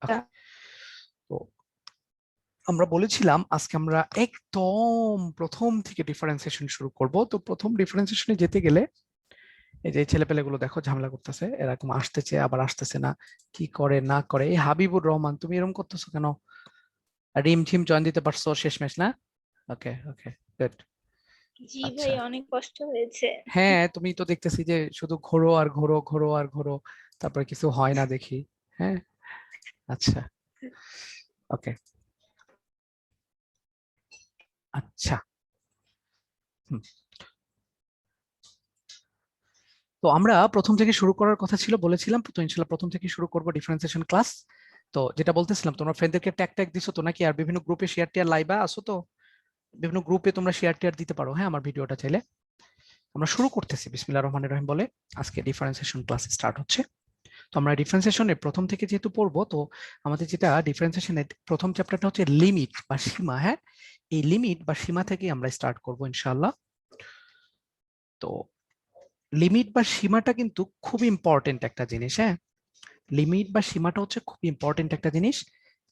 ওকে, তো আমরা বলেছিলাম আজকে আমরা একদম প্রথম থেকে ডিফারেন্সিয়েশন শুরু করব। তো প্রথম ডিফারেন্সিয়েশনে যেতে গেলে এই যে ছেলেপেলেগুলো দেখো ঝামেলা করতেছে, এরকম আসতেছে আবার আসতেছে না, কি করে না করে। এই হাবিবুর রহমান, তুমি এরকম করতেছো কেন? রিম ঝিম জয়েন দিতে পারছো শেষমেশ না? ওকে ওকে, গুড। জি আচ্ছা, ভাই, অনেক কষ্ট হয়েছে। হ্যাঁ তুমি তো দেখতেছি যে শুধু ঘোরো আর ঘোরো, ঘোরো আর ঘোরো, তারপরে কিছু হয় না দেখি। হ্যাঁ, আচ্ছা, ওকে, আচ্ছা। হুম, তো আমরা প্রথম থেকে শুরু করার কথা ছিল বলেছিলাম, তো ইনশাল্লাহ প্রথম থেকে শুরু করব ডিফারেন্সিয়েশন ক্লাস। তো যেটা বলতেছিলাম, তোমরা ফ্রেন্ডদেরকে ট্যাগ ট্যাগ দিছো তো নাকি? আর বিভিন্ন গ্রুপে শেয়ার টিয়ার লাইভে আসো তো, বিভিন্ন গ্রুপে তোমরা শেয়ার টিয়ার দিতে পারো, হ্যাঁ, আমার ভিডিওটা চাইলে। আমরা শুরু করতেছি বিসমিল্লাহির রহমানির রহিম বলে। আজকে ডিফারেন্সিয়েশন ক্লাস স্টার্ট হচ্ছে। তো আমরা ডিফারেন্সিয়েশনের প্রথম থেকে যেহেতু পড়বো, তো আমাদের যেটা ডিফারেন্সিয়েশনের প্রথম চ্যাপ্টারটা হচ্ছে লিমিট বা সীমা। হ্যাঁ, এই লিমিট বা সীমা থেকে আমরা স্টার্ট করব ইনশাআল্লাহ। তো লিমিট বা সীমাটা কিন্তু খুব ইম্পর্টেন্ট একটা জিনিস। হ্যাঁ, লিমিট বা সীমাটা হচ্ছে খুব ইম্পর্টেন্ট একটা জিনিস।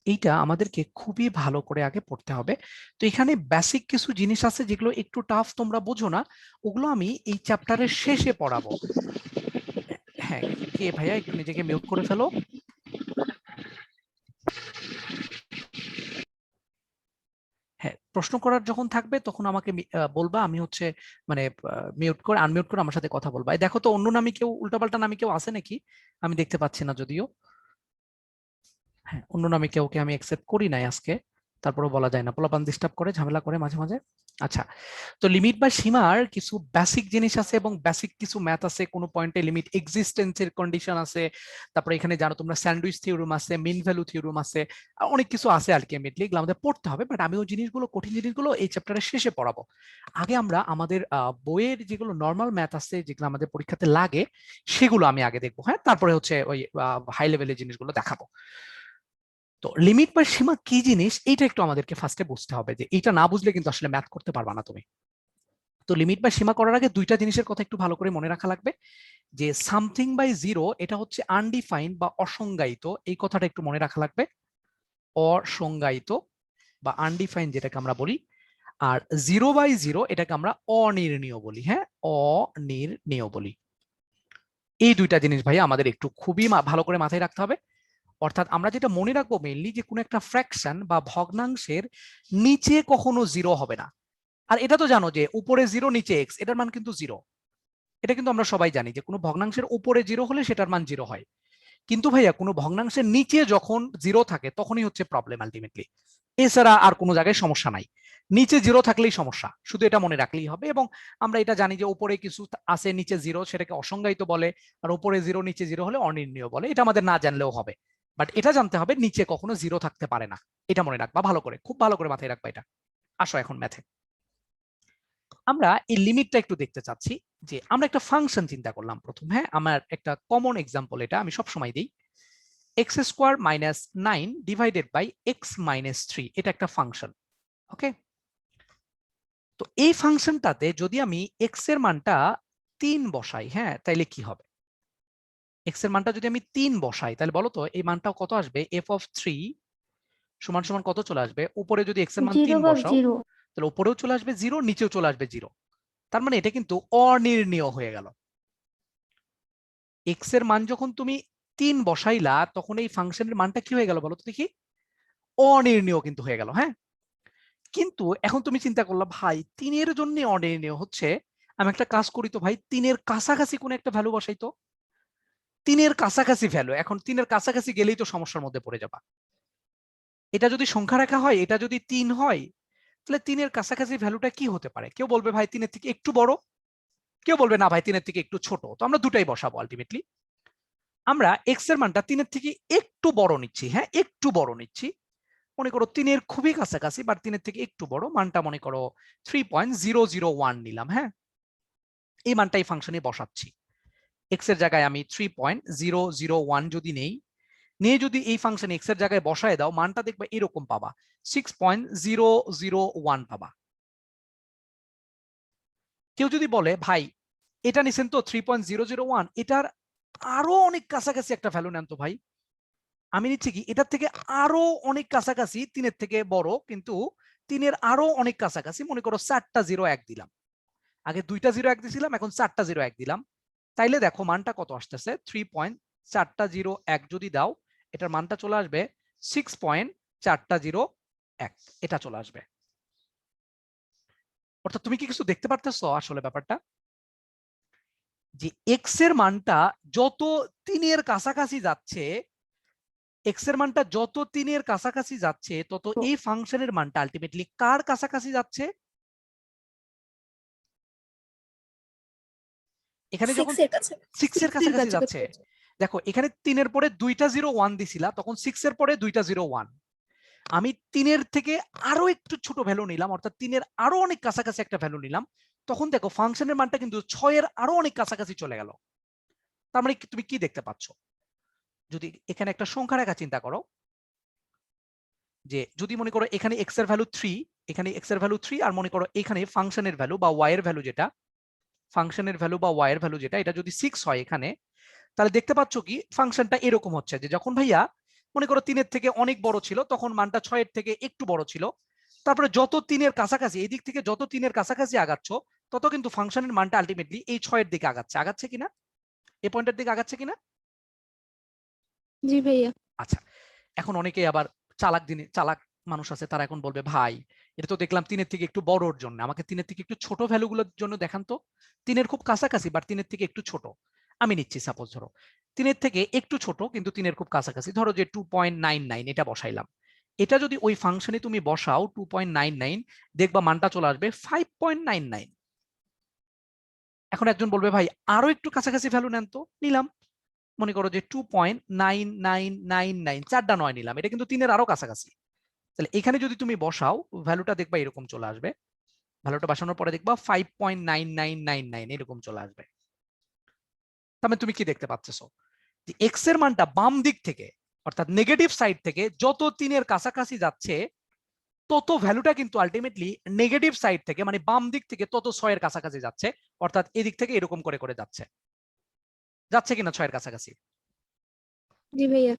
এইটা আমাদেরকে খুবই ভালো করে আগে পড়তে হবে। তো এখানে বেসিক কিছু জিনিস আছে যেগুলো একটু টাফ, তোমরা বোঝো না, ওগুলো আমি এই চ্যাপ্টারের শেষে পড়াবো। হ্যাঁ, কে ভাইয়া একটু নিজেকে মিউট করে ফেলো। হ্যাঁ, প্রশ্ন করার যখন থাকবে তখন আমাকে বলবা, আমি হচ্ছে মানে মিউট করে আনমিউট করে আমার সাথে কথা বলবা। এই দেখো তো অন্য নামে কেউ, উল্টাপাল্টা নামে কেউ আছে নাকি? আমি দেখতে পাচ্ছি না যদিও। হ্যাঁ, অন্য নামে কেউ কে আমি অ্যাকসেপ্ট করি নাই আজকে, তারপরেও বলা যায় না, পোলাপান ডিস্টার্ব করে, ঝামেলা করে মাঝে মাঝে। আচ্ছা, তো লিমিট বা সীমার কিছু বেসিক জিনিস আছে এবং বেসিক কিছু ম্যাথ আছে। কোনো পয়েন্টে লিমিট এক্সিস্টেন্সের কন্ডিশন আছে, তারপরে এখানে জানো তোমরা স্যান্ডউইচ থিওরেম আছে, মিন ভ্যালু থিওরেম আছে, অনেক কিছু আছে আলটিমেটলি, এগুলো আমাদের পড়তে হবে। বাট আমি ওই জিনিসগুলো, কঠিন জিনিসগুলো এই চ্যাপ্টারের শেষে পড়াবো। আগে আমরা আমাদের বইয়ের যেগুলো নর্মাল ম্যাথ আছে, যেগুলো আমাদের পরীক্ষাতে লাগে, সেগুলো আমি আগে দেখবো। হ্যাঁ, তারপরে হচ্ছে ওই হাই লেভেলের জিনিসগুলো দেখাবো। তো লিমিট বা সীমা কি জিনিস, এইটা একটু আমাদেরকে ফার্স্টে বুঝতে হবে, যে এইটা না বুঝলে কিন্তু আসলে ম্যাথ করতে পারবা না তুমি। তো লিমিট বা সীমা করার আগে দুইটা জিনিসের কথা একটু ভালো করে মনে রাখা লাগবে। যে সামথিং বাই জিরো, এটা হচ্ছে আনডিফাইন্ড বা অসংজ্ঞায়িত, এই কথাটা একটু মনে রাখা লাগবে। অসংজ্ঞায়িত বা আনডিফাইন্ড যেটাকে আমরা বলি। আর জিরো বাই জিরো এটাকে আমরা অনির্ণীয় বলি। হ্যাঁ, অনির্ণীয় বলি। এই দুইটা জিনিস ভাই আমাদের একটু খুবই ভালো করে মাথায় রাখতে হবে। অর্থাৎ আমরা যেটা মনে রাখবো মেইনলি, যে কোনো একটা ফ্র্যাকশন বা ভগ্নাংশের নিচে কখনো জিরো হবে না। আর এটা তো জানো যে উপরে জিরো নিচে এক্স, এটার মান কিন্তু জিরো। এটা কিন্তু আমরা সবাই জানি যে কোনো ভগ্নাংশের উপরে জিরো হলে সেটার মান জিরো হয়। কিন্তু ভাইয়া কোনো ভগ্নাংশের নিচে যখন জিরো থাকে তখনই হচ্ছে প্রবলেম আলটিমেটলি। এছাড়া আর কোনো জায়গায় সমস্যা নাই। নিচে জিরো থাকলেই সমস্যা, শুধু এটা মনে রাখলেই হবে। এবং আমরা এটা জানি যে উপরে কিছু আছে নিচে জিরো, সেটাকে অসংজ্ঞায়িত বলে। আর উপরে জিরো নিচে জিরো হলে অনির্ণীয় বলে। এটা আমাদের না জানলেও হবে, বাট এটা জানতে হবে নিচে কখনো জিরো থাকতে পারে না। এটা মনে রাখবা ভালো করে, খুব ভালো করে মাথায় রাখবা এটা। আসো এখন ম্যাথে আমরা এই লিমিটটা একটু দেখতে চাচ্ছি। যে আমরা একটা ফাংশন চিন্তা করলাম প্রথম। হ্যাঁ, আমার একটা কমন এক্সাম্পল, এটা আমি সব সময় দিই। X square minus 9 divided by x minus 3, এটা একটা ফাংশন। ওকে, তো এই ফাংশনটাতে যদি আমি এক্স এর মানটা 3 বসাই, হ্যাঁ, তাইলে কি হবে? এক্স এর মানটা যদি আমি 3 বসাই, তাহলে বলো তো এই মানটা কত আসবে? এফ অফ 3 সমান সমান কত চলে আসবে? উপরে যদি এক্স এর মান 3 বসাও, তাহলে উপরেও চলে আসবে জিরো, নিচেও চলে আসবে জিরো। তার মানে এটা কিন্তু অনির্ণীয় হয়ে গেল। এক্স এর মান যখন তুমি 3 বসাইলা, তখন এই ফাংশনের মানটা কি হয়ে গেল বলো তো দেখি? অনির্ণীয় কিন্তু হয়ে গেল। হ্যাঁ, কিন্তু এখন তুমি চিন্তা করলা, ভাই 3-এর জন্য অনির্ণীয় হচ্ছে, আমি একটা কাজ করি তো ভাই, 3-এর কাছাকাছি কোন একটা ভ্যালু বসাই তো। 3-এর কাছাকাছি ভ্যালু, এখন 3-এর কাছাকাছি গেলেই তো সমস্যার মধ্যে পড়ে যাবা। এটা যদি সংখ্যা রেখা হয়, এটা যদি 3 হয়, তাহলে 3-এর কাছাকাছি ভ্যালুটা কি হতে পারে? কেউ বলবে ভাই 3-এর থেকে একটু বড়, কেউ বলবে না ভাই 3-এর থেকে একটু ছোট। তো আমরা দুটাই বসাবো আলটিমেটলি। আমরা এক্স এর মানটা 3-এর থেকে একটু বড় নিচ্ছি। হ্যাঁ, একটু বড় নিচ্ছি। মনে করো 3-এর খুবই কাছাকাছি, বাট 3-এর থেকে একটু বড় মানটা মনে করো 3.001 নিলাম। হ্যাঁ, এই মানটা এই ফাংশনে বসাচ্ছি। এক্স এর জায়গায় আমি 3.001 যদি নেই, নিয়ে যদি এই ফাংশনে এক্স এর জায়গায় বসায় দাও, মানটা দেখবে এরকম পাবা, 6.001 পাবা। কেউ যদি বলে ভাই এটা নিছেন তো 3.001, এটার আরো অনেক কাছাকাছি একটা ভ্যালু নেন তো ভাই, আমি নিচ্ছি কি এটার থেকে আরো অনেক কাছাকাছি, 3-এর থেকে বড় কিন্তু 3-এর আরো অনেক কাছাকাছি, মনে করো 4টা 0 1 দিলাম, আগে 2টা 0 1 দিছিলাম, এখন 4টা 0 1 দিলাম, তাইলে দেখো মানটা কত আসতেছে 3.4টা 0 1 যদি দাও এটার মানটা চলে আসবে 6.4টা 0 1, এটা চলে আসবে। অর্থাৎ তুমি কি কিছু দেখতে পারতেছো আসলে ব্যাপারটা, যে এক্স এর মানটা যত 3-এর কাছাকাছি যাচ্ছে, এক্স এর মানটা যত 3-এর কাছাকাছি যাচ্ছে তত এই ফাংশনের মানটা আলটিমেটলি কার কাছাকাছি যাচ্ছে? এখানে যখন 6 এর কাছে 6 এর কাছাকাছি যাচ্ছে, দেখো এখানে 3-এর পরে 2টা 0 1 দিছিলা, তখন 6 এর পরে 2টা 0 1, আমি 3-এর থেকে আরো একটু ছোট ভ্যালু নিলাম, অর্থাৎ 3-এর আরো অনেক কাছাকাছি একটা ভ্যালু নিলাম, তখন দেখো ফাংশনের মানটা কিন্তু 6-এর আরো অনেক কাছাকাছি চলে গেল। তার মানে তুমি কি দেখতে পাচ্ছ, যদি এখানে একটা সংখ্যা রেখা চিন্তা করো, যে যদি মনে করো এখানে x এর ভ্যালু 3, এখানে x এর ভ্যালু 3, আর মনে করো এখানে ফাংশনের ভ্যালু বা y এর ভ্যালু যেটা, ফাংশনের ভ্যালু বা y এর ভ্যালু যেটা, এটা যদি 6 হয় এখানে, তাহলে দেখতে পাচ্ছ কি ফাংশনটা এরকম হচ্ছে যে যখন ভাইয়া মনে করো 3-এর থেকে অনেক বড় ছিল তখন মানটা 6-এর থেকে একটু বড় ছিল, তারপরে যত 3-এর কাছাকাছি, এই দিক থেকে যত 3-এর কাছাকাছি আগাচ্ছ তত কিন্তু ফাংশনের মানটা আলটিমেটলি এই 6-এর দিকে আগাচ্ছে কিনা, এই পয়েন্টের দিকে আগাচ্ছে কিনা? জি ভাইয়া। আচ্ছা, এখন অনেকেই আবার চালাক মানুষ আছে, তারা এখন বলবে ভাই এটা তো দেখলাম 3-এর থেকে একটু বড়র জন্য, আমাকে 3-এর থেকে একটু ছোট ভ্যালুগুলোর জন্য দেখান তো, 3-এর খুব কাছাকাছি বাট 3-এর থেকে একটু ছোট। আমি নিচ্ছি সাপোজ ধরো 3-এর থেকে একটু ছোট কিন্তু 3-এর খুব কাছাকাছি, ধরো যে 2.99 এটা বসাইলাম, এটা যদি ওই ফাংশনে তুমি বসাও 2.99, দেখবা মানটা চলে আসবে 5.99। এখন একজন বলবে ভাই আরো একটু কাছাকাছি ভ্যালু নেন তো, নিলাম, মনে করো যে 2.9999, 4টা 9 নিলাম, এটা কিন্তু 3-এর আরো কাছাকাছি, তাহলে এখানে যদি তুমি বসাও ভ্যালুটা দেখবা এরকম চলে আসবে, ভ্যালুটা বসানোর পরে দেখবা 5.9999 এরকম চলে আসবে। তাহলে তুমি কি দেখতে পাচ্ছো, যে এক্স এর মানটা বাম দিক থেকে অর্থাৎ নেগেটিভ সাইড থেকে যত 3-এর কাছাকাছি যাচ্ছে তত ভ্যালুটা কিন্তু আলটিমেটলি নেগেটিভ সাইড থেকে মানে বাম দিক থেকে তত 6-এর কাছাকাছি যাচ্ছে, অর্থাৎ এদিক থেকে এরকম করে করে যাচ্ছে কিনা 6-এর কাছাকাছি। জি ভাইয়া।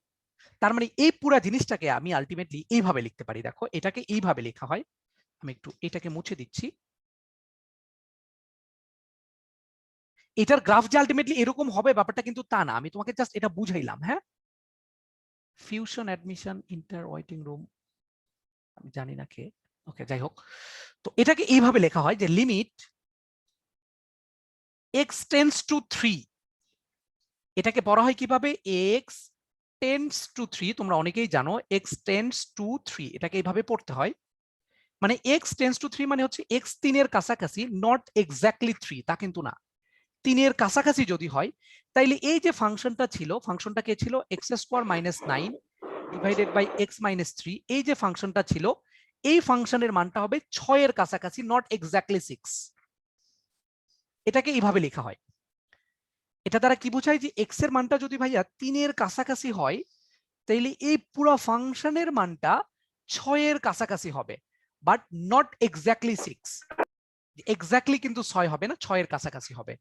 তার মানে এই পুরো জিনিসটাকে আমি আলটিমেটলি এইভাবে লিখতে পারি, দেখো এটাকে এইভাবে লেখা হয়, আমি একটু এটাকে মুছে দিচ্ছি, এটার গ্রাফ যে আলটিমেটলি এরকম হবে ব্যাপারটা কিন্তু তা না, আমি তোমাকে জাস্ট এটা বুঝাইলাম। হ্যাঁ, fusion admission inter waiting room, আমি জানি না কে, ওকে যাই হোক, তো এটাকে এইভাবে লেখা হয় যে লিমিট x টেন্ডস টু 3, এটাকে পড়া হয় কিভাবে, x টেন্ডস টু 3, তোমরা অনেকেই জানো x টেন্ডস টু 3 এটাকে এইভাবে পড়তে হয়, মানে x টেন্ডস টু 3 মানে হচ্ছে x 3-এর কাছাকাছি, নট এক্স্যাক্টলি 3 তা কিন্তু না, 3-এর কাছাকাছি যদি হয় তাইলে এই যে ফাংশনটা ছিল, ফাংশনটা কে ছিল x square minus 9 divided by x minus 3, এই যে ফাংশনটা ছিল এই ফাংশনের মানটা হবে 6-এর কাছাকাছি, নট এক্স্যাক্টলি 6, এটাকে এইভাবে লেখা হয়। এটা দ্বারা কি বোঝায়, যে x এর মানটা যদি ভাইয়া 3-এর কাছাকাছি হয় তাইলে এই পুরো ফাংশনের মানটা 6-এর কাছাকাছি হবে, বাট নট এক্স্যাক্টলি 6, এক্স্যাক্টলি কিন্তু 6 হবে না, 6-এর কাছাকাছি হবে,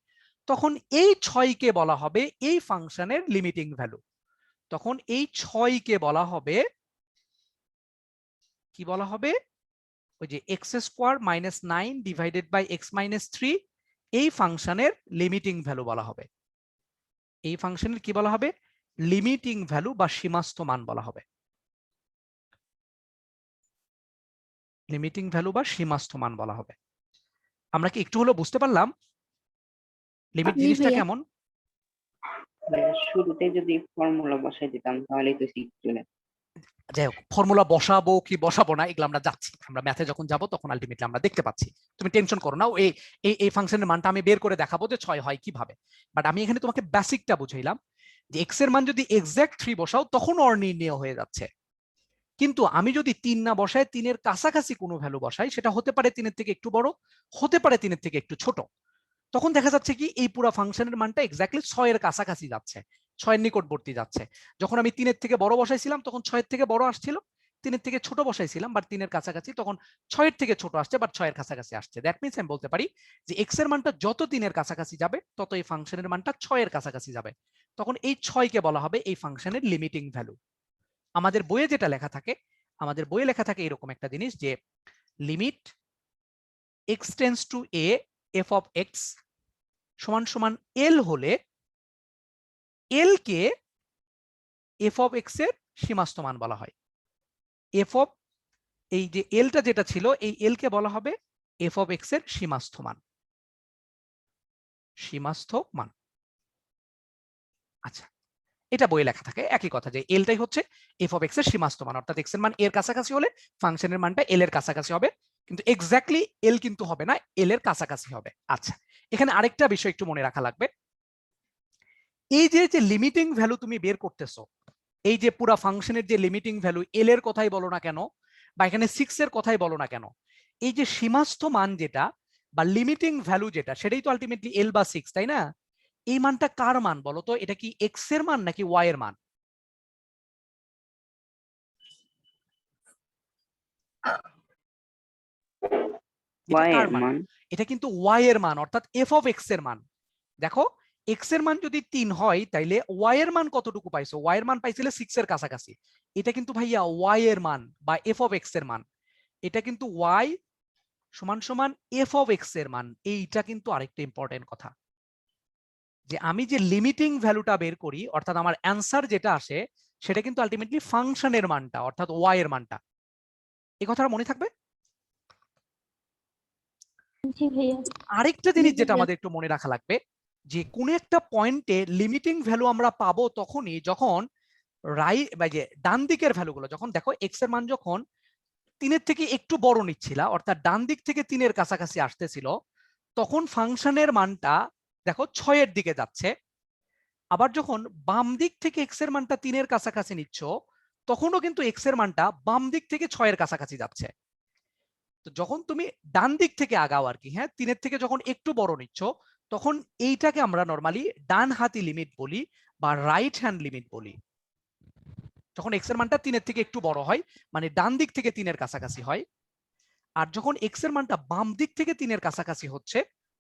তখন এই 6কে বলা হবে এই ফাংশনের লিমিটিং ভ্যালু, তখন এই 6কে বলা হবে কি বলা হবে, ওই যে x square minus 9 divided by x minus 3, এই ফাংশনের লিমিটিং ভ্যালু বলা হবে, এই ফাংশনের কি বলা হবে, লিমিটিং ভ্যালু বা সীমাস্থ মান বলা হবে, লিমিটিং ভ্যালু বা সীমাস্থ মান বলা হবে। আমরা কি একটু হলেও বুঝতে পারলাম লিমিট জি জিনিসটা ভাইয়া। কেমন? শুরুতে যদি ফর্মুলা বসাই দিতাম তাহলেই তো ঠিক চলে। যাই হোক, ফর্মুলা বসাবো কি বসাবো না এগুলো আমরা যাচ্ছি, আমরা ম্যাথে যখন যাব তখন আলটিমেটলি আমরা দেখতে পাচ্ছি, তুমি টেনশন করো না, এই এই ফাংশনের মানটা আমি বের করে দেখাবো যে 6 হয় কিভাবে, বাট আমি এখানে তোমাকে বেসিকটা বুঝাইলাম যে x এর মান যদি এক্সাক্ট 3 বসাও তখন অনির্ণীয় হয়ে যাচ্ছে, কিন্তু আমি যদি 3 না বসাই 3-এর কাছাকাছি কোনো ভ্যালু বসাই, সেটা হতে পারে 3-এর থেকে একটু বড়, হতে পারে 3-এর থেকে একটু ছোট, তখন দেখা যাচ্ছে কি এই পুরো ফাংশনের মানটা এক্স্যাক্টলি 6-এর কাছাকাছি যাচ্ছে, 6-এর নিকটবর্তী যাচ্ছে। যখন আমি 3-এর থেকে বড় বসাইছিলাম তখন 6-এর থেকে বড় আসছিল, 3-এর থেকে ছোট বসাইছিলাম বাট 3-এর কাছাকাছি, তখন 6-এর থেকে ছোট আসছে বাট 6-এর কাছাকাছি আসছে। দ্যাট মিন্স আমি বলতে পারি যে x এর মানটা যত 3-এর কাছাকাছি যাবে তত এই ফাংশনের মানটা 6-এর কাছাকাছি যাবে, তখন এই 6কে বলা হবে এই ফাংশনের লিমিটিং ভ্যালু। আমাদের বইয়ে যেটা লেখা থাকে, আমাদের বইয়ে লেখা থাকে এরকম একটা জিনিস যে limit x tends two a f of x সমান সমান l হলে l K f of x এর সীমাস্থ মান বলা হয়। f অফ এই যে এলটা যেটা ছিল এই এল কে বলা হবে f অফ x এর সীমাস্থ মান। সীমাস্থ মান। আচ্ছা, এটা বইয়ে লেখা থাকে একই কথা যে এলটাই হচ্ছে f অফ x এর সীমাস্থ মান, অর্থাৎ x এর মান এর কাছাকাছি হলে ফাংশনের মানটা এল এর কাছাকাছি হবে, কিন্তু এক্স্যাক্টলি এল কিন্তু হবে না, এল এর কাছাকাছি হবে। আচ্ছা, এখানে আরেকটা বিষয় একটু মনে রাখা লাগবে, এই যে যে লিমিটিং ভ্যালু তুমি বের করতেছো, এই যে পুরা ফাংশনের যে লিমিটিং ভ্যালু এল এর কথাই বলো না কেন বা এখানে 6 এর কথাই বলো না কেন, এই যে সীমাস্থ মান যেটা বা লিমিটিং ভ্যালু যেটা সেটাই তো আলটিমেটলি এল বা 6, তাই না? এই মানটা কার মান বলো তো? এটা কি এক্স এর মান নাকি ওয়াই এর মান? এটা y কার এর মান? মান। এটা কিন্তু ওয়াই এর মান, অর্থাৎ এফ অফ এক্স এর মান। দেখো এক্স এর মান যদি 3 হয় তাইলে ওয়াই এর মান কতটুকু পাইছো? ওয়াই এর মান পাইছিলে 6 এর কাছাকাছি। এটা কিন্তু ভাইয়া ওয়াই এর মান বা এফ অফ এক্স এর মান। এটা কিন্তু ওয়াই সমান সমান এফ অফ এক্স এর মান। এইটা কিন্তু আরেকটা ইম্পর্টেন্ট কথা, যে আমি যে লিমিটিং ভ্যালুটা বের করি অর্থাৎ আমার অ্যান্সার যেটা আসে সেটা কিন্তু আলটিমেটলি ফাংশনের মানটা অর্থাৎ ওয়াই এর মানটা। এই কথাটা মনে থাকবে। জি ভাইয়া। আরেকটা জি জিনিস যেটা ভাইয়া। আমাদের একটু মনে রাখা লাগবে, যে কোন একটা পয়েন্টে লিমিটিং ভ্যালু আমরা পাবো তখনই যখন যে ডান দিকের ভ্যালুগুলো, যখন দেখো এক্স এর মান যখন 3-এর থেকে একটু বড় নিচ্ছিলা অর্থাৎ ডান দিক থেকে 3-এর কাছাকাছি আসতেছিল, তখন ফাংশনের মানটা দেখো 6-এর দিকে যাচ্ছে। আবার যখন বাম দিক থেকে এক্স এর মানটা 3-এর কাছাকাছি নিচ্ছ তখনও কিন্তু এক্স এর মানটা বাম দিক থেকে 6-এর কাছাকাছি যাচ্ছে। তো যখন তুমি ডান দিক থেকে আগাও আর কি, হ্যাঁ 3-এর থেকে যখন একটু বড় নিচ্ছ তখন এইটাকে আমরা নরমালি ডান হাতি লিমিট বলি বা রাইট হ্যান্ড লিমিট বলি। যখন এক্স এর মানটা 3-এর থেকে একটু বড় হয় মানে ডান দিক থেকে 3-এর কাছাকাছি হয়, আর যখন এক্স এর মানটা বাম দিক থেকে 3-এর কাছাকাছি হচ্ছে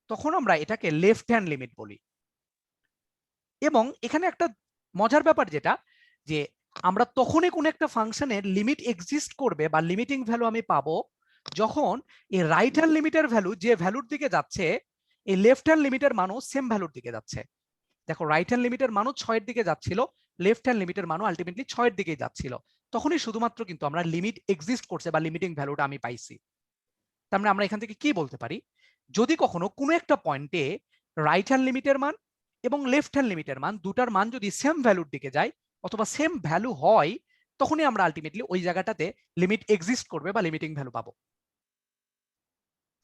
তখন আমরা এটাকে লেফট হ্যান্ড লিমিট বলি। এবং এখানে একটা মজার ব্যাপার যেটা, যে আমরা তখনই কোন একটা ফাংশনের লিমিট এক্সিস্ট করবে বা লিমিটিং ভ্যালু আমি পাবো যখন এই রাইট হ্যান্ড লিমিটের ভ্যালু যে ভ্যালুর দিকে যাচ্ছে এই লেফট হ্যান্ড লিমিটের মানও সেম ভ্যালুর দিকে যাচ্ছে। দেখো রাইট হ্যান্ড লিমিটের মানও 6-এর দিকে যাচ্ছিল, লেফট হ্যান্ড লিমিটের মানও আলটিমেটলি 6-এর দিকেই যাচ্ছিল, তখনই শুধুমাত্র কিন্তু আমরা লিমিট এক্সিস্ট করছে বা লিমিটিং ভ্যালুটা আমি পাইছি। তার মানে আমরা এখান থেকে কি বলতে পারি, যদি কখনো কোনো একটা পয়েন্টে রাইট হ্যান্ড লিমিটের মান এবং লেফট হ্যান্ড লিমিটের মান দুটার মান যদি সেম ভ্যালুর দিকে যায় অথবা সেম ভ্যালু হয়, তখনই আমরা আলটিমেটলি ওই জায়গাটাতে লিমিট এক্সিস্ট করবে বা লিমিটিং ভ্যালু পাবো।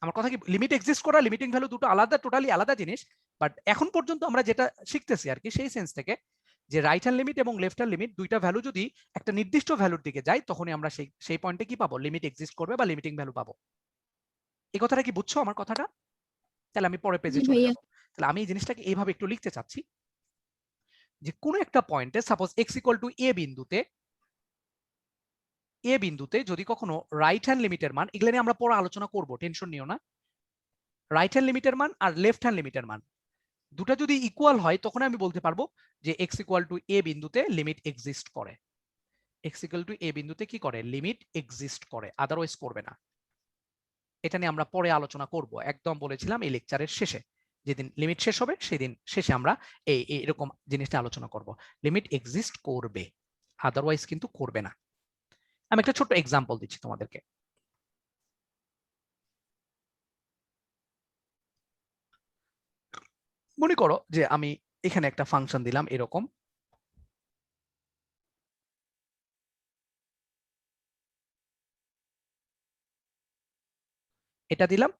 আমার কথা কি, লিমিট এক্সিস্ট করা লিমিটিং ভ্যালু দুটো আলাদা, টোটালি আলাদা জিনিস। বাট এখন পর্যন্ত আমরা যেটা শিখতেছি আর কি সেই সেন্স থেকে, যে রাইট হ্যান্ড লিমিট এবং লেফট হ্যান্ড লিমিট দুইটা ভ্যালু যদি একটা নির্দিষ্ট ভ্যালুর দিকে যায় তখনই আমরা সেই পয়েন্টে কি পাবো, লিমিট এক্সিস্ট করবে বা লিমিটিং ভ্যালু পাবো। এই কথাটা কি বুঝছো আমার কথাটা? তাহলে আমি পরের পেজে জি চলে ভাইয়া। যাব। তাহলে আমি এই জিনিসটাকে এইভাবে একটু লিখতে চাচ্ছি, যে কোনো একটা পয়েন্টে সাপোজ এক্স ইকুয়াল টু এ বিন্দুতে যদি কখনো রাইট হ্যান্ড লিমিটের মান, এগুলো নিয়ে আমরা পরে আলোচনা করব, টেনশন নিও না, রাইট হ্যান্ড লিমিটের মান আর লেফট হ্যান্ড লিমিটের মান দুটা যদি ইকুয়াল হয় তখন আমি বলতে পারবো যে এক্স ইকুয়াল টু এ বিন্দুতে লিমিট এক্সিস্ট করে। এক্স ইকুয়াল টু এ বিন্দুতে কি করে, লিমিট এক্সিস্ট করে, আদারওয়াইজ করবে না। এটা নিয়ে আমরা পরে আলোচনা করব, একদম বলেছিলাম এই লেকচারের শেষে, যেদিন লিমিট শেষ হবে সেদিন শেষে আমরা এরকম জিনিসটা আলোচনা করব। লিমিট এক্সিস্ট করবে, আদারওয়াইজ কিন্তু করবে না। আমি একটা ছোট্ট এক্সাম্পল দিচ্ছি তোমাদেরকে। মনে করো যে আমি এখানে একটা ফাংশন দিলাম এরকম, এটা দিলাম,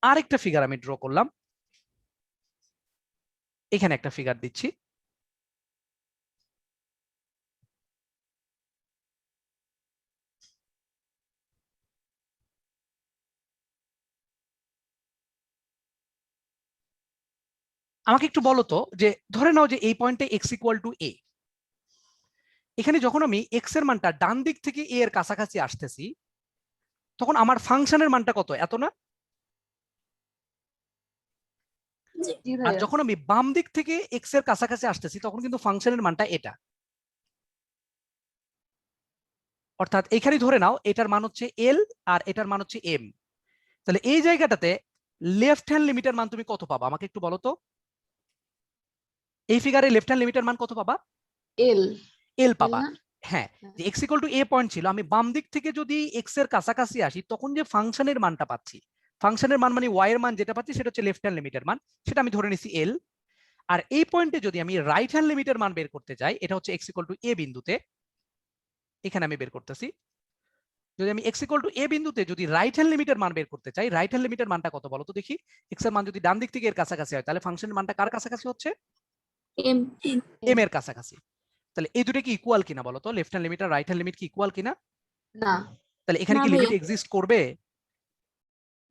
আরেকটা ফিগার আমি ড্র করলাম, এখানে একটা ফিগার দিচ্ছি, আমাকে একটু বলো তো যে ধরে নাও যে এই পয়েন্টে এক্স ইকুয়াল টু এ, এখানে যখন আমি এক্স এর মানটা ডান দিক থেকে এ এর কাছাকাছি আসতেছি তখন আমার ফাংশনের মানটা কত, এত না? জি আর ভাইয়া। যখন আমি বাম দিক থেকে এক্স এর কাছাকাছি আসতেছি তখন কিন্তু ফাংশনের মানটা এটা। অর্থাৎ এখানে ধরে নাও এটার মান হচ্ছে এল আর এটার মান হচ্ছে এম। তাহলে এই জায়গাটাতে লেফট হ্যান্ড লিমিটের মান তুমি কত পাবা আমাকে একটু বলো তো। এই ফিগারে লেফট হ্যান্ড লিমিটের মান কত পাবা? এল এল পাবা। না? হ্যাঁ, হ্যাঁ। যে x equal to A point ছিল, আমি বাম দিক থেকে যদি এক্স এর কাছাকাছি আসি তখন যে ফাংশনের মানটা পাচ্ছি, ফাংশনের মান মানে ওয়াই এর মান যেটা পাচ্ছি সেটা হচ্ছে লেফট হ্যান্ড লিমিটের মান, সেটা আমি ধরে নিছি এল। আর এই পয়েন্টে যদি আমি রাইট হ্যান্ড লিমিটের মান বের করতে চাই, এটা হচ্ছে এক্স ইকুয়াল টু এ বিন্দুতে, এখানে আমি বের করতেছি। যদি আমি এক্স ইকুয়াল টু এ বিন্দুতে যদি রাইট হ্যান্ড লিমিটের মান বের করতে চাই, রাইট হ্যান্ড লিমিটের মানটা কত বলো তো দেখি। এক্স এর মান যদি ডান দিক থেকে এর কাছাকাছি হয় তাহলে ফাংশনের মানটা কার কাছাকাছি হচ্ছে? এম এম এর কাছাকাছি। তাহলে এই দুটো কি ইকুয়াল কিনা বলো তো, লেফট হ্যান্ড লিমিট আর রাইট হ্যান্ড লিমিট কি ইকুয়াল কিনা? না। তাহলে এখানে না কি লিমিট ভাইয়া। এক্সিস্ট করবে?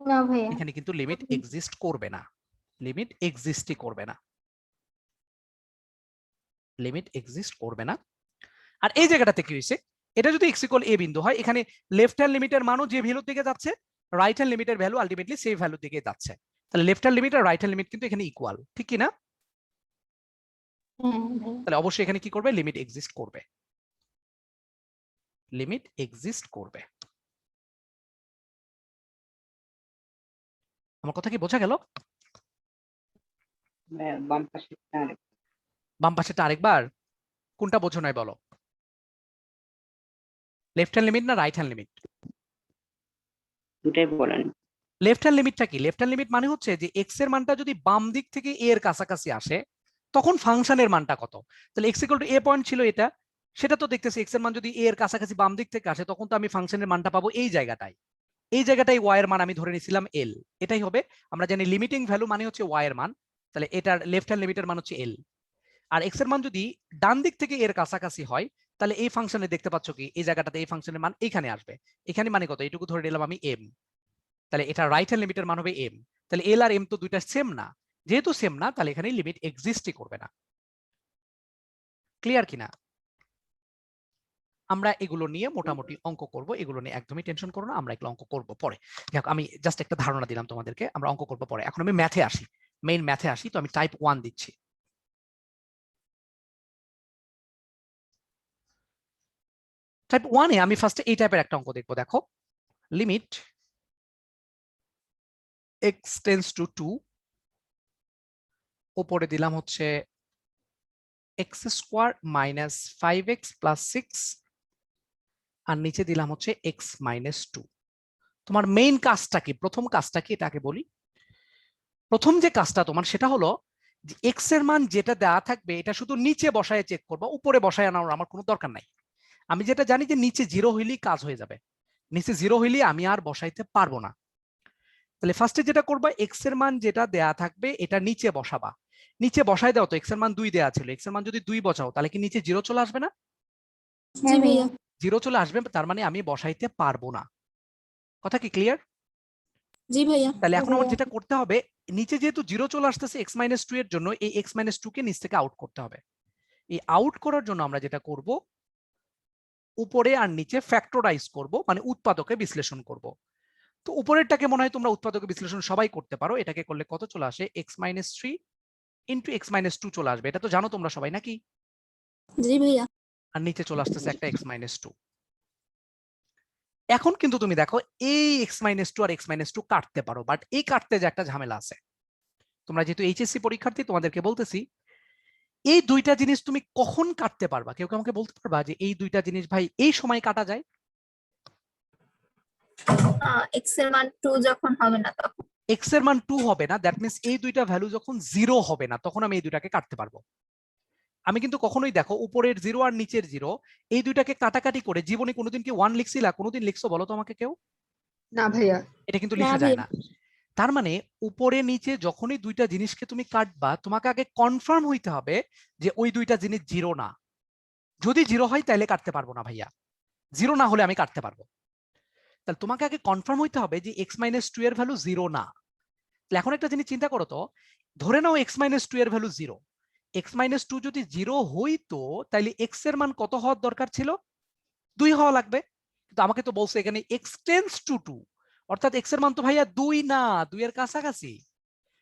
না ভাইয়া। এখানে কিন্তু লিমিট এক্সিস্ট করবে না, লিমিট এক্সিস্টই করবে না, লিমিট এক্সিস্ট করবে না। আর এই জায়গাটাতে কি হয়েছে, এটা যদি এক্স ইকুয়াল এ বিন্দু হয়, এখানে লেফট হ্যান্ড লিমিটের মানও যে ভ্যালুর দিকে যাচ্ছে, রাইট হ্যান্ড লিমিটের ভ্যালু আলটিমেটলি সেই ভ্যালুর দিকে যাচ্ছে। তাহলে লেফট হ্যান্ড লিমিট আর রাইট হ্যান্ড লিমিট কিন্তু এখানে ইকুয়াল, ঠিক কি না? হ্যাঁ ভাইয়া। তাহলে অবশ্যই এখানে কি করবে, লিমিট এক্সিস্ট করবে, লিমিট এক্সিস্ট করবে। আমার কথা কি বোঝা গেল? বাম পাশে আরেক বাম পাশেটা আরেকবার, কোনটা বোঝো নাই বলো? লেফট হ্যান্ড লিমিট না রাইট হ্যান্ড লিমিট? দুটাই বলেন। লেফট হ্যান্ড লিমিটটা কি? লেফট হ্যান্ড লিমিট মানে হচ্ছে যে এক্স এর মানটা যদি বাম দিক থেকে এ এর কাছাকাছি আসে তখন ফাংশনের মানটা কত। তাহলে x equal to A point ছিল এটা, সেটা তো দেখতেছি এক্স এর মান যদি এ এর কাছাকাছি বাম দিক থেকে আসে তখন তো আমি ফাংশনের মানটা পাবো এই জায়গাটায়, এই জায়গাটাই ওয়াই এর মান আমি ধরে নিছিলাম এল, এটাই হবে। আমরা জানি লিমিটিং ভ্যালু মানে হচ্ছে ওয়াই এর মান, তাহলে এটার লেফট হ্যান্ড লিমিটের মান হচ্ছে এল। আর এক্স এর মান যদি ডান দিক থেকে এর কাছাকাছি হয় তাহলে এই ফাংশনে দেখতে পাচ্ছ কি এই জায়গাটাতে এই ফাংশনের মান এখানে আসবে, এখানে মানে কত, এইটুকু ধরে নিলাম আমি এম, তাহলে এটা রাইট হ্যান্ড লিমিটের মান হবে এম। তাহলে এল আর এম তো দুইটা সেম না, যেহেতু সেম না তাহলে এখানে লিমিট এক্সিস্টই করবে না। ক্লিয়ার কিনা? আমরা এগুলো নিয়ে মোটামুটি অঙ্ক করব, এগুলো নিয়ে একদমই টেনশন করো না, আমরা এগুলো অঙ্ক করব পরে। দেখো আমি জাস্ট একটা ধারণা দিলাম তোমাদেরকে, আমরা অঙ্ক করব পরে। এখন আমি ম্যাথে আসি, মেইন ম্যাথে আসি। তো আমি টাইপ 1 দিচ্ছি। টাইপ 1 এ আমি ফার্স্টে এই টাইপের একটা অঙ্ক দেখবো। দেখো, লিমিট x টেন্ডস টু 2, উপরে দিলাম হচ্ছে x square minus 5x plus 6, আর নিচে দিলাম হচ্ছে x মাইনাস 2। তোমার মেইন কাজটা কি, প্রথম কাজটা কি এটাকে বলি। প্রথম যে কাজটা তোমার সেটা হলো যে এক্স এর মান যেটা দেওয়া থাকবে এটা শুধু নিচে বসায় চেক করবা, উপরে বসায় আনার আমার কোনো দরকার নাই। আমি যেটা জানি যে নিচে 0 হইলেই কাজ হয়ে যাবে, নিচে 0 হইলে আমি আর বসাইতে পারবো না। তাহলে ফার্স্টে যেটা করবা, এক্স এর মান যেটা দেয়া থাকবে এটা নিচে বসাবা। নিচে বসায় দাও তো, এক্স এর মান 2 দেয়া ছিল, এক্স এর মান যদি 2 বসাও তাহলে কি নিচে 0 চলে আসবে না? জি ভাইয়া। 0 চলে আসবে, তার মানে আমি বসাইতে পারবো না। কথা কি ক্লিয়ার? জি ভাইয়া। তাহলে এখন আমার যেটা করতে হবে, নিচে যেহেতু 0 চলে আসতেছে x মাইনাস 2 এর জন্য, এই x মাইনাস 2 কে নিচ থেকে আউট করতে হবে। এই আউট করার জন্য আমরা যেটা করব, উপরে আর নিচে ফ্যাক্টরাইজ করব, মানে উৎপাদকে বিশ্লেষণ করব। তো উপরেরটাকে মনে হয় তোমরা উৎপাদকে বিশ্লেষণ সবাই করতে পারো। এটাকে করলে কত চলে আসে, x minus 3 into x minus 2 চলে আসবে, এটা তো জানো তোমরা সবাই নাকি? জি ভাইয়া। আর নিচে চলে আসতেছে একটা x মাইনাস 2। এখন কিন্তু তুমি দেখো এই x মাইনাস 2 আর x মাইনাস 2 কাটতে পারো, বাট এই কাটতে যে একটা ঝামেলা আছে। তোমরা যেহেতু এইচএসসি পরীক্ষার্থী তোমাদেরকে বলতেছি, এই দুইটা জিনিস তুমি কখন কাটতে পারবা? কেউ আমাকে বলতে পারবা যে এই দুইটা জিনিস ভাই এই সময় কাটা যায়? x এর মান 2 যখন হবে না তখন। x এর মান 2 হবে না, দ্যাট মিন্স এই দুইটা ভ্যালু যখন 0 হবে না তখন আমি এই দুইটাকে কাটতে পারবো। আমি কিন্তু কখনোই দেখো উপরের 0 আর নিচের 0 এই দুইটাকে কাটাকাটি করে জীবনে কোনোদিন কি 1 লিখছিলা? কোনোদিন লিখছো বলো তো আমাকে কেউ? না ভাইয়া। এটা কিন্তু না লিখা যায় ভাইয়া। না। তার মানে উপরে নিচে যখনই দুইটা জিনিসকে তুমি কাটবা তোমাকে আগে কনফার্ম হইতে হবে যে ওই দুইটা জিনিস 0 না। যদি 0 হয় তাহলে কাটতে পারবো না ভাইয়া, 0 না হলে আমি কাটতে পারবো। তাহলে তোমাকে আগে কনফার্ম হইতে হবে যে x মাইনাস 2 এর ভ্যালু 0 না। তাহলে এখন একটা জিনিস চিন্তা করো তো, ধরে নাও x মাইনাস 2 এর ভ্যালু 0, x মাইনাস 2 যদি 0 হইতো তাহলে x এর মান কত হওয়ার দরকার ছিল? 2 হওয়া লাগবে। কিন্তু আমাকে তো বলছে এখানে x টেন্ডস টু 2, অর্থাৎ x এর মান তো ভাইয়া 2 না, 2 এর কাছাকাছি।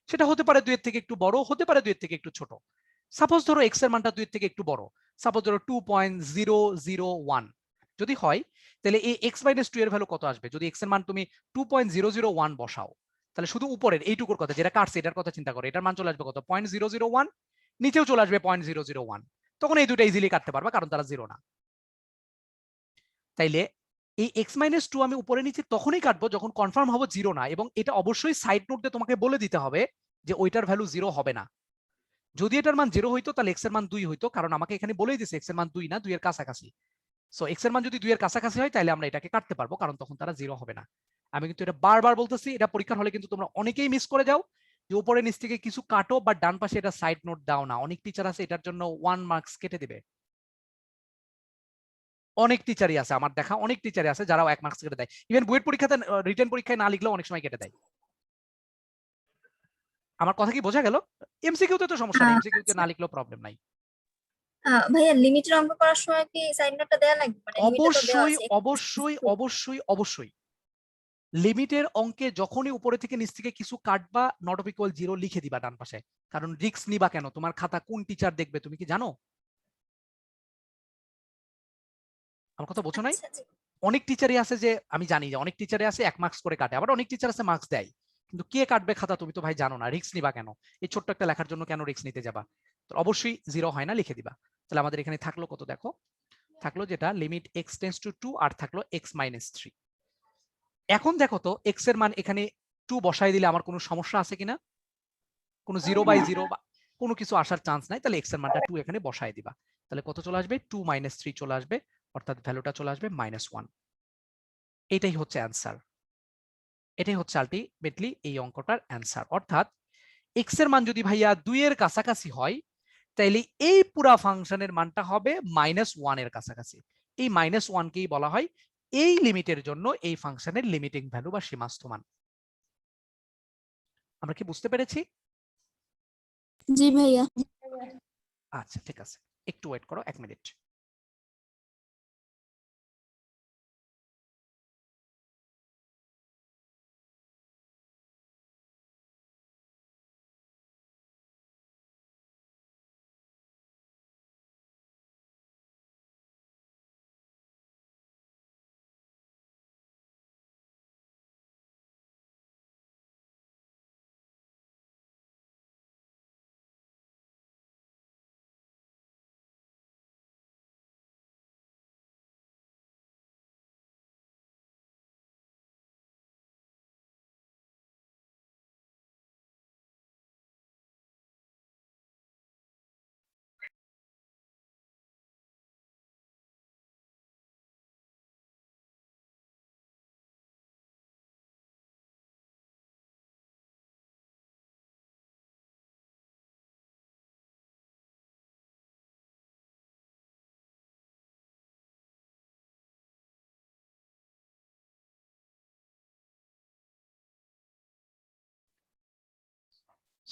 সেটা হতে পারে 2 এর থেকে একটু বড়, হতে পারে 2 এর থেকে একটু ছোট। সাপোজ ধরো x এর মানটা 2 এর থেকে একটু বড়, সাপোজ ধরো 2.001, যদি হয় তাহলে এই x মাইনাস 2 এর ভ্যালু কত আসবে? যদি x এর মান তুমি 2.001 বসাও, তাহলে শুধু উপরের এইটুকুর কথা যেটা কাটছে এটার কথা চিন্তা করো, এটার মান চলে আসবে কত? 0.001, নিচেও চলে আসবে 0.001। তখন এই দুটো ইজিলি কাটতে পারবা কারণ তারা জিরো না। তাইলে এই x মাইনাস 2 আমি উপরে নিচে তখনই কাটবো যখন কনফার্ম হবো জিরো না, এবং এটা অবশ্যই সাইড নোট দিয়ে তোমাকে বলে দিতে হবে যে ওইটার ভ্যালু জিরো হবে না। যদি এটার মান জিরো হইতো তাহলে x এর মান 2 হইতো, কারণ আমাকে এখানে বলেই দিছে x এর মান 2 না, 2 এর কাছাকাছি। সো x এর মান যদি 2 এর কাছাকাছি হয় তাহলে আমরা এটাকে কাটতে পারবো, কারণ তখন তারা জিরো হবে না। আমি কিন্তু এটা বারবার বলতেছি, এটা পরীক্ষার হলে কিন্তু তোমরা অনেকেই মিস করে যাও যে উপরে নিচ থেকে কিছু কাটো বা ডান পাশে এটা সাইড নোট দাও না। অনেক টিচার আছে এটার জন্য 1 মার্কস কেটে দিবে। অনেক টিচারই আছে, আমার দেখা অনেক টিচারই আছে যারা 1 মার্কস কেটে দেয়। ইভেন বুয়েট পরীক্ষাতে রিটেন পরীক্ষায় না লিখলেও অনেক সময় কেটে দেয়। আমার কথা কি বোঝা গেল? এমসিকিউতে তো সমস্যা নেই, এমসিকিউতে না লিখলেও প্রবলেম নাই। ভাইয়া লিমিটের অঙ্ক করার সময় কি সাইড নোটটা দেওয়া লাগবে? মানে লিমিটে তো দেওয়া অবশ্যই আছে অবশ্যই অবশ্যই অবশ্যই লিমিটের অঙ্কে যখনই উপরে থেকে নিচ থেকে কিছু কাটবা নট অফ ইকুয়াল জিরো লিখে দিবা ডান পাশে, কারণ রিস্ক নিবা কেন? তোমার খাতা কোন টিচার দেখবে তুমি কি জানো? আমার কথা বোঝো নাই? আচ্ছা জি। অনেক টিচারই আছে যে আমি জানি যে অনেক টিচারে আছে 1 মার্কস করে কাটে, আবার অনেক টিচার আছে মার্কস দেয়, কিন্তু কে কাটবে খাতা তুমি তো ভাই জানো না। রিস্ক নিবা কেন? এই ছোট্ট একটা লেখার জন্য কেন রিস্ক নিতে যাবা? তো অবশ্যই জিরো হয় না, লিখে দিবা। তাহলে আমাদের এখানে থাকলো কত দেখো, থাকলো যেটা লিমিট x টেন্ডস টু 2 আর থাকলো x মাইনাস 3। এখন দেখো তো x এর মান এখানে 2 বসাই দিলে আমার কোনো সমস্যা আছে কিনা? কোনো 0/0 বা কোনো কিছু আসার চান্স নাই। তাহলে x এর মানটা 2 এখানে বসাই দিবা। তাহলে কত চলে আসবে? 2 মাইনাস 3 চলে আসবে, অর্থাৎ ভ্যালুটা চলে আসবে -1। এটাই হচ্ছে অ্যান্সার। এটাই হচ্ছে আলটিমেটলি এই অঙ্কটার অ্যান্সার। অর্থাৎ x এর মান যদি ভাইয়া 2 এর কাছাকাছি হয় তাইলে এই পুরা ফাংশনের মানটা হবে -1 এর কাছাকাছি। এই -1 কেই বলা হয় এই লিমিটের জন্য এই ফাংশনের লিমিটিং ভ্যালু বা সীমাস্থ মান। আমরা কি বুঝতে পেরেছি? জি ভাইয়া। আচ্ছা ঠিক আছে, একটু ওয়েট করো 1 মিনিট।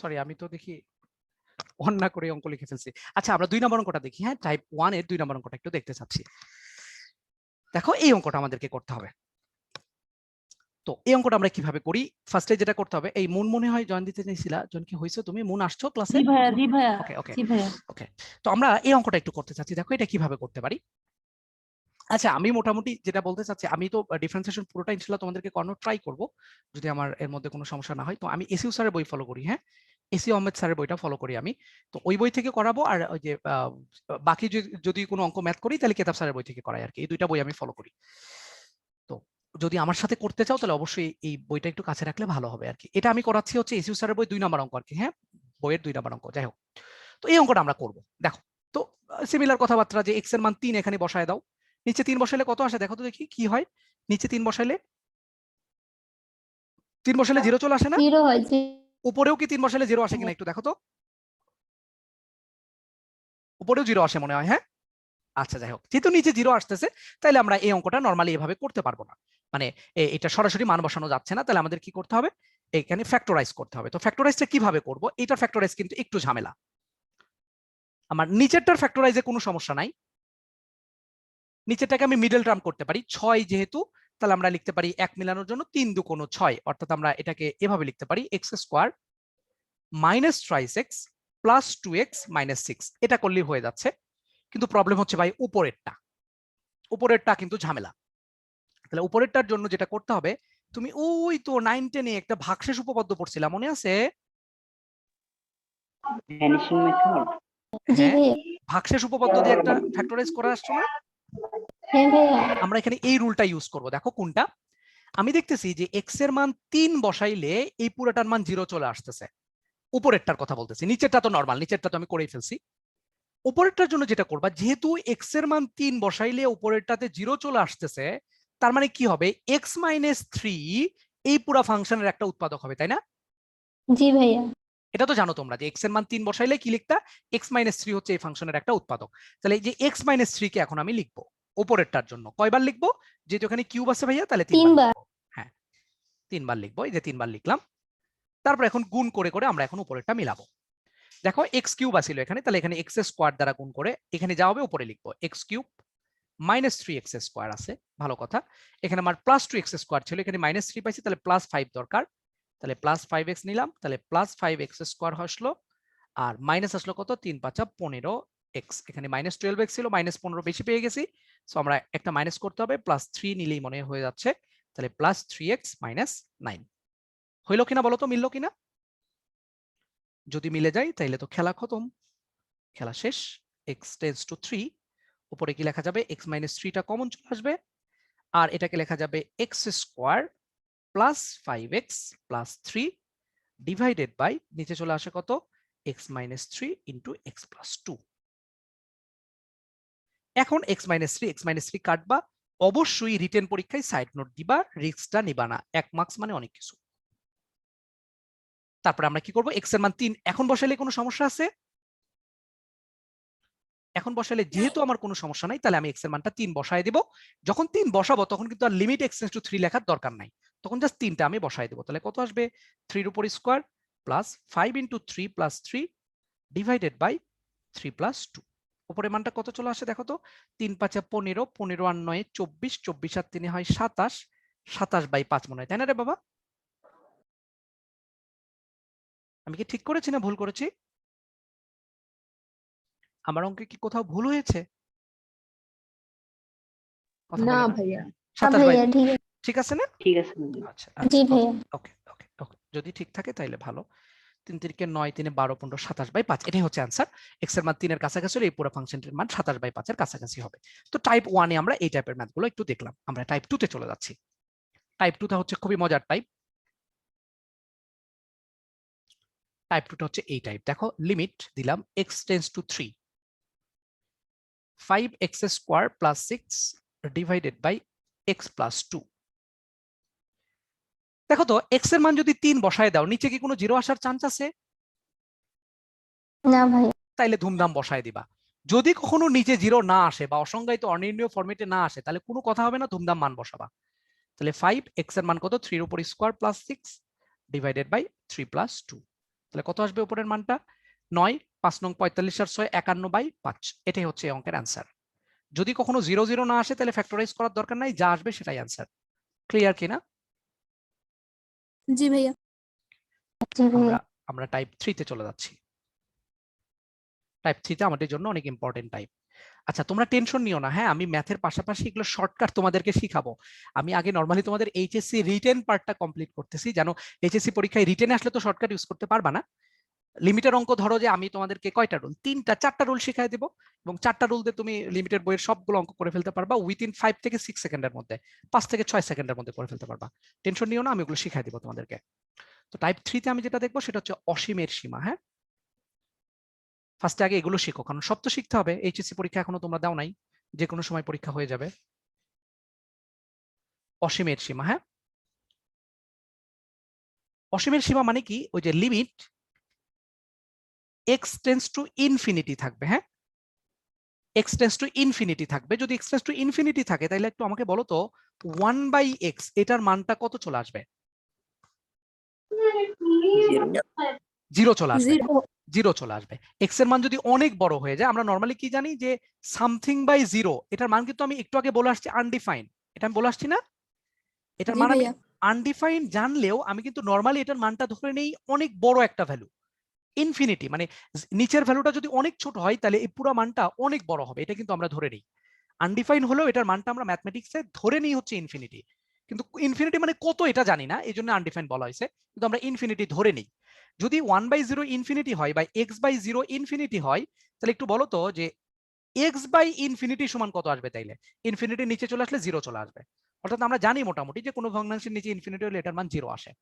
সরি আমি তো দেখি অন্য করে অঙ্ক লিখে ফেলছি। আচ্ছা আমরা 2 নম্বর অঙ্কটা দেখি। হ্যাঁ, টাইপ 1 এর 2 নম্বর অঙ্কটা একটু দেখতে চাচ্ছি। দেখো এই অঙ্কটা আমাদেরকে করতে হবে। তো এই অঙ্কটা আমরা কিভাবে করি? ফার্স্টে যেটা করতে হবে, এই মুন মনে হয় জয়েন দিতে চাইছিলা, জয়েন কি হইছো তুমি? মুন আসছো ক্লাসে? জি ভাইয়া, জি ভাইয়া, ওকে ওকে জি ভাইয়া। ওকে। তো আমরা এই অঙ্কটা একটু করতে চাচ্ছি, দেখো এটা কিভাবে করতে পারি। আচ্ছা আমি মোটামুটি যেটা বলতে চাচ্ছি, আমি তো ডিফারেন্সিয়েশন পুরোটা ইনশাআল্লাহ তোমাদেরকে করানোর ট্রাই করব, যদি আমার এর মধ্যে কোনো সমস্যা না হয়। তো আমি এসইউ স্যারের বই ফলো করি, হ্যাঁ এসি আহমেদ স্যারের বইটা ফলো করি আমি। তো ওই বই থেকে করাবো, আর ওই যে বাকি যদি কোনো অঙ্ক ম্যাথ করি তাহলে কেতাব স্যারের বই থেকে করাই আর কি। এই দুইটা বই আমি ফলো করি। তো যদি আমার সাথে করতে চাও তাহলে অবশ্যই এই বইটা একটু কাছে রাখলে ভালো হবে আর কি। এটা আমি করাচ্ছি হচ্ছে এসইউ স্যারের বই 2 নম্বর অঙ্ক আর কি, হ্যাঁ বইয়ের 2 নম্বর অঙ্ক। যাই হোক, তো এই অঙ্কটা আমরা করব। দেখো তো সিমিলার কথাবার্তা, যে এক্স এর মান 3 এখানে বসায় দাও। নিচে 3 বসাইলে কত আসে দেখো তো দেখি কি হয়। নিচে 3 বসাইলে 0 চলে আসে না? 0 হয়। উপরেও কি 3 বসাইলে 0 আসে কিনা একটু দেখো তো। উপরেও 0 আসে মনে হয়, হ্যাঁ। আচ্ছা যাই হোক, যেহেতু নিচে 0 আসতেছে তাহলে আমরা এই অঙ্কটা নরমালি এভাবে করতে পারবো না, মানে এটা সরাসরি মান বসানো যাচ্ছে না। তাহলে আমাদের কি করতে হবে? এখানে ফ্যাক্টরাইজ করতে হবে। তো ফ্যাক্টরাইজটা কিভাবে করব? এটার ফ্যাক্টরাইজ কিন্তু একটু ঝামেলা। আমার নিচেরটার ফ্যাক্টরাইজে কোনো সমস্যা নাই, নিচেরটাকে আমি মিডল টার্ম করতে পারি। 6 যেহেতু, তাহলে আমরা লিখতে পারি 1 মিলানোর জন্য 3 2 কোনো 6, অর্থাৎ আমরা এটাকে এভাবে লিখতে পারি x square minus thrice x plus 2x minus 6। এটা করলেই হয়ে যাচ্ছে। কিন্তু প্রবলেম হচ্ছে ভাই উপরেরটা, উপরেরটা কিন্তু ঝামেলা। তাহলে উপরেরটার জন্য যেটা করতে হবে, তুমি ওই তো 9-10 একটা ভাগশেষ উপপাদ্য পড়ছিলা, মনে আছে? Vanishing method. জি হ্যাঁ, ভাইয়া। ভাগশেষ উপপাদ্য দিয়ে একটা ফ্যাক্টরাইজ করে আসছো না? হ্যাঁ ভাইয়া। আমরা এখানে এই রুলটা ইউজ করব। দেখো কোনটা, আমি দেখতেছি যে এক্স এর মান 3 বসাইলে এই পুরোটার মান 0 চলে আসতেছে। উপরেরটার কথা বলতেছি, নিচেরটা তো নরমাল, নিচেরটা তো আমি করেই ফেলছি। উপরেরটার জন্য যেটা করবা, যেহেতু এক্স এর মান 3 বসাইলে উপরেরটাতে 0 চলে আসতেছে, তার মানে কি হবে, এক্স মাইনাস 3 এই পুরো ফাংশনের একটা উৎপাদক হবে, তাই না? জি ভাইয়া। এটা তো জানো তোমরা যে এক্স এর মান 3 বসাইলে কি লিখতা, এক্স মাইনাস 3 হচ্ছে এই ফাংশনের একটা উৎপাদক। তাহলে এই যে এক্স মাইনাস 3 কে এখন আমি লিখবো উপরেরটার জন্য। কয়বার লিখবো? যেহেতু এখানে কিউব আছে ভাইয়া, তাহলে 3 বার 3 বার। লিখবো। হ্যাঁ, 3 বার লিখবো, এই যে 3 বার লিখলাম। তারপর এখন গুণ করে করে আমরা এখন উপরেরটা মিলাবো। দেখো এক্স কিউব আছিল এখানে, তাহলে এখানে এক্স স্কোয়ার দ্বারা গুণ করে এখানে যা হবে উপরে লিখবো x cube minus 3x square আছে, ভালো কথা। এখানে আমার প্লাস 2x স্কোয়ার ছিল, এখানে মাইনাস 3 পাইছি, তাহলে প্লাস 5 দরকার, তাহলে প্লাস 5x নিলাম, তাহলে প্লাস 5x স্কোয়ার আসলো। আর মাইনাস আসলো কত, 3×5 = 15x, এখানে মাইনাস 12x ছিল, মাইনাস 15 বেশি পেয়ে গেছি, সো আমরা একটা মাইনাস করতে হবে, প্লাস 3 নিলেই মনে হয়ে যাচ্ছে, তাহলে প্লাস 3x মাইনাস 9 হইলো কিনা বলো তো, মিললো কিনা? যদি মিলে যায় তাইলে তো খেলা খতম, খেলা শেষ। x টেন্ডস টু 3, উপরে কি লেখা যাবে, x মাইনাস 3টা কমন চলে আসবে, আর এটাকে লেখা যাবে x square plus 5x plus 3 divided by, নিচে চলে আসে কত, x minus 3 into x plus 2। এখন x মাইনাস 3 x মাইনাস 3 কাটবা, অবশ্যই রিটেন পরীক্ষায় সাইড নোট দিবা, রিস্কটা নিবা না, 1 মার্কস মানে অনেক কিছু। তারপরে আমরা কি করব, x এর মান 3 এখন বসাইলে কোনো সমস্যা আছে? এখন বসাইলে যেহেতু আমার কোনো সমস্যা নাই, তাহলে আমি x এর মানটা 3 বসায় দিব। যখন 3 বসাবো তখন কিন্তু আর লিমিট x টেন্ডস টু 3 লেখার দরকার নাই, তখন জাস্ট 3টা আমি বসায় দেব। তাহলে কত আসবে, 3 এর উপর square plus 5 into 3 plus 3 divided by 3 plus 2। উপরের মানটা কত চলে আসে দেখো তো, 3×5 = 15, 15 আর 9 24, 24 আর 3 হয় 27, 27/5 মনে হয়, তাই না রে বাবা? আমি কি ঠিক করেছি না ভুল করেছি? আমার অঙ্কে কি কোথাও ভুল হয়েছে? কথা না বলে না। ভাইয়া। 27/5 ভাইয়া ঠিক আছে। ঠিক আছে না? ঠিক আছে। আচ্ছা জি আচ্ছা, ভাইয়া। ওকে ওকে ওকে, যদি ঠিক থাকে তাইলে ভালো। 3 3 9, 3 12, 15, 27/5, এটাই হচ্ছে অ্যান্সার। x এর মান 3 এর কাছাকাছি হলে এই পুরো ফাংশনটির মান 27/5 এর কাছাকাছি হবে। তো টাইপ 1 এ আমরা এই টাইপের ম্যাথগুলো একটু দেখলাম, আমরা টাইপ 2 তে চলে যাচ্ছি। টাইপ 2 টা হচ্ছে খুবই মজার টাইপ। টাইপ 2 টা হচ্ছে এই টাইপ, দেখো লিমিট দিলাম x tends to 3, 5x square plus 6 divided by x plus 2। দেখো তো x এর মান যদি 3 বসায় দাও, নিচে কি কোনো 0 আসার চান্স আছে? না ভাইয়া। তাইলে ধুমধাম বসায় দিবা। যদি কখনো নিচে 0 না আসে বা অসংজ্ঞায়িত অনির্ণীয় ফরম্যাটে না আসে, তাহলে কোনো কথা হবে না, ধুমধাম মান বসাবা। তাহলে 5x এর মান কত, 3 এর উপর square plus 6 divided by 3 plus 2। তাহলে কত আসবে উপরের মানটা, 9, 5 নং 45 আর 6 51/5। এটাই হচ্ছে এই অঙ্কের অ্যান্সার। যদি কখনো 0 0 না আসে তাহলে ফ্যাক্টরাইজ করার দরকার নাই, যা আসবে সেটাই অ্যান্সার। ক্লিয়ার কিনা? জি ভাইয়া। জি ভাইয়া। আমরা টাইপ 3 তে চলে যাচ্ছি। টাইপ 3 তে আমাদের জন্য অনেক ইম্পর্টেন্ট টাইপ। আচ্ছা, তোমরা টেনশন নিও না, হ্যাঁ, আমি ম্যাথের পাশাপাশি এগুলো শর্টকাট তোমাদেরকে শিখাবো। আমি আগে নরমালি তোমাদের এইচএসসি রিটেন পার্টটা কমপ্লিট করতেছি, জানো এইচএসসি পরীক্ষায় রিটেনে আসলে তো শর্টকাট ইউজ করতে পারবা না। লিমিটের অঙ্ক ধরো যে আমি তোমাদেরকে কয়টা রুল, 3টা 4টা রুল শিখাই দেবো, এবং 4টা রুল দিয়ে তুমি লিমিটের বইয়ের সবগুলো অঙ্ক করে ফেলতে পারবা উইথিন 5 থেকে 6 সেকেন্ডের মধ্যে, 5 থেকে 6 সেকেন্ডের মধ্যে করে ফেলতে পারবা। টেনশন নিও না, আমি ওগুলো শিখাই দেবো তোমাদেরকে। তো টাইপ 3 তে আমি যেটা দেখবো সেটা হচ্ছে অসীমের সীমা। হ্যাঁ, ফার্স্টে আগে এগুলো শিখো, কারণ সব তো শিখতে হবে, এইচএসসি পরীক্ষা এখনো তোমরা দাও নাই, যে কোনো সময় পরীক্ষা হয়ে যাবে। অসীমের সীমা, হ্যাঁ, অসীমের সীমা মানে কি, ওই যে limit x tends to infinity থাকবে। হ্যাঁ, x টেন্ডস টু ইনফিনিটি থাকবে। যদি x টেন্ডস টু ইনফিনিটি থাকে তাহলে একটু আমাকে বলো তো 1/x এটার মানটা কত চলে আসবে? 0 চলে আসবে। 0 চলে আসবে। x এর মান যদি অনেক বড় হয়ে যায়, আমরা নরমালি কি জানি যে সামথিং বাই 0, এটার মান কিন্তু আমি একটু আগে বলে আসছি আনডিফাইন্ড, এটা আমি বলে আসছি না? এটার মান আমি আনডিফাইন্ড জানলেও আমি কিন্তু নরমালি এটার মানটা ধরে নেই অনেক বড় একটা ভ্যালু, ইনফিনিটি, মানে নিচের ভ্যালুটা যদি অনেক ছোট হয় তাহলে এই পুরো মানটা অনেক বড় হবে, এটা কিন্তু আমরা ধরে নিই। আনডিফাইন হলেও এটার মানটা আমরা ম্যাথমেটিক্সে ধরে নিই হচ্ছে ইনফিনিটি, কিন্তু ইনফিনিটি মানে কত এটা জানি না, এই জন্য আনডিফাইন বলা হয়েছে, কিন্তু আমরা ইনফিনিটি ধরে নিই। যদি 1/0 ইনফিনিটি হয় বা x/0 ইনফিনিটি হয়, তাহলে একটু বলো তো যে x/ইনফিনিটি সমান কত আসবে? তাইলে ইনফিনিটির নিচে চলে আসলে 0 চলে আসবে, অর্থাৎ আমরা জানি মোটামুটি যে কোনো ভগ্নাংশের নিচে ইনফিনিটি হলে এটার মান 0 আসে।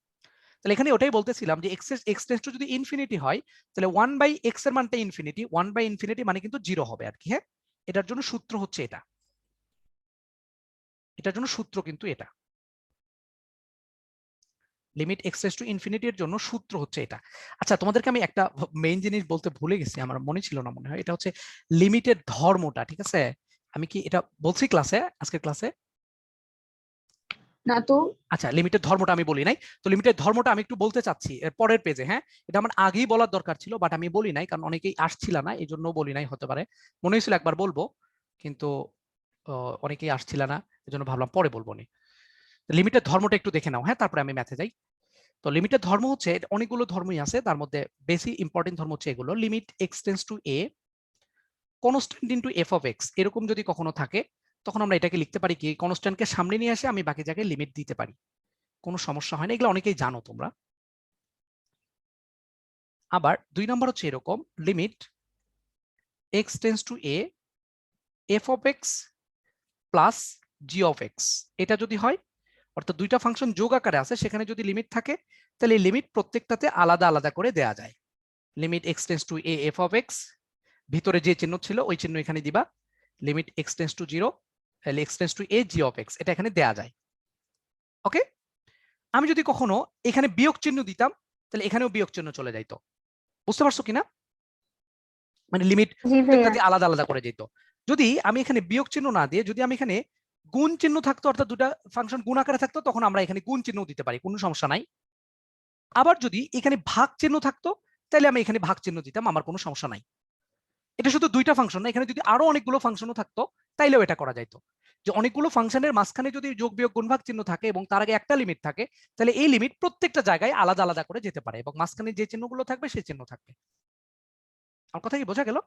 তাহলে এখানে ওটাই বলতেছিলাম যে x টেন্ডস টু যদি ইনফিনিটি হয়, তাহলে 1/x এর মানটা ইনফিনিটি, 1/ইনফিনিটি মানে কিন্তু 0 হবে আর কি। হ্যাঁ, এটার জন্য সূত্র হচ্ছে এটা, এটার জন্য সূত্র কিন্তু এটা, লিমিট x টেন্ডস টু ইনফিনিটির জন্য সূত্র হচ্ছে এটা। আচ্ছা, তোমাদেরকে আমি একটা মেইন জিনিস বলতে ভুলে গেছি, আমার মনে ছিল না মনে হয়, এটা হচ্ছে লিমিটের ধর্মটা। ঠিক আছে, আমি কি এটা বলছি ক্লাসে, আজকের ক্লাসে? না তো। আচ্ছা, লিমিটের ধর্মটা আমি বলি নাই, তো লিমিটের ধর্মটা আমি একটু বলতে চাচ্ছি এর পরের পেজে। হ্যাঁ, এটা আমার আগেই বলার দরকার ছিল, বাট আমি বলি নাই কারণ অনেকেই আসছিল না, এই জন্য বলি নাই, হতে পারে মনে হয়েছিল একবার বলবো, কিন্তু অনেকেই আসছিল না, এই জন্য ভাবলাম পরে বলবো নি। লিমিটের ধর্মটা একটু দেখে নাও, হ্যাঁ, তারপরে আমি ম্যাথে যাই। তো লিমিটের ধর্ম হচ্ছে, অনেকগুলো ধর্মই আছে, তার মধ্যে বেশি ইম্পর্টেন্ট ধর্ম হচ্ছে এগুলো। Limit x tends two a constant into F of x, এরকম যদি কখনো থাকে, তখন আমরা এটাকে লিখতে পারি কি, কনস্ট্যান্টকে সামনে নিয়ে আসে আমি বাকি জায়গায় লিমিট দিতে পারি, কোনো সমস্যা হয় না, এগুলো অনেকেই জানো তোমরা। আবার 2 নাম্বার হচ্ছে এরকম, limit x tends two A F of x plus G of x, এটা যদি হয়, অর্থাৎ দুইটা ফাংশন যোগ আকারে আছে, সেখানে যদি লিমিট থাকে, তাহলে এই লিমিট প্রত্যেকটাতে আলাদা আলাদা করে দেয়া যায়। Limit x tends two A F of x, ভিতরে যে চিহ্ন ছিল ওই চিহ্ন এখানে দিবা, লিমিট এক্স টেন্ডস টু 0 তাহলে x tends two A G of x, এটা এখানে দেয়া যায়। ওকে, আমি যদি কখনো এখানে বিয়োগ চিহ্ন দিতাম, তাহলে এখানেও বিয়োগ চিহ্ন চলে যাইতো, বুঝতে পারছো কিনা? মানে লিমিট জি ভাইয়া। প্রত্যেকটাতে আলাদা আলাদা করে যেত। যদি আমি এখানে বিয়োগ চিহ্ন না দিয়ে যদি আমি এখানে গুণ চিহ্ন থাকতো, অর্থাৎ দুটা ফাংশন গুণ আকারে থাকতো, তখন আমরা এখানে গুণ চিহ্ন দিতে পারি, কোনো সমস্যা নাই। আবার যদি এখানে ভাগ চিহ্ন থাকতো, তাহলে আমি এখানে ভাগ চিহ্ন দিতাম, আমার কোনো সমস্যা নাই। এটা শুধু দুইটা ফাংশন না, এখানে যদি আরো অনেকগুলো ফাংশনও থাকতো, তাইলেও এটা করা যাইতো। যে অনেকগুলো ফাংশনের মাঝখানে যদি যোগ বিয়োগ গুণ ভাগ চিহ্ন থাকে এবং তার আগে একটা লিমিট থাকে, তাহলে এই লিমিট প্রত্যেকটা জায়গায় আলাদা আলাদা করে যেতে পারে, এবং মাঝখানে যে চিহ্নগুলো থাকবে সেই চিহ্ন থাকবে। আমার কথা কি বোঝা গেল?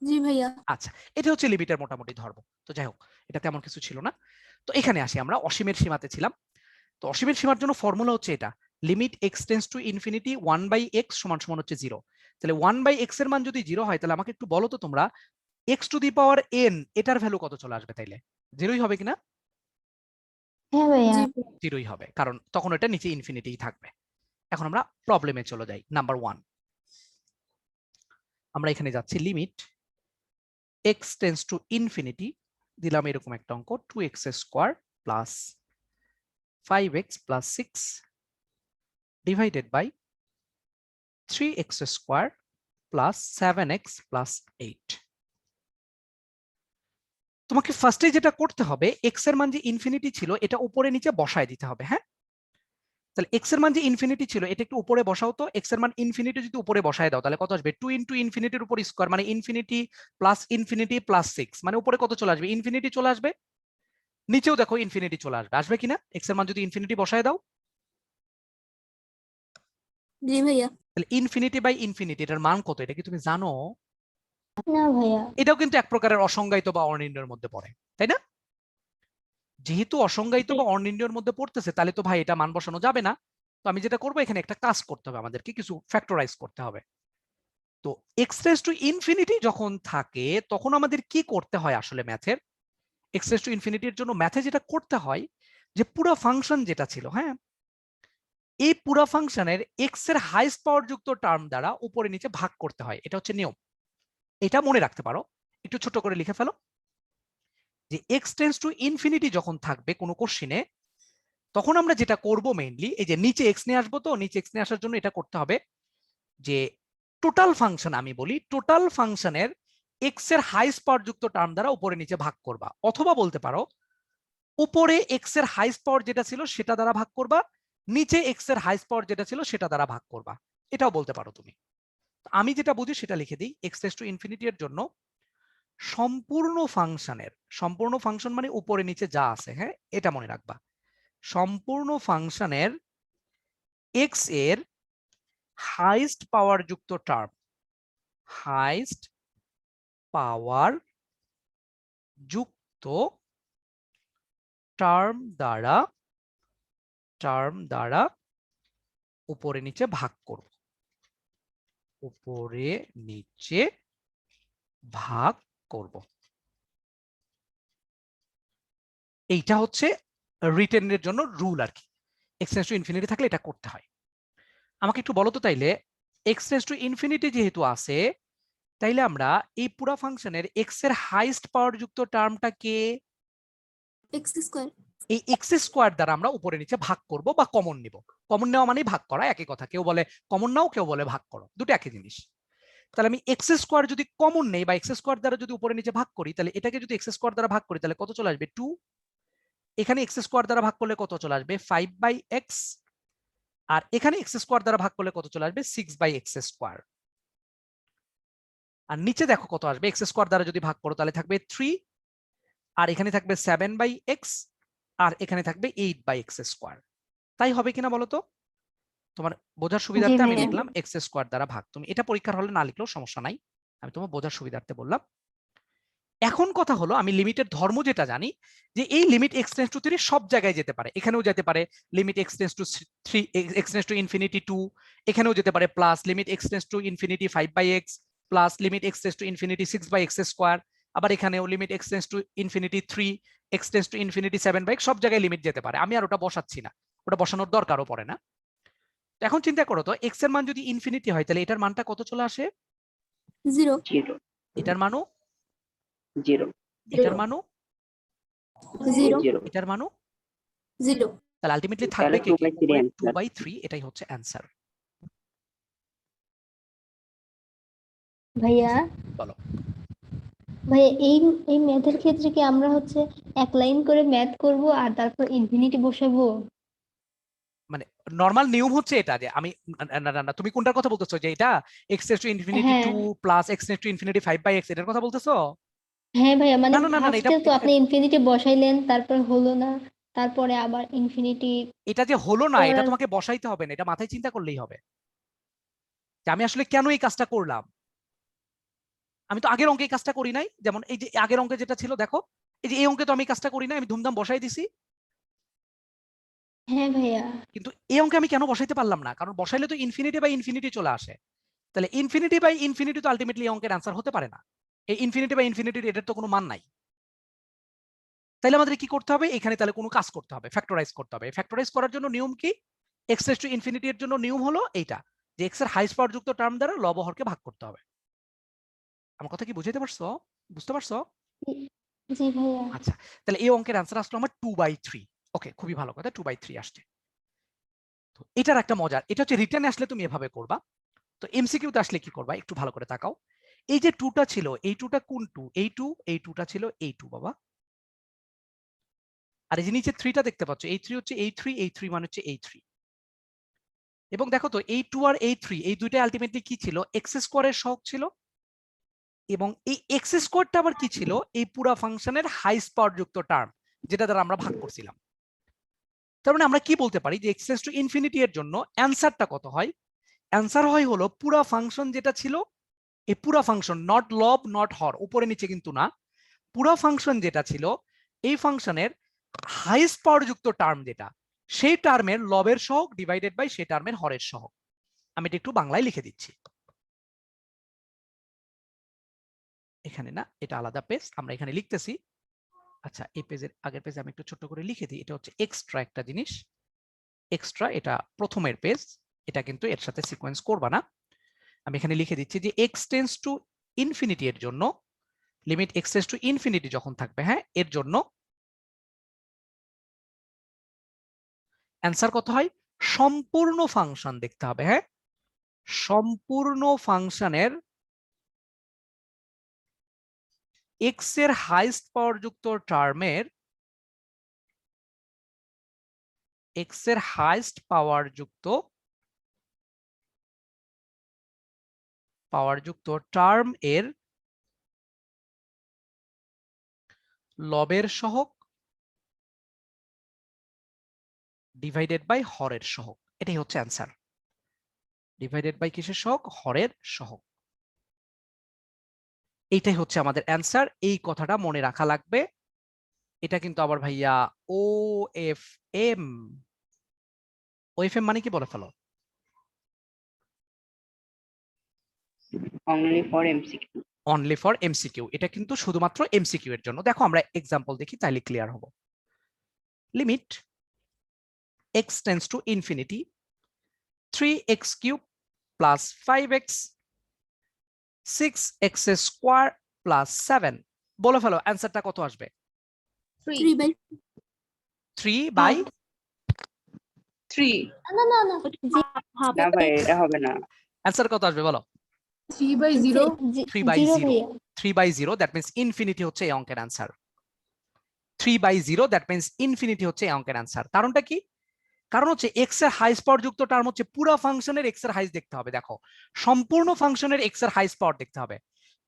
জি ভাইয়া। আচ্ছা, এটা হচ্ছে লিমিটের মোটামুটি ধর্ম। তো যাই হোক, এটা তেমন কিছু ছিল না। তো এখানে আসি, আমরা অসীমের সীমাতে ছিলাম। তো অসীমের সীমার জন্য ফর্মুলা হচ্ছে এটা, limit x tends to infinity 1/x সমান সমান হচ্ছে 0। তাহলে 1/x এর মান যদি 0 হয়, তাহলে আমাকে একটু বলো তো তোমরা, x to the power n এটার ভ্যালু কত চলে আসবে? তাইলে 0ই হবে কিনা? হ্যাঁ ভাইয়া। জি 0ই হবে, কারণ তখন এটা নিচে ইনফিনিটিই থাকবে। এখন আমরা প্রবলেমে চলে যাই, নাম্বার 1। আমরা এখানে যাচ্ছি, limit x tends to infinity, দিলাম এরকম একটা অঙ্ক, 2x square plus 5x plus 6 divided by 3x square plus 7x plus 8। তোমাকে ফার্স্টে যেটা করতে হবে, x এর মান যে ইনফিনিটি ছিল এটা উপরে নিচে বসায় দিতে হবে। হ্যাঁ, তাহলে x এর মান যে ইনফিনিটি ছিল এটা একটু উপরে বসাও তো। x এর মান ইনফিনিটি যদি উপরে বসায় দাও, তাহলে কত আসবে? 2 ইনটু ইনফিনিটির উপর স্কোয়ার, মানে ইনফিনিটি প্লাস 6, মানে উপরে কত চলে আসবে? ইনফিনিটি চলে আসবে। নিচেও দেখো ইনফিনিটি চলে আসবে, আসবে কিনা? x এর মান যদি ইনফিনিটি বসায় দাও, জি ভাইয়া। তাহলে ইনফিনিটি বাই ইনফিনিটি এটার মান কত, এটা কি তুমি জানো? না ভাইয়া। এটাও কিন্তু এক প্রকারের অসংজ্ঞায়িত বা অনির্ণয়ের মধ্যে পড়ে, তাই না? যেহেতু অসংজ্ঞায়িত বা অনির্ণয়ের মধ্যে পড়তেছে, তাহলে তো ভাই এটা মান বসানো যাবে না। তো আমি যেটা করবো, এখানে একটা কাজ করতে হবে, আমাদেরকে কিছু ফ্যাক্টরাইজ করতে হবে। তো এক্স রেজ টু ইনফিনিটি যখন থাকে, তখন আমাদের কি করতে হয় আসলে ম্যাথের? এক্স রেজ টু ইনফিনিটির জন্য ম্যাথে যেটা করতে হয়, যে পুরো ফাংশন যেটা ছিল, হ্যাঁ, এই পুরো ফাংশনের এক্স এর হাইস্ট পাওয়ার যুক্ত টার্ম দ্বারা উপরে নিচে ভাগ করতে হয়, এটা হচ্ছে নিয়ম। এটা মনে রাখতে পারো, একটু ছোট করে লিখে ফেলো, যে এক্স টেন্ডস টু ইনফিনিটি যখন থাকবে কোনো কোশ্চিনে, তখন আমরা যেটা করব মেইনলি, এই যে নিচে এক্স নিয়ে আসবো, তো নিচে এক্স নিয়ে আসার জন্য এটা করতে হবে যে টোটাল ফাংশন, আমি বলি টোটাল ফাংশনের এক্স এর হাইস্ট পাওয়ার যুক্ত টার্ম দ্বারা উপরে নিচে ভাগ করবা, অথবা বলতে পারো উপরে এক্স এর হাইস্ট পাওয়ার যেটা ছিল সেটা দ্বারা ভাগ করবা, নিচে এক্স এর হাইস্ট পাওয়ার যেটা ছিল সেটা দ্বারা ভাগ করবা, এটাও বলতে পারো তুমি। আমি যেটা বুঝি সেটা লিখে দিই, এক্স টেন্ডস টু ইনফিনিটি এর জন্য সম্পূর্ণ ফাংশনের, সম্পূর্ণ ফাংশন মানে উপরে নিচে যা আছে, হ্যাঁ, এটা মনে রাখবা, সম্পূর্ণ ফাংশনের এক্স এর হাইস্ট পাওয়ার যুক্ত টার্ম, হাইস্ট পাওয়ার যুক্ত টার্ম দ্বারা উপরে নিচে ভাগ করব, উপরে নিচে ভাগ করব। এইটা হচ্ছে রিটেনের জন্য রুল আর কি। এক্স টেন্ডস টু ইনফিনিটি থাকলে এটা করতে হয়। আমাকে একটু বলো তো তাইলে এক্স টেন্ডস টু ইনফিনিটি যেহেতু আছে, তাইলে আমরা এই পুরো ফাংশনের এক্স এর হাইয়েস্ট পাওয়ার যুক্ত টার্মটা কে? X square. এই এক্স স্কোয়ার দ্বারা আমরা উপরে নিচে ভাগ করব বা কমন নিব। কমন নেওয়া মানেই ভাগ করা, একই কথা। কেউ বলে কমন নাও, কেউ বলে ভাগ করো, দুটো একই জিনিস। তাহলে আমি এক্স স্কোয়ার যদি কমন নেই বা এক্স স্কোয়ার দ্বারা যদি উপরে নিচে ভাগ করি, তাহলে এটাকে যদি এক্স স্কোয়ার দ্বারা ভাগ করি তাহলে কত চলে আসবে? 2। এখানে এক্স স্কোয়ার দ্বারা ভাগ করলে কত চলে আসবে? 5/x। আর এখানে এক্স স্কোয়ার দ্বারা ভাগ করলে কত চলে আসবে? 6/x square. আর নিচে দেখো কত আসবে, এক্স স্কোয়ার দ্বারা যদি ভাগ করো তাহলে থাকবে 3, আর এখানে থাকবে 7/x, আর এখানে থাকবে 8/x স্কোয়ার। তাই হবে কিনা বলো তো? তোমার বোঝার সুবিধার্থে আমি ভাইয়া। লিখলাম এক্স স্কোয়ার দ্বারা ভাগ। তুমি এটা পরীক্ষার হলে না লিখলেও সমস্যা নাই, আমি তোমার বোঝার সুবিধার্থে বললাম। এখন কথা হলো, আমি লিমিটের ধর্ম যেটা জানি, যে এই লিমিট এক্স টেন্ডস টু 3 সব জায়গায় যেতে পারে। এখানেও যেতে পারে limit x tends to 3, x tends to infinity 2, এখানেও যেতে পারে plus limit x tends to infinity 5/x plus limit x tends to infinity 6/x square. আবার এখানেও limit x tends to infinity 3, x tends to infinity 7/x। সব জায়গায় limit যেতে পারে, আমি আর ওটা বসাচ্ছি না, ওটা বসানোর দরকারও পড়ে না। এখন চিন্তা করো তো, এক্স এর মান যদি ইনফিনিটি হয় তাহলে এটার মানটা কত চলে আসে? 0। 0 এটার মানও 0 এটার মানও 0। 0। এটার মানও 0। তাহলে আলটিমেটলি তাহলে থাকবে কি? 2/3 answer। 2/3, এটাই হচ্ছে অ্যান্সার। ভাইয়া, বলো। ভাইয়া এই এই ম্যাথের ক্ষেত্রে কি আমরা হচ্ছে এক লাইন করে ম্যাথ করব আর তারপর ইনফিনিটি বসাবো? মানে নরমাল নিয়ম হচ্ছে এটা, যে আমি না, তুমি কোনটার কথা বলতেছো? যে এটা এক্স টেন্ডস টু ইনফিনিটি হ্যাঁ 2 plus x tends to infinity 5/x, এটার কথা বলতেছো? হ্যাঁ ভাইয়া, মানে না, এটা ফার্স্টে তো আপনি ইনফিনিটি বসাইলেন, তারপর হলো না, তারপরে আবার ইনফিনিটি এটা যে হলো না, এটা করার। তোমাকে বসাইতে হবে না, এটা মাথায় চিন্তা করলেই হবে যে আমি আসলে কেন এই কাজটা করলাম। আমি তো আগের অঙ্কে এই কাজটা করি নাই। যেমন এই যে আগের অঙ্কে যেটা ছিল, দেখো এই যে এই অঙ্কে তো আমি এই কাজটা করি নাই, আমি ধুমধাম বসাই দিছি। হ্যাঁ ভাইয়া। কিন্তু এই অঙ্কে আমি কেন বসাইতে পারলাম না? কারণ বসাইলে তো ইনফিনিটি বাই ইনফিনিটি চলে আসে। তাহলে ইনফিনিটি বাই ইনফিনিটি তো আলটিমেটলি অঙ্কের অ্যান্সার হতে পারে না। এই ইনফিনিটি বাই ইনফিনিটির এটার তো কোনো মান নাই। তাহলে আমাদের কি করতে হবে? এখানে তাহলে কোনো কাজ করতে হবে, ফ্যাক্টরাইজ করতে হবে। ফ্যাক্টরাইজ করার জন্য নিয়ম কি? এক্স রেজ টু ইনফিনিটি এর জন্য নিয়ম হলো এইটা, যে এক্স এর হাইস্ট পাওয়ার যুক্ত টার্ম দ্বারা লব হরকে ভাগ করতে হবে। আমার কথা কি বুঝাইতে পারছো? বুঝতে পারছো? জি ভাইয়া। আচ্ছা, তাহলে এই অঙ্কের অ্যান্সার আসলো আমার 2/3। ওকে, খুবই ভালো কথা, 2/3 আসছে। তো এটার একটা মজার, এটা হচ্ছে রিটেনে আসলে তুমি এভাবে করবা। তো এমসিকিউতে আসলে কি করবা একটু ভালো করে তাকাও। এই যে 2টা ছিল, এই 2টা কোন 2? এই 2টা ছিল এই 2 বাবা। আর এই যে নিচে 3টা দেখতে পাচ্ছ, এই 3 হচ্ছে এই 3 মানে হচ্ছে এই 3। এবং দেখো তো এই 2 আর এই 3, এই দুইটা আলটিমেটলি কি ছিল? এক্স স্কোয়ারের সহগ ছিল। এবং এই এক্স স্কোয়ারটা আবার কি ছিল? এই পুরা ফাংশনের হাইস্ট পাওয়ার যুক্ত টার্ম, যেটা দ্বারা আমরা ভাগ করছিলাম। তার মানে আমরা কি বলতে পারি যে এক্স টেন্ডস টু ইনফিনিটি এর জন্য অ্যান্সারটা কত হয়? অ্যান্সার হয় হলো পুরা ফাংশন যেটা ছিল, এই পুরা ফাংশন, নট লব নট হর, উপরে নিচে কিন্তু না, পুরা ফাংশন যেটা ছিল, এই ফাংশনের হাইস্ট পাওয়ার যুক্ত টার্ম যেটা, সেই টার্মের লবের সহগ ডিভাইডেড বাই সেই টার্মের হরের সহগ। আমি এটা একটু বাংলায় লিখে দিচ্ছি। এখানে না, এটা আলাদা পেজ, আমরা এখানে লিখতেছি। আচ্ছা, এই পেজের আগের পেজে আমি একটু ছোট্ট করে লিখে দিই, এটা হচ্ছে এক্সট্রা একটা জিনিস, এক্সট্রা, এটা প্রথমের পেজ, এটা কিন্তু এর সাথে সিকোয়েন্স করবা না। আমি এখানে লিখে দিচ্ছি যে এক্স টেন্ডস টু ইনফিনিটি এর জন্য, limit x tends to infinity যখন থাকবে, হ্যাঁ, এর জন্য অ্যান্সার কত হয়? সম্পূর্ণ ফাংশন দেখতে হবে, হ্যাঁ, সম্পূর্ণ ফাংশনের এক্স এর হাইস্ট পাওয়ার যুক্ত টার্মের, এক্স এর হাইস্ট পাওয়ার যুক্ত টার্ম এর লবের সহগ ডিভাইডেড বাই হরের সহগ, এটাই হচ্ছে অ্যান্সার। ডিভাইডেড বাই কিসের সহগ? হরের সহগ। এইটাই হচ্ছে আমাদের অ্যান্সার। এই কথাটা মনে রাখা লাগবে। এটা কিন্তু আবার ভাইয়া OFM। OFM মানে কি বলে ফেলো? Only for MCQ. Only for MCQ. এটা কিন্তু শুধুমাত্র এমসিকিউ এর জন্য। দেখো আমরা এক্সাম্পল দেখি, তাইলে ক্লিয়ার হবো। Limit x tends to infinity 3x cube plus 5x 6x square plus 7। বলে ফেলো অ্যান্সারটা কত আসবে? 3 বাই 3 বাই 3। না না না না ভাই এটা হবে না। অ্যান্সার কত আসবে বলো? 3 বাই 0 3 বাই 0 0। ভাইয়া 3 বাই 0 দ্যাট মিন্স ইনফিনিটি হচ্ছে এই অঙ্কের answer. 3 by 0 that means infinity হচ্ছে এই অঙ্কের অ্যান্সার। কারণটা কি? কারণ হচ্ছে এক্স এর হাইস্ট পাওয়ার যুক্ত টার্ম হচ্ছে পুরো ফাংশনের এক্স এর হাইস্ট দেখতে হবে। দেখো সম্পূর্ণ ফাংশনের এক্স এর হাইস্ট পাওয়ার দেখতে হবে।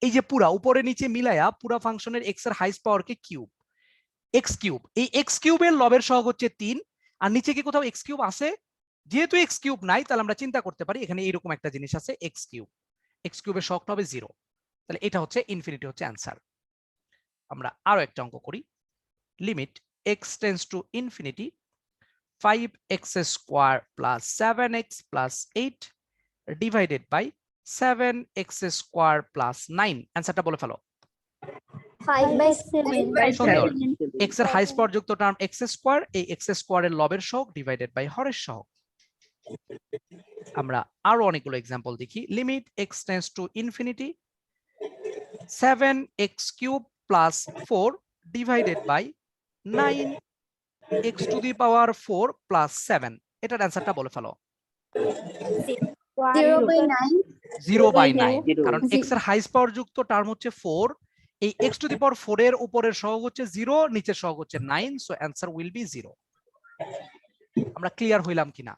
এই যে পুরা উপরে নিচে মিলায়া পুরো ফাংশনের এক্স এর হাইস্ট পাওয়ারকে কিউব, এক্স কিউব। এই এক্স কিউবের লবের সহগ হচ্ছে 3, আর নিচে কি কোথাও এক্স কিউব আছে? যেহেতু এক্স কিউব নাই, তাহলে আমরা চিন্তা করতে পারি এখানে এরকম একটা জিনিস আছে এক্স কিউব। এক্স কিউবের সহগটা হবে 0। তাহলে এটা হচ্ছে ইনফিনিটি হচ্ছে অ্যান্সার। আমরা আরো একটা অঙ্ক করি। Limit x tends to infinity 5x square plus 7x plus 8 divided by 7x square plus 9। অ্যান্সারটা বলে ফেলো। 5 বাই 7 সুন্দর। x এর হাইস্ট পাওয়ার যুক্ত টার্ম x স্কোয়ার, এই x স্কোয়ারের লবের সহগ ডিভাইডেড বাই হরের সহগ। আমরা আরো অনেকগুলো एग्जांपल দেখি। Limit x tends to infinity 7x cube plus 4 divided by 9x to the power 4 plus 7। এটার অ্যান্সারটা বলে ফেলো। 0 বাই 9 0 বাই 9। 0 কারণ x এর হাইস্ট পাওয়ার যুক্ত টার্ম হচ্ছে 4, এই x টু দি পাওয়ার 4 এর উপরের সহগ হচ্ছে 0, নিচের সহগ হচ্ছে 9, সো অ্যান্সার উইল বি 0। আমরা ক্লিয়ার হইলাম কিনা?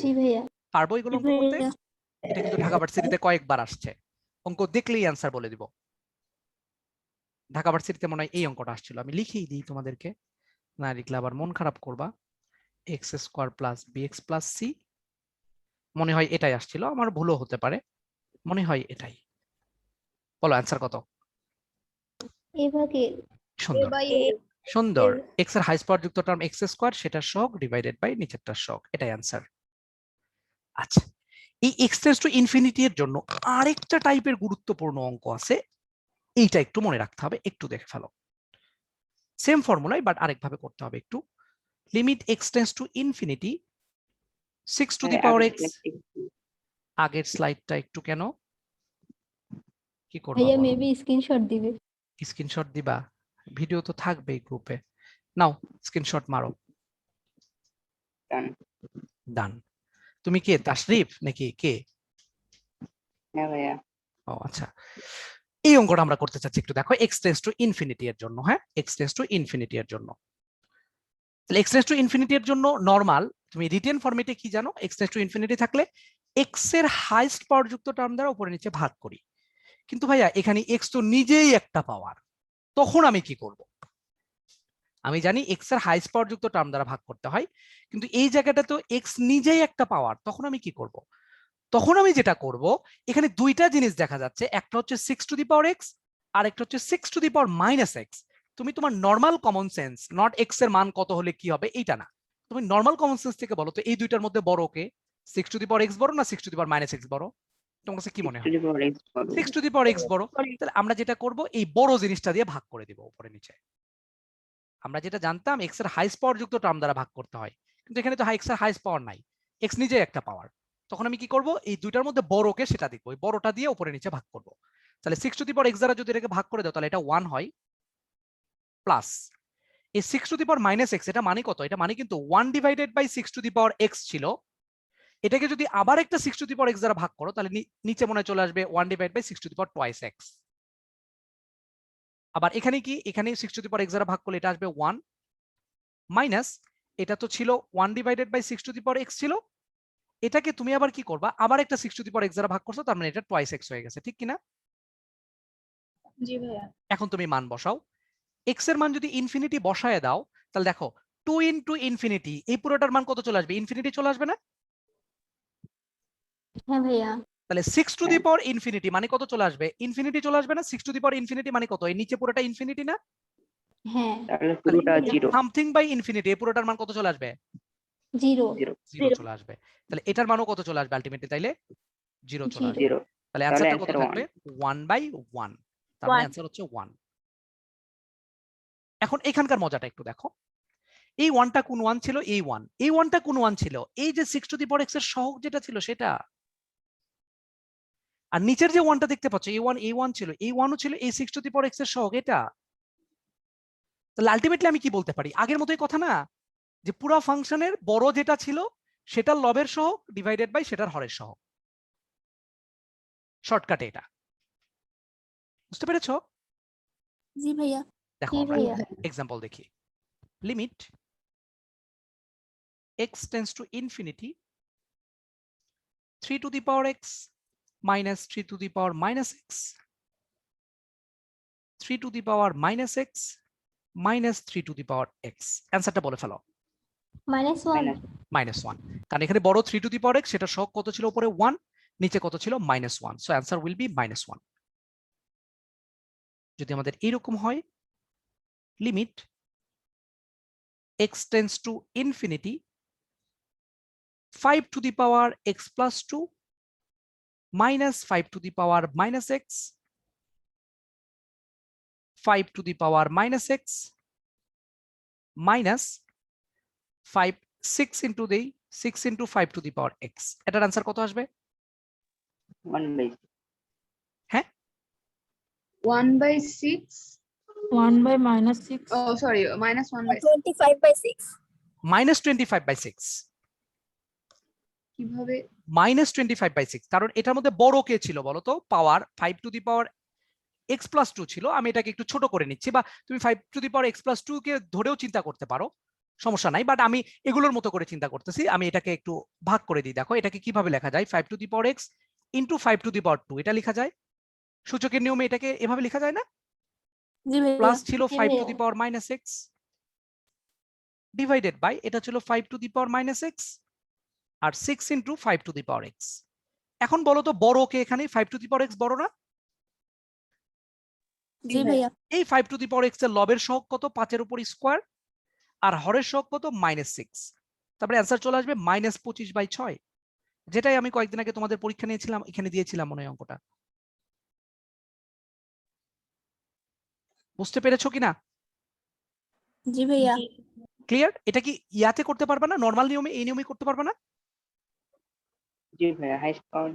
জি ভাইয়া পারবো এগুলো অঙ্ক করতে? এটা কিন্তু ঢাকা ভার্সিটিতে কয়েকবার আসছে, অঙ্ক দেখলেই অ্যান্সার বলে দিব। ঢাকা ভার্সিটিতে মনে হয় এই অঙ্কটা আসছিল, আমি লিখেই দিই তোমাদেরকে, না লিখলে আবার মন খারাপ করবা। X square plus b x plus c, মনে হয় এটাই আসছিল, আমার ভুলও হতে পারে, মনে হয় এটাই। বলো অ্যান্সার কত? এভাবে সুন্দর সুন্দর। এক্স এর হাইস্ট পাওয়ার যুক্ত টার্ম এক্স স্কোয়ার, সেটার সহগ ডিভাইডেড বাই নিচেরটার সহগ, এটাই অ্যান্সার। আচ্ছা, এই এক্স টেন্ডস টু ইনফিনিটি এর জন্য আরেকটা টাইপের গুরুত্বপূর্ণ অঙ্ক আছে, এইটা একটু মনে রাখতে হবে, একটু দেখে ফেলো। সেম ফর্মুলাই বাট আরেকভাবে করতে হবে একটু। Limit x tends to infinity 6 to the power x. আগের স্লাইডটা একটু কেন কি করবা? ভাইয়া মেবি স্ক্রিনশট দিবে। স্ক্রিনশট দিবা? ভিডিও তো থাকবেই গ্রুপে, নাও স্ক্রিনশট মারো। ডান। তুমি কে, তাশরিফ নাকি কে? হ্যাঁ ভাইয়া। ও আচ্ছা, এই অঙ্কটা আমরা করতে চাচ্ছি, একটু দেখো। এক্স টেন্ডস টু ইনফিনিটি এর জন্য, হ্যাঁ এক্স টেন্ডস টু ইনফিনিটি এর জন্য। তাহলে এক্স টেন্ডস টু ইনফিনিটি এর জন্য নরমাল তুমি রিটেন ফরম্যাটে কি জানো? এক্স টেন্ডস টু ইনফিনিটি থাকলে এক্স এর হাইস্ট পাওয়ার যুক্ত টার্ম দ্বারা উপরে নিচে ভাগ করি। কিন্তু ভাইয়া এখানে এক্স তো নিজেই একটা পাওয়ার, তখন আমি কি করব? আমি জানি এক্স এর হাইস্ট পাওয়ার যুক্ত টার্ম দ্বারা ভাগ করতে হয়, কিন্তু এই জায়গাটা তো এক্স নিজেই একটা পাওয়ার, তখন আমি কি করব? তখন আমি যেটা করব, এখানে দুইটা জিনিস দেখা যাচ্ছে, একটা হচ্ছে 6 টু দি পাওয়ার এক্স, আর একটা হচ্ছে 6 to the power minus x. তুমি তোমার normal common sense, not x এর মান কত হলে কি হবে এইটা না, তুমি নর্মাল কমন সেন্স থেকে বলো তো এই দুইটার মধ্যে বড় কে? 6 টু দি পাওয়ার এক্স বড় না 6 to the power minus x বড়? তোমার কাছে কি মনে হয়? 6 টু দি পাওয়ার এক্স বড়। তাহলে আমরা যেটা করব, এই বড় জিনিসটা দিয়ে ভাগ করে দিব উপরে নিচে। আমরা যেটা জানতাম এক্স এর হাইস্ট পাওয়ার যুক্ত টার্ম দ্বারা ভাগ করতে হয়, কিন্তু এখানে তো এক্স এর হাইস্ট পাওয়ার নাই, এক্স নিজেই একটা পাওয়ার, তখন আমি কি করব? এই দুইটার মধ্যে বড়কে সেটা দেখবো, এই বড়টা দিয়ে উপরে নিচে ভাগ করব। তাহলে 6 টু দি পাওয়ার এক্স দ্বারা যদি এটাকে ভাগ করে দাও, তাহলে এটা 1 হয়, প্লাস এই 6 to the power minus x, এটা মানে কত? এটা মানে কিন্তু 1 divided by 6 to the power x ছিল, এটাকে যদি আবার একটা 6 টু দি পাওয়ার এক্স দ্বারা ভাগ করো, তাহলে নিচে মনে চলে আসবে 1 divide by 6 to the power twice x. আবার এখানে কি, এখানে 6 টু দি পাওয়ার এক্স দ্বারা ভাগ করলে এটা আসবে 1 মাইনাস, এটা তো ছিল 1 divided by 6 to the power x ছিল, এটাকে তুমি আবার কি করবা? আবার একটা 6 টু দি পাওয়ার এক্স দ্বারা ভাগ করছো, তার মানে এটা টুয়াইস এক্স হয়ে গেছে, ঠিক কিনা? জি ভাইয়া। এখন তুমি মান বসাও, এক্স এর মান যদি ইনফিনিটি বসায় দাও, তাহলে দেখো 2 ইনটু ইনফিনিটি, এই পুরোটার মান কত চলে আসবে? ইনফিনিটি চলে আসবে না? হ্যাঁ ভাইয়া তাহলে 6 টু দি পাওয়ার ইনফিনিটি মানে কত চলে আসবে? ইনফিনিটি চলে আসবে না? 6 টু দি পাওয়ার ইনফিনিটি মানে কত? এই নিচে পুরোটা ইনফিনিটি না? হ্যাঁ, তাহলে পুরোটা জিরো সামথিং বাই ইনফিনিটি এই পুরোটার মান কত চলে আসবে? 0 জিরো জিরো চলে আসবে। তাহলে এটার মানও কত চলে আসবে আলটিমেটলি? তাইলে জিরো চলে আসবে। জিরো তাহলে তাহলে অ্যান্সারটা কত answer থাকবে? 1/1। তার মানে অ্যান্সার হচ্ছে 1। এখন এখানকার মজাটা একটু দেখো। এই 1টা কোন 1 ছিল? এই 1। এই 1টা কোন 1 ছিল? এই যে 6 টু দি পাওয়ার x এর সহগ যেটা ছিল সেটা। আর নিচের যে 1টা দেখতে পাচ্ছ এই 1 ছিল, এই 1ও ছিল এই 6 টু দি পাওয়ার x এর সহগ এটা। তাহলে আলটিমেটলি আমি কি বলতে পারি? আগের মতোই কথা না, যে পুরো ফাংশনের বড় যেটা ছিল সেটার লবের সহগ ডিভাইডেড বাই সেটার হরের সহগ। শর্টকাটে এটা। বুঝতে পেরেছো? জি ভাইয়া। দেখো জি আমরা ভাইয়া। এক্সাম্পল দেখি। Limit x tends to infinity 3 two the power x minus 3 to the power minus x 3 to the power minus x minus 3 to the power x। অ্যান্সারটা বলে ফেলো। -1 -1, কারণ এখানে বড় 3 to the power x সেটা সহগ কত ছিল? উপরে 1, নিচে কত ছিল? -1। So answer will B -1। যদি আমাদের এরকম হয়, limit x tends to infinity 5 to the power x plus 2 minus 5 to the power minus x 5 to the power minus x minus 5 6 into the 6 into 5 to the power x। এটার answer কত আসবে? 1/6 হ্যাঁ 1/6 1 by -6 oh sorry -1/6 25/6 -25/6 কিভাবে -25/6 কারণ এটার মধ্যে বড় কে ছিল বলো তো? পাওয়ার 5 to the power x plus 2 ছিল। আমি এটাকে একটু ছোট করে নিচ্ছি, বা তুমি 5 to the power x plus 2 কে ধরেও চিন্তা করতে পারো, সমস্যা নাই, বাট আমি এগুলোর মতো করে চিন্তা করতেছি। আমি এটাকে একটু ভাগ করে দিই। দেখো এটাকে কিভাবে লেখা যায়? 5 to the power x into 5 to the power 2 এটা লেখা যায়। সূচকের নিয়মে এটাকে এভাবে লেখা যায় না? জি ভাইয়া। প্লাস ছিল জি 5 টু ভাইয়া। The power minus x divided by এটা ছিল 5 to the power minus x আর 6 into 5 to the power x। এখন বলো তো বড় কে এখানে? 5 টু দি পাওয়ার x বড় না? জি ভাইয়া। এই 5 টু দি পাওয়ার x এর লবের সহগ কত? 5 এর উপর স্কয়ার, আর হরের সহগ কত? -6। তারপরে অ্যান্সার চলে আসবে -25/6, যেটাই আমি কয়েকদিন আগে তোমাদের পরীক্ষা নিয়েছিলাম, এখানে দিয়েছিলাম মনে হয় অঙ্কটা। বুঝতে পেরেছো কিনা? জি ভাইয়া। ক্লিয়ার? এটা কি ইয়াতে করতে পারবে না? নরমাল নিয়মে, এই নিয়মে করতে পারবে না? জি ভাইয়া highest power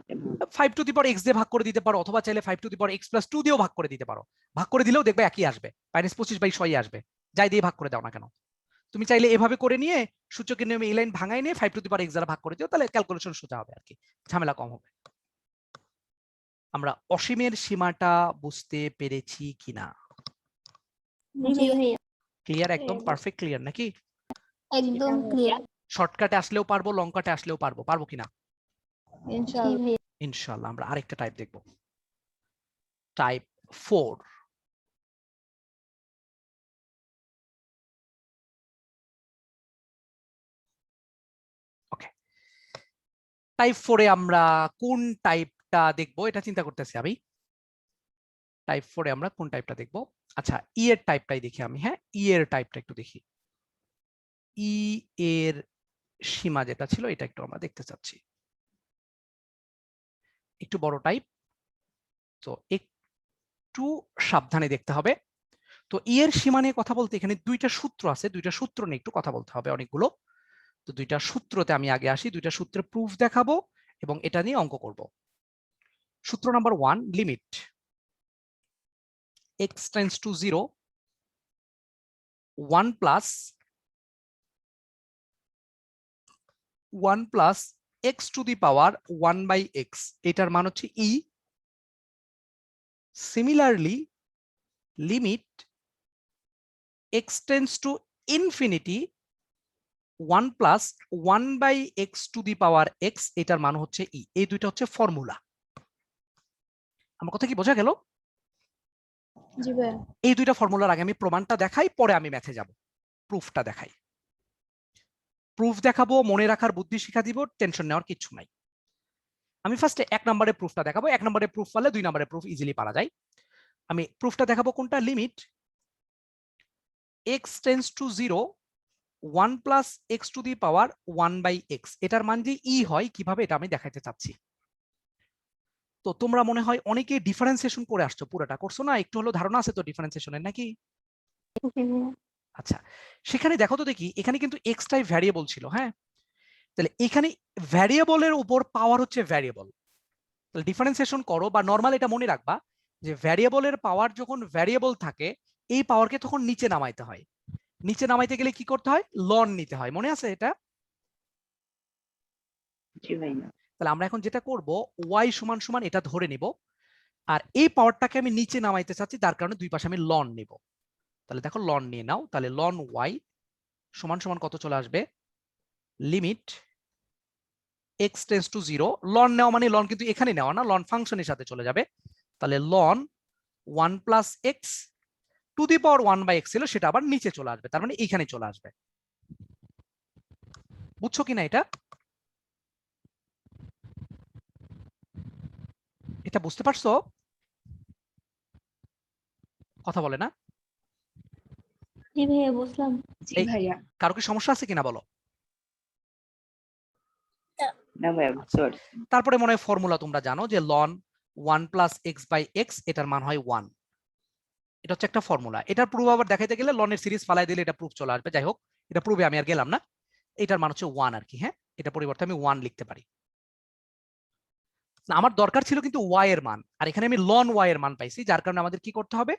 5 to the power x দিয়ে ভাগ করে দিতে পারো, অথবা চাইলে 5 to the power x plus 2 দিয়েও ভাগ করে দিতে পারো। ভাগ করে দিলেও দেখবে একই আসবে, -25/6 আসবে, যাই দিয়ে ভাগ করে দাও না কেন। তুমি চাইলে এভাবে করে নিয়ে সূচকের নিয়মে এই লাইন ভাঙাই নিয়ে 5 টু দি পাওয়ার x দ্বারা ভাগ করে দিও, তাহলে ক্যালকুলেশন সোজা হবে আর কি, ঝামেলা কম হবে। আমরা অসীমের সীমাটা বুঝতে পেরেছি কিনা? জি ভাইয়া, ক্লিয়ার? একদম পারফেক্ট ক্লিয়ার নাকি? একদম ক্লিয়ার। শর্টকাটে আসলেও পারবো, লং কাটে আসলেও পারবো, পারবো কিনা? জি ইনশাআল্লাহ ভাইয়া। ইনশাআল্লাহ। আমরা আরেকটা টাইপ দেখব, টাইপ 4। ওকে, টাইপ 4 এ আমরা কোন টাইপটা দেখবো এটা চিন্তা করতেছি আমি। টাইপ 4 এ আমরা কোন টাইপটা দেখবো? আচ্ছা, ই এর টাইপটাই দেখি আমি। হ্যাঁ, ই এর টাইপটা একটু দেখি। ই এর সীমা যেটা ছিল এটা একটু আমরা দেখতে চাচ্ছি। একটু বড় টাইপ, তো একটু সাবধানে দেখতে হবে। তো ই এর সীমা নিয়ে কথা বলতে এখানে দুইটা সূত্র আছে, দুইটা সূত্র নিয়ে একটু কথা বলতে হবে, অনেকগুলো। তো দুইটা সূত্রতে আমি আগে আসি, দুইটা সূত্রে প্রুফ দেখাবো এবং এটা নিয়ে অঙ্ক করব। সূত্র number 1, limit x tends to 0 1 plus x to the power 1/x, এটার মান হচ্ছে e. Similarly limit x tends to infinity 1 plus 1/x to the power x, এটার মান হচ্ছে ই। এই দুইটা হচ্ছে ফর্মুলা। আমার কথা কি বোঝা গেল? জি ভাইয়া এই দুইটা ফর্মুলার আগে আমি প্রমাণটা দেখাই, পরে আমি ম্যাথে যাব, প্রুফটা দেখাই। প্রুফ দেখাবো, মনে রাখার বুদ্ধি শিখা দিব, টেনশন নেওয়ার কিছু নাই। আমি ফার্স্টে 1 নম্বরের প্রুফটা দেখাবো। 1 নম্বরের প্রুফ পারলে 2 নম্বরের প্রুফ ইজিলি পারা যায়। আমি প্রুফটা দেখাবো কোনটা, limit x tends to 0 1 plus x to the power 1/x, এটার মান যে ই হয় কিভাবে এটা আমি দেখাইতে চাচ্ছি। তো তোমরা মনে হয় অনেকে ডিফারেন্সিয়েশন করে আসছো, পুরোটা করছো না? একটু হলো ধারণা আছে তো ডিফারেন্সিয়েশনের নাকি? আচ্ছা, সেখানে দেখো তো দেখি, এখানে কিন্তু এক্স টাই ভ্যারিয়েবল ছিল। হ্যাঁ, তাহলে এখানে ভ্যারিয়েবলের উপর পাওয়ার হচ্ছে ভ্যারিয়েবল। তাহলে ডিফারেন্সিয়েশন করো বা নর্মাল এটা মনে রাখবা যে ভ্যারিয়েবলের পাওয়ার যখন ভ্যারিয়েবল থাকে এই পাওয়ারকে তখন নিচে নামাইতে হয়। নিচে নামাইতে গেলে কি করতে হয়? লন নিতে হয়। মনে আছে এটা? জি ভাইয়া। তাহলে আমরা এখন যেটা করব, ওয়াই সমান সমান এটা ধরে নিব, আর এই পাওয়ারটাকে আমি নিচে নামাইতে চাচ্ছি, তার কারণে দুই পাশে আমি লন নিব। তাহলে দেখো লন নিয়ে নাও, তাহলে লন ওয়াই সমান সমান কত চলে আসবে? Limit x tends to 0, ln নেওয়া মানে লন কিন্তু এখানে নেওয়া না, লন ফাংশনের সাথে চলে যাবে। তাহলে ln 1 plus x to the power 1/x ছিল, সেটা আবার নিচে চলে আসবে, তার মানে এইখানে চলে আসবে। বুঝছো কিনা এটা? এটা বুঝতে পারছো? কথা বলে না? জি ভাইয়া বুঝলাম। জি এই- ভাইয়া। কারো কি সমস্যা আছে কিনা বলো? না ভাইয়া বুঝতে পারছি। তারপরে মনে হয় ফর্মুলা তোমরা জানো যে ln 1 plus x by x, এটার মান হয় 1। এটা হচ্ছে একটা ফর্মুলা। এটার প্রুফ আবার দেখাইতে গেলে লনের সিরিজ ফালাই দিলে এটা প্রুফ চলে আসবে। যাই হোক, এটা প্রুফে আমি আর গেলাম না। এটার মান হচ্ছে 1 আর কি। হ্যাঁ, এটা পরিবর্তে আমি 1 লিখতে পারি। আমার দরকার ছিল কিন্তু ওয়াই এর মান, আর এখানে আমি লন ওয়াই এর মান পাইছি, যার কারণে আমাদের কি করতে হবে?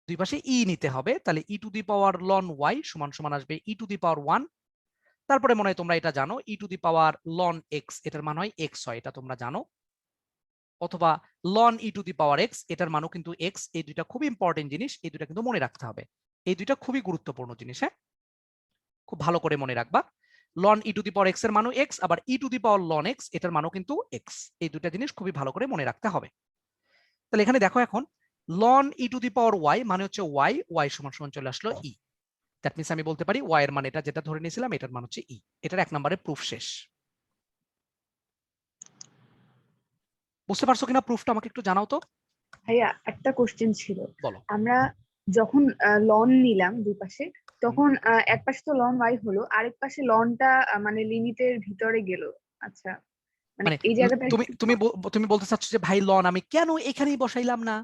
দুই পাশে ই নিতে হবে। তাহলে e to the power ln y সমান সমান আসবে ই টু দি পাওয়ার 1। তারপরে মনে হয় তোমরা এটা জানো, e to the power ln x, এটার মান হয় এক্স হয়, এটা তোমরা জানো। অথবা ln e to the power x, এটার মানও কিন্তু এক্স। এই দুইটা খুব ইম্পর্টেন্ট জিনিস, এই দুইটা কিন্তু মনে রাখতে হবে। এই দুইটা খুবই গুরুত্বপূর্ণ জিনিস। হ্যাঁ, খুব ভালো করে মনে রাখবা। Ln e to the power x এর মানও এক্স, আবার e to the power ln x, এটার মানও কিন্তু এক্স। এই দুইটা জিনিস খুবই ভালো করে মনে রাখতে হবে। তাহলে এখানে দেখো, এখন ln e to the power y মানে হচ্ছে ওয়াই, ওয়াই সমান সমান চলে আসলো ই। দ্যাট মিনস আমি বলতে পারি ওয়াই এর মান এটা যেটা ধরে নিয়েছিলাম, এটার মান হচ্ছে ই। এটার 1 নম্বরের প্রুফ শেষ। বুঝতে পারছো কিনা প্রুফটা আমাকে একটু জানাও তো। ভাইয়া একটা কোশ্চেন ছিল। বলো। আমরা যখন লন নিলাম দুই পাশে, তখন এক পাশে তো লন ওয়াই হলো, আরেক পাশে লনটা মানে লিমিটের ভিতরে গেল। আচ্ছা, মানে মানে এই জায়গাটা তুমি তুমি তুমি বলতে চাচ্ছ যে ভাই লন আমি কেন এখানেই বসাইলাম না,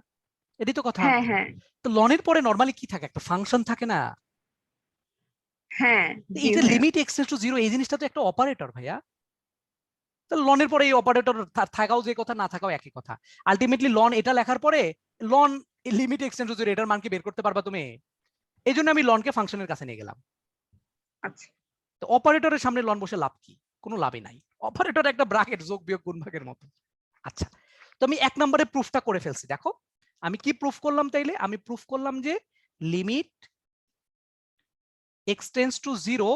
এটাই তো কথা। হ্যাঁ হ্যাঁ তো লনের পরে নরমালি কি থাকে? একটা ফাংশন থাকে না? হ্যাঁ। জি এই যে ভাইয়া। লিমিট এক্স টেন্ডস টু 0, এই জিনিসটা তো একটা অপারেটর ভাইয়া। তো লনের পরে এই অপারেটর থাকাও যে কথা, না থাকাও একই কথা। আলটিমেটলি লন এটা লেখার পরে ln limit x tends to 0 এটার মান কি বের করতে পারবা তুমি? এই জন্য আমি লনকে ফাংশনের কাছে নিয়ে গেলাম। আচ্ছা। তো অপারেটরের সামনে লন বসে লাভ কি? কোনো লাভই নাই। অপারেটর একটা ব্র্যাকেট, যোগ বিয়োগ গুণ ভাগের মতো। আচ্ছা, তো আমি 1 নম্বরে প্রুফটা করে ফেলছি। দেখো আমি কি প্রুফ করলাম তাইলে? আমি প্রুফ করলাম যে limit x tends to 0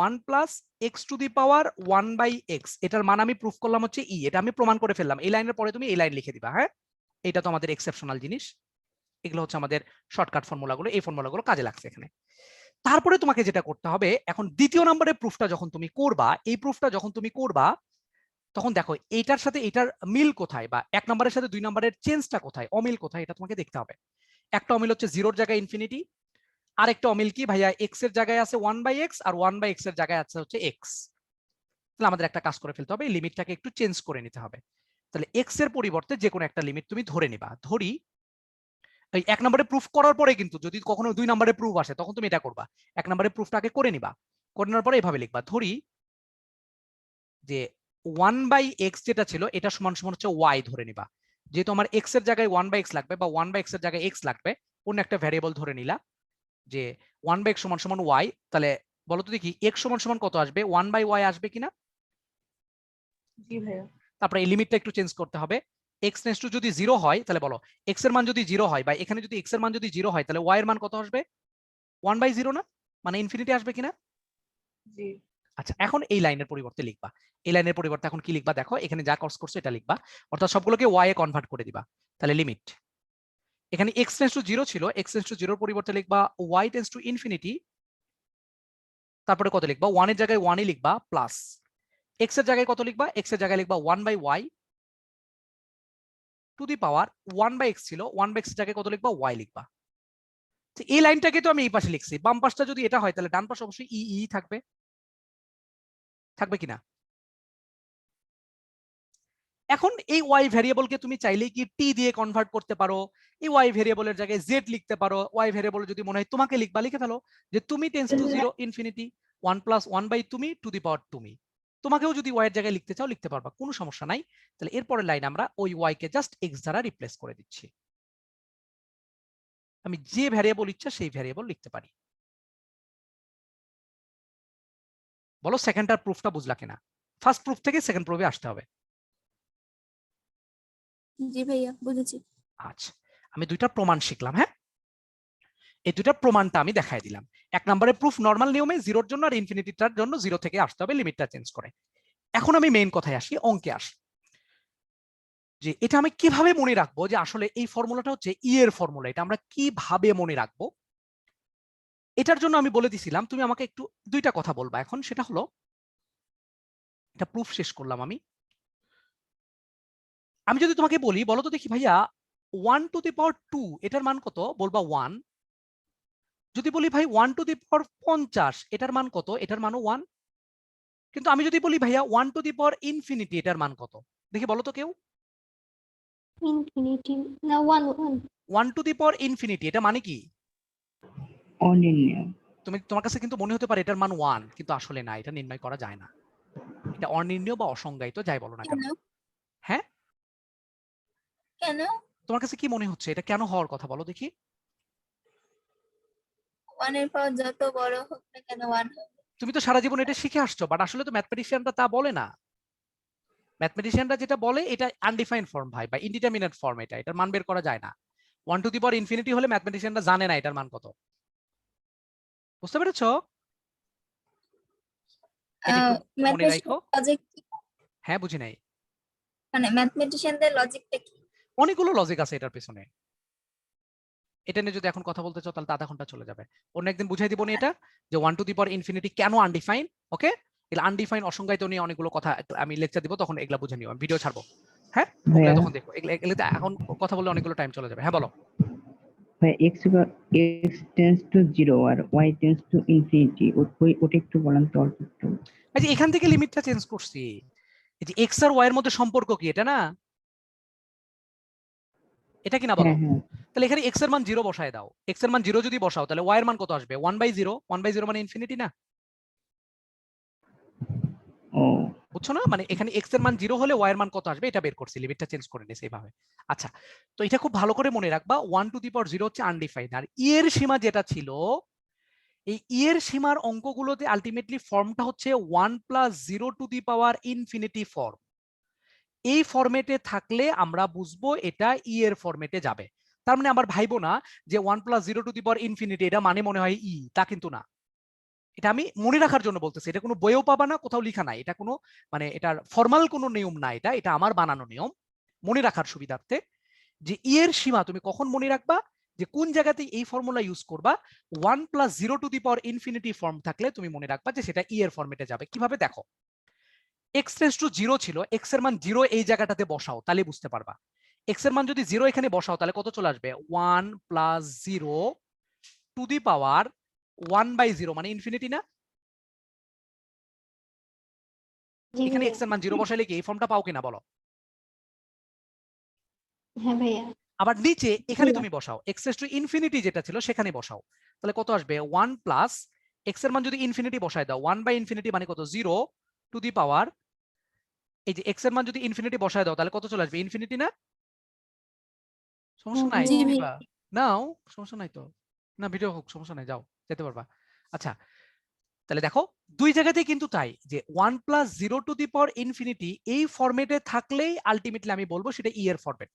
1 plus x to the power 1/x, এটার মান আমি প্রুফ করলাম হচ্ছে ই। এটা আমি প্রমাণ করে ফেললাম। এই লাইনের পরে তুমি এই লাইন লিখে দিবা। হ্যাঁ, এটা তো আমাদের এক্সেপশনাল জিনিস। এগুলো হচ্ছে আমাদের শর্টকাট ফর্মুলাগুলো, এই ফর্মুলাগুলো কাজে লাগছে এখানে। তারপরে তোমাকে যেটা করতে হবে, এখন দ্বিতীয় নম্বরের প্রুফটা যখন তুমি করবা, এই প্রুফটা যখন তুমি করবা, তখন দেখো এইটার সাথে এটার মিল কোথায়, বা 1 নম্বরের সাথে 2 নম্বরের চেঞ্জটা কোথায়, অমিল কোথায়, এটা তোমাকে দেখতে হবে। একটা অমিল হচ্ছে 0-র জায়গায় ইনফিনিটি, আর একটা অমিল কি ভাইয়া, এক্স এর জায়গায় আছে 1/x, আর 1/x এর জায়গায় আছে হচ্ছে এক্স। তাহলে আমাদের একটা কাজ করে ফেলতে হবে, এই লিমিটটাকে একটু চেঞ্জ করে নিতে হবে। তাহলে এক্স এর পরিবর্তে যে কোনো একটা লিমিট তুমি ধরে নিবা। ধরি এই 1 নম্বরে প্রুফ করার পরে কিন্তু যদি কখনো 2 নম্বরে প্রুফ আসে, তখন তুমি এটা করবা। 1 নম্বরে প্রুফটাকে করে নিবা, করে নেওয়ার পরে এভাবে লিখবা, ধরি যে 1/x যেটা ছিল এটা সমান সমান হচ্ছে y ধরে নিবা। যেহেতু আমার x এর জায়গায় 1/x লাগবে, বা 1/x এর জায়গায় x লাগবে, অন্য একটা ভ্যারিয়েবল ধরে নিলা যে 1/x সমান সমান y। তাহলে বলো তো দেখি x সমান সমান কত আসবে? 1/y আসবে কিনা? জি ভাইয়া। তারপরে এই লিমিটটা একটু চেঞ্জ করতে হবে। x টেন্ডস টু যদি 0 হয়, তাহলে বলো x এর মান যদি 0 হয়, বা এখানে যদি x এর মান যদি 0 হয়, তাহলে y এর মান কত আসবে? 1/0 না, মানে ইনফিনিটি আসবে কিনা? জি। আচ্ছা, এখন এই লাইনের পরিবর্তে লিখবা। এই লাইনের পরিবর্তে এখন কি লিখবা? দেখো এখানে যা কস করছো এটা লিখবা, অর্থাৎ সবগুলোকে y এ কনভার্ট করে দিবা। তাহলে লিমিট এখানে x টেন্ডস টু 0 ছিল, x টেন্ডস টু 0 এর পরিবর্তে লিখবা y টেন্ডস টু ইনফিনিটি। তারপরে কত লিখবা? 1 এর জায়গায় 1ই লিখবা প্লাস এক্স এর জায়গায় কত লিখবা? এক্স এর জায়গায় লিখবা 1/y two the power 1/x ছিল, 1/x এর জায়গায় কত লিখবা? y লিখবা। এই লাইনটাকে তো আমি এই পাশে লিখছি, বাম পাশটা যদি এটা হয় তাহলে ডান পাশে অবশ্যই ই থাকবে, থাকবে কিনা? এখন এই ওয়াই ভ্যারিয়েবলকে তুমি চাইলেই কি টি দিয়ে কনভার্ট করতে পারো, এই ওয়াই ভ্যারিয়েবলের জায়গায় জেড লিখতে পারো। ওয়াই ভ্যারিয়েবল যদি মনে হয় তোমাকে লিখবা, লিখে ফেলো যে তুমি টেন্স টু 0 ইনফিনিটি 1 + 1/, তুমি টু দি পাওয়ার তুমি। তোমাকেও যদি ওয়াই এর জায়গায় লিখতে চাও লিখতে পারবা, কোনো সমস্যা নাই। তাহলে এরপরের লাইন আমরা ওই ওয়াই কে জাস্ট এক্স দ্বারা রিপ্লেস করে দিচ্ছি। আমি যে ভ্যারিয়েবল ইচ্ছা সেই ভ্যারিয়েবল লিখতে পারি। বলো সেকেন্ডটার প্রুফটা বুঝলা কিনা? ফার্স্ট প্রুফ থেকে সেকেন্ড প্রুফে আসতে হবে। জি ভাইয়া বুঝেছি। আচ্ছা, আমি দুইটা প্রমাণ শিখলাম। হ্যাঁ, এই দুইটা প্রমাণটা আমি দেখাই দিলাম। এক নম্বরে প্রুফ নরমাল নিয়মে 0-র জন্য, আর ইনফিনিটিটার জন্য 0 থেকে আসতে হবে, লিমিটটা চেঞ্জ করে। এখন আমি মেইন কথায় আসি, অঙ্কে আসি, যে এটা আমি কিভাবে মনে রাখবো যে আসলে এই ফর্মুলাটা হচ্ছে ই এর ফর্মুলা, এটা আমরা কিভাবে মনে রাখবো। এটার জন্য আমি বলে দিছিলাম তুমি আমাকে একটু দুইটা কথা বলবা এখন, সেটা হলো এটা প্রুফ শেষ করলাম আমি যদি তোমাকে বলি, বলো তো দেখি ভাইয়া 1 টু দি পাওয়ার 2 এটার মান কত? বলবা 1। যদি বলি ভাই 1 টু দি পাওয়ার 50 এটার মান কত? এটার মানও 1। কিন্তু আমি যদি বলি ভাইয়া 1 টু দি পাওয়ার ইনফিনিটি এটার মান কত? দেখি বলো তো কেউ। ইনফিনিটি না 1 1 টু দি পাওয়ার ইনফিনিটি এটা মানে কি? অনির্ণয়। তোমার কাছে কিন্তু মনে হতে পারে এটার মান 1, কিন্তু আসলে না, এটা নির্ণয় করা যায় না, এটা অনির্ণয় বা অসংজ্ঞায়িত, যাই বলো না কেন। কেন? হ্যাঁ, কেন? তোমার কাছে কি মনে হচ্ছে এটা কেন হওয়ার কথা? বলো দেখি। 1 এর পাওয়ার যত বড় হোক না কেন 1 হবে। তুমি তো সারা জীবন এটা শিখে আসছো, বাট আসলে তো ম্যাথমেটিশিয়ানরা তা বলে না। ম্যাথমেটিশিয়ানরা যেটা বলে এটা আনডিফাইন্ড ফর্ম ভাই, বা ইনডিটারমিনেট ফর্ম, এটার মান বের করা যায় না। 1 টু দি পাওয়ার ইনফিনিটি হলে ম্যাথমেটিশিয়ানরা জানে না এটার মান কত। বুঝতে পেরেছো? এটা একটু মনে রাখো। লজিক হ্যাঁ, বুঝি নাই। মানে ম্যাথমেটিশিয়ানদের লজিকটা কি? অনেকগুলো লজিক আছে এটার পেছনে, এটা নিয়ে যদি এখন কথা বলতে চাও তাহলে আধা ঘন্টা চলে যাবে। অন্য একদিন বুঝাই দিব এটা, যে 1 টু দি পাওয়ার ইনফিনিটি কেন আনডিফাইন। ওকে, এগুলো আনডিফাইন অসংজ্ঞায়িত নিয়ে অনেকগুলো কথা আমি লেকচার দিব, তখন এগুলা বুঝে নিও, আমি ভিডিও ছাড়বো। হ্যাঁ, ওগুলা তখন দেখো, এগুলাতে এখন কথা বললে অনেকগুলো টাইম চলে যাবে। হ্যাঁ বলো। ভাই x টেন্ডস টু 0 আর y টেন্ডস টু ইনফিনিটি, ওটা একটু বলেন তো অল্প একটু। এই যে এখান থেকে লিমিটটা চেঞ্জ করছি, এই যে x আর y এর মধ্যে সম্পর্ক কি, এটা না, এটা কি না বলো? হ্যাঁ হ্যাঁ তাহলে এখানে x এর মান 0 বসায় দাও। x এর মান 0 যদি বসাও তাহলে y এর মান কত আসবে? 1/0। 1/0 মানে ইনফিনিটি না? ও বুঝছো না? মানে এখানে x এর মান 0 হলে y এর মান কত আসবে এটা বের করছি, লিমিটটা চেঞ্জ করে নিয়েছি এইভাবে। আচ্ছা, তো এটা খুব ভালো করে মনে রাখবা, 1 টু দি পাওয়ার 0 হচ্ছে আনডিফাইন্ড, আর ই এর সীমা যেটা ছিল, এই ই এর সীমার অঙ্কগুলোতে আলটিমেটলি ফর্মটা হচ্ছে 1 + 0 two the power infinity form. এই ফরম্যাটে থাকলে আমরা বুঝবো এটা ই এর ফরম্যাটে যাবে। তার মানে আবার ভাইবো না যে 1 + 0 টু দি পাওয়ার ইনফিনিটি এটা মানে মনে হয় ই, তা কিন্তু না। এটা আমি মনে রাখার জন্য বলতেছি, এটা কোনো বইয়েও পাবা না, কোথাও লেখা নাই, এটা কোনো মানে এটার ফর্মাল কোনো নিয়ম না, এটা আমার বানানো নিয়ম মনে রাখার সুবিধার্থে। যে ই এর সীমা তুমি কখন মনে রাখবা, যে কোন জায়গাতে এই ফর্মুলা ইউজ করবা, 1 + 0 two the power infinity form থাকলে তুমি মনে রাখবা যে সেটা ই এর ফরম্যাটে যাবে। কিভাবে দেখো, x টেন্ডস টু 0 ছিল, x এর মান 0 এই জায়গাটাতে বসাও তাহলে বুঝতে পারবা। x এর মান যদি 0 এখানে বসাও তাহলে কত চলে আসবে? 1 + 0 টু দি পাওয়ার 1/0 মানে ইনফিনিটি না? জি এখানে ভাইয়া। x এর মান 0 বসাইলে কি এই ফর্মটা পাও কিনা বলো? হ্যাঁ ভাইয়া। আবার নিচে এখানে জি। তুমি বসাও x টেন্ডস টু ইনফিনিটি যেটা ছিল সেখানে বসাও, তাহলে কত আসবে? 1 প্লাস x এর মান যদি ইনফিনিটি বসায় দাও, 1/∞ মানে কত? 0 টু দি পাওয়ার, এই যে x এর মান যদি ইনফিনিটি বসায় দাও তাহলে কত চলে আসবে? ইনফিনিটি না? সমস্যা হ্যাঁ নাই? জি ভাইয়া। ভাইয়া। নাও, সমস্যা নাই তো, না ভিডিও হোক, সমস্যা নাই, যাও যেতে পারবা। আচ্ছা, তাহলে দেখো দুই জায়গাতেই কিন্তু তাই, যে 1 + 0 টু দি পাওয়ার ইনফিনিটি এই ফরম্যাটে থাকলেই আলটিমেটলি আমি বলবো সেটা ই এর ফরম্যাট।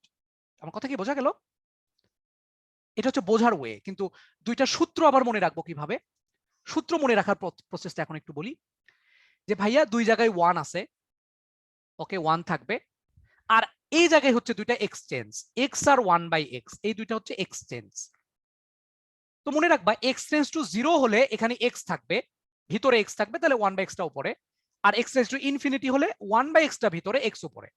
আমার কথা কি বোঝা গেল? এটা হচ্ছে বোঝার ওয়ে, কিন্তু দুইটা সূত্র আবার মনে রাখবো কিভাবে। সূত্র মনে রাখার প্রসেসটা এখন একটু বলি, যে ভাইয়া দুই জায়গায় 1 আছে, ওকে 1 থাকবে, আর এই জায়গায় হচ্ছে দুইটা এক্সচেঞ্জ, x আর 1/x, এই দুইটা হচ্ছে এক্সচেঞ্জ। তো মনে রাখবা x টেন্ডস টু 0 হলে এখানে x থাকবে, ভিতরে x থাকবে, তাহলে 1/x টা উপরে, আর x টেন্ডস টু ইনফিনিটি হলে 1/x টা ভিতরে x উপরে।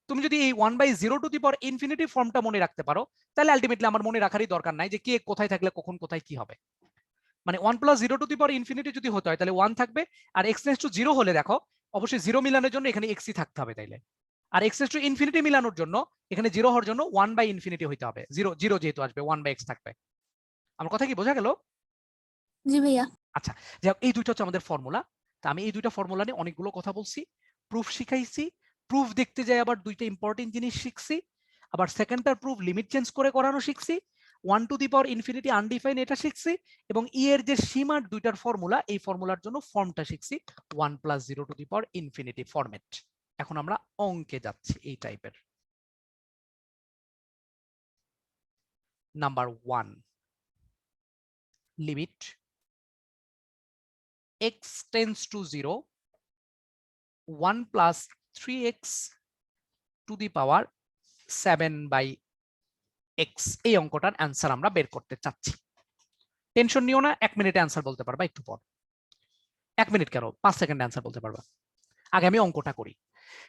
তুমি যদি এই 1/0 ফর্মটা মনে রাখতে পারো তাহলে আলটিমেটলি আমার মনে রাখারই দরকার নাই যে কে কোথায় থাকলে কখন কোথায় কি হবে। মানে 1 + 0 যদি হতে হয় তাহলে 1 থাকবে, আর x টেন্ডস টু 0 হলে দেখো অবশ্যই 0 মিলানোর জন্য এখানে x ই থাকতে হবে তাইলে, আর x টেন্ডস টু ইনফিনিটি মিলানোর জন্য এখানে 0 হওয়ার জন্য 1/∞ হইতে হবে। 0 যেহেতু আসবে 1/x থাকবে। আমার কথা কি বোঝা গেল? জি ভাইয়া। আচ্ছা, যাই এই দুইটা হচ্ছে আমাদের ফর্মুলা। তা আমি এই দুইটা ফর্মুলা নিয়ে অনেকগুলো কথা বলছি, প্রুফ শিখাইছি, প্রুফ দেখতে যাই আবার দুইটা ইম্পর্টেন্ট জিনিস শিখছি, আবার সেকেন্ডটার প্রুফ লিমিট চেঞ্জ করে করানো শিখছি, 1∞ আনডিফাইন এটা শিখছি, এবং ই এর যে সীমার দুইটার ফর্মুলা, এই ফর্মুলার জন্য ফর্মটা শিখছি 1 + 0∞ ফরম্যাট। এখন আমরা অঙ্কে যাচ্ছি এই টাইপের। Number 1, limit x tends to 0, 1 + 3x to the power 7/x, এই অঙ্কটার অ্যান্সার আমরা বের করতে চাচ্ছি। টেনশন নিও না, 1 মিনিটে অ্যান্সার বলতে পারবা একটু পর। 1 মিনিট কেন, 5 সেকেন্ডে অ্যান্সার বলতে পারবা। আগে আমি অঙ্কটা করি।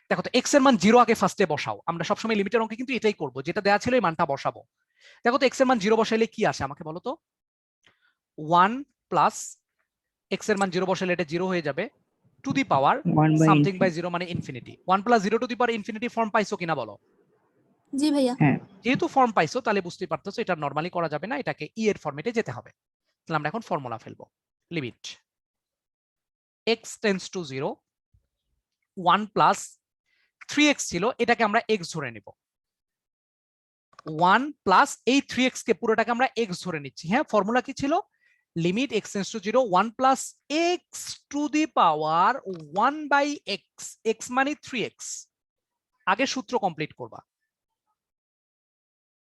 দেখো তো x এর মান 0 আগে ফার্স্টে বসাও। আমরা সবসময় লিমিটের অঙ্কে কিন্তু এটাই করব, যেটা দেওয়া ছিল এই মানটা বসাবো। দেখো তো x এর মান 0 বসাইলে কি আসে আমাকে বলো তো? 1 + x এর মান 0 বসাইলে এটা 0 হয়ে যাবে, to the power 1/∞ something by 0 মানে ইনফিনিটি। 1 + 0∞ ফর্ম পাইছো কিনা বলো? জি ভাইয়া। হ্যাঁ যেহেতু ফর্ম পাইছো তাহলে বুঝতেই পারতেছো এটা নরমালি করা যাবে না, এটাকে ই এর ফরম্যাটে যেতে হবে। তাহলে আমরা এখন ফর্মুলা ফেলবো। Limit x tends to 0, 1 + 3x ছিল, এটাকে আমরা x ধরে নিব। 1 প্লাস এই 3x কে পুরোটাকে আমরা x ধরে নিচ্ছি। হ্যাঁ, ফর্মুলা কি ছিল? Limit x tends to 0, 1 + x to the power 1/x, x মানে 3x। আগে সূত্র কমপ্লিট করবা।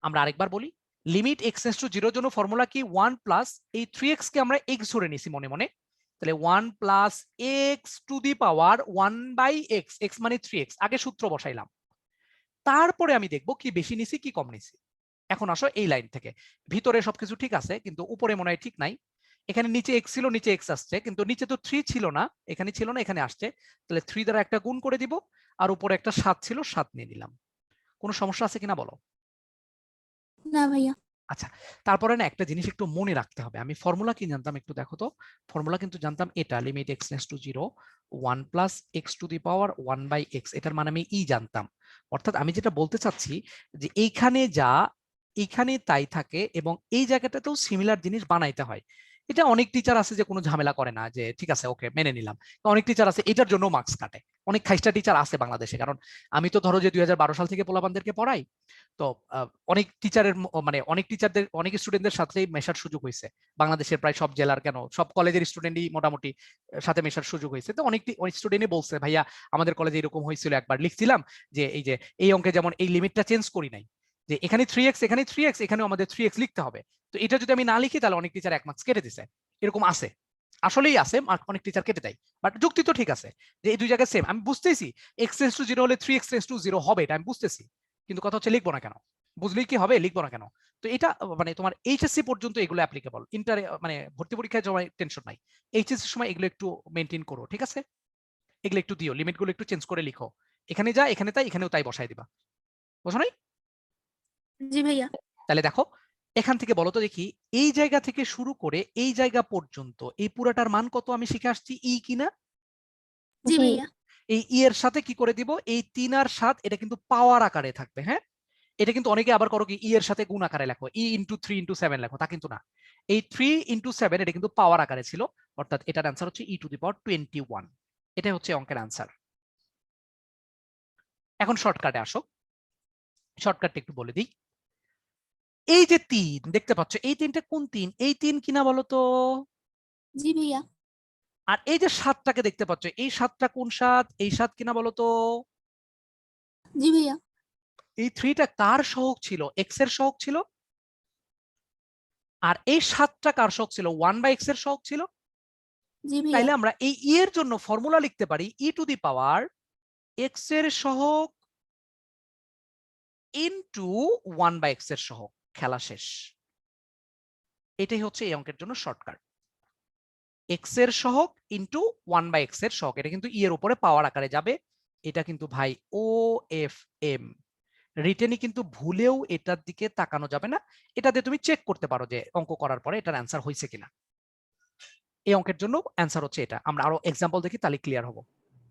আমরা আরেকবার বলি, লিমিট x টেন্ডস টু 0 জন্য ফর্মুলা কি? 1 + এই 3x কে আমরা x ধরে নিছি মনে মনে, তাহলে 1 + x to the power 1/x, x মানে 3x। আগে সূত্র বসাইলাম, তারপরে আমি দেখবো কি বেশি নিছি কি কম নিছি। এখন আসো এই লাইন থেকে, ভিতরে সবকিছু ঠিক আছে কিন্তু উপরে মনে হয় ঠিক নাই। এখানে নিচে x ছিল, নিচে x আসছে, কিন্তু নিচে তো 3 ছিল না, এখানে ছিল না, এখানে আসছে। তাহলে 3 দ্বারা একটা গুণ করে দিব, আর উপরে একটা 7 ছিল, 7 নিয়ে নিলাম। কোনো সমস্যা আছে কিনা বলো? না ভাইয়া। আচ্ছা, তারপরে না একটা জিনিস একটু মনে রাখতে হবে। আমি ফর্মুলা কি জানতাম একটু দেখো তো। ফর্মুলা কিন্তু জানতাম এটা, limit x tends to 0, 1 + x to the power 1/x, এটার মানে আমি ই জানতাম। অর্থাৎ আমি যেটা বলতে চাচ্ছি যে এইখানে যা এইখানে তাই থাকে, এবং এই জায়গাটাতেও সিমিলার জিনিস বানাইতে হয়। এটা অনেক টিচার আছে যে কোনো ঝামেলা করে না, যে ঠিক আছে ওকে মেনে নিলাম। অনেক টিচার আছে এটার জন্য মার্কস কাটে, অনেক খাইস্টা টিচার আছে বাংলাদেশে। কারণ আমি তো ধরো যে 2012 সাল থেকে পোলাপানদেরকে পড়াই, তো অনেক টিচারের মানে অনেক টিচারদের অনেক স্টুডেন্টদের সাথেই মেশার সুযোগ হয়েছে। বাংলাদেশের প্রায় সব জেলার, কেন সব কলেজের স্টুডেন্টই মোটামুটি সাথে মেশার সুযোগ হয়েছে। তো অনেক স্টুডেন্টই বলছে ভাইয়া আমাদের কলেজে এরকম হয়েছিল, একবার লিখছিলাম যে এই অঙ্কে যেমন এই লিমিটটা চেঞ্জ করি নাই, যে এখানে 3x এখানে 3x এখানেও আমাদের 3x লিখতে হবে, তো এটা যদি আমি না লিখি তাহলে অনেক টিচার 1 মার্কস কেটে দিছে। এরকম আছে, আসলেই আছে, অনেক টিচার কেটে দেয়। বাট যুক্তি তো ঠিক আছে যে এই দুই জায়গায় সেম। আমি বুঝতেছি x টেন্ডস টু 0 হলে 3x টেন্ডস টু 0 হবে, এটা আমি বুঝতেছি, কিন্তু কথা হচ্ছে লিখবো না কেন? বুঝলেই কি হবে, লিখবো না কেন? তো এটা মানে তোমার এইচএসসি পর্যন্ত এগুলো অ্যাপ্লিকেবল, ইন্টারে মানে ভর্তি পরীক্ষায় জমা টেনশন নাই। এইচএসসি সময় এগুলো একটু মেনটেন করো, ঠিক আছে? এগুলো একটু দিও, লিমিটগুলো একটু চেঞ্জ করে লিখো। এখানে যা এখানে তাই, এখানেও তাই বসাই দিবা। বুঝো নাই? জি ভাইয়া। তাহলে দেখো এখান থেকে বলো তো দেখি, এই জায়গা থেকে শুরু করে এই জায়গা পর্যন্ত এই পুরাটার মান কত আমি শিখে আসছি? ই কিনা? জি জি ভাইয়া। এই ই এর সাথে কি করে দিব? এই 3 আর 7 এটা কিন্তু পাওয়ার আকারে থাকবে। হ্যাঁ, এটা কিন্তু অনেকে আবার করো কি ই এর সাথে গুণ আকারে লেখো, ই ইন্টু 3 ইন্টু 7 লেখো, তা কিন্তু না। এই 3 ইন্টু 7 এটা কিন্তু পাওয়ার আকারে ছিল, অর্থাৎ এটার অ্যান্সার হচ্ছে ই টু দি পাওয়ার 21। এটাই হচ্ছে অঙ্কের অ্যান্সার। এখন শর্টকাটে আসো, শর্টকাটটা একটু বলে দিই। এই যে 3 দেখতে পাচ্ছ, এই 3টা কোন 3? এই 3 কিনা বলো তো? জি ভাইয়া। আর এই যে 7টাকে দেখতে পাচ্ছ, এই 7টা কোন 7? এই 7 কিনা বলো তো? জি ভাইয়া। এই 3টা কার সহগ ছিল? x এর সহগ ছিল। আর এই 7টা কার সহগ ছিল? 1/x এর সহগ ছিল। জি ভাইয়া। তাইলে আমরা এই ই এর জন্য ফর্মুলা লিখতে পারি ই টু দি পাওয়ার x এর সহগ ইনটু 1/x এর সহগ। খেলা শেষ। এটাই হচ্ছে এই অঙ্কের জন্য শর্টকাট। x এর সহগ ইন্টু 1/x এর শক, এটা কিন্তু ই এর উপরে পাওয়ার আকারে যাবে। এটা কিন্তু ভাই ও এফ এম রিটেনই কিন্তু ভুলেও এটার দিকে তাকানো যাবে না। এটা দিয়ে তুমি চেক করতে পারো যে অঙ্ক করার পরে এটার অ্যান্সার হয়েছে কিনা। এই অঙ্কের জন্য অ্যান্সার হচ্ছে এটা। আমরা আরো এক্সাম্পল দেখি, তাহলে ক্লিয়ার হবো।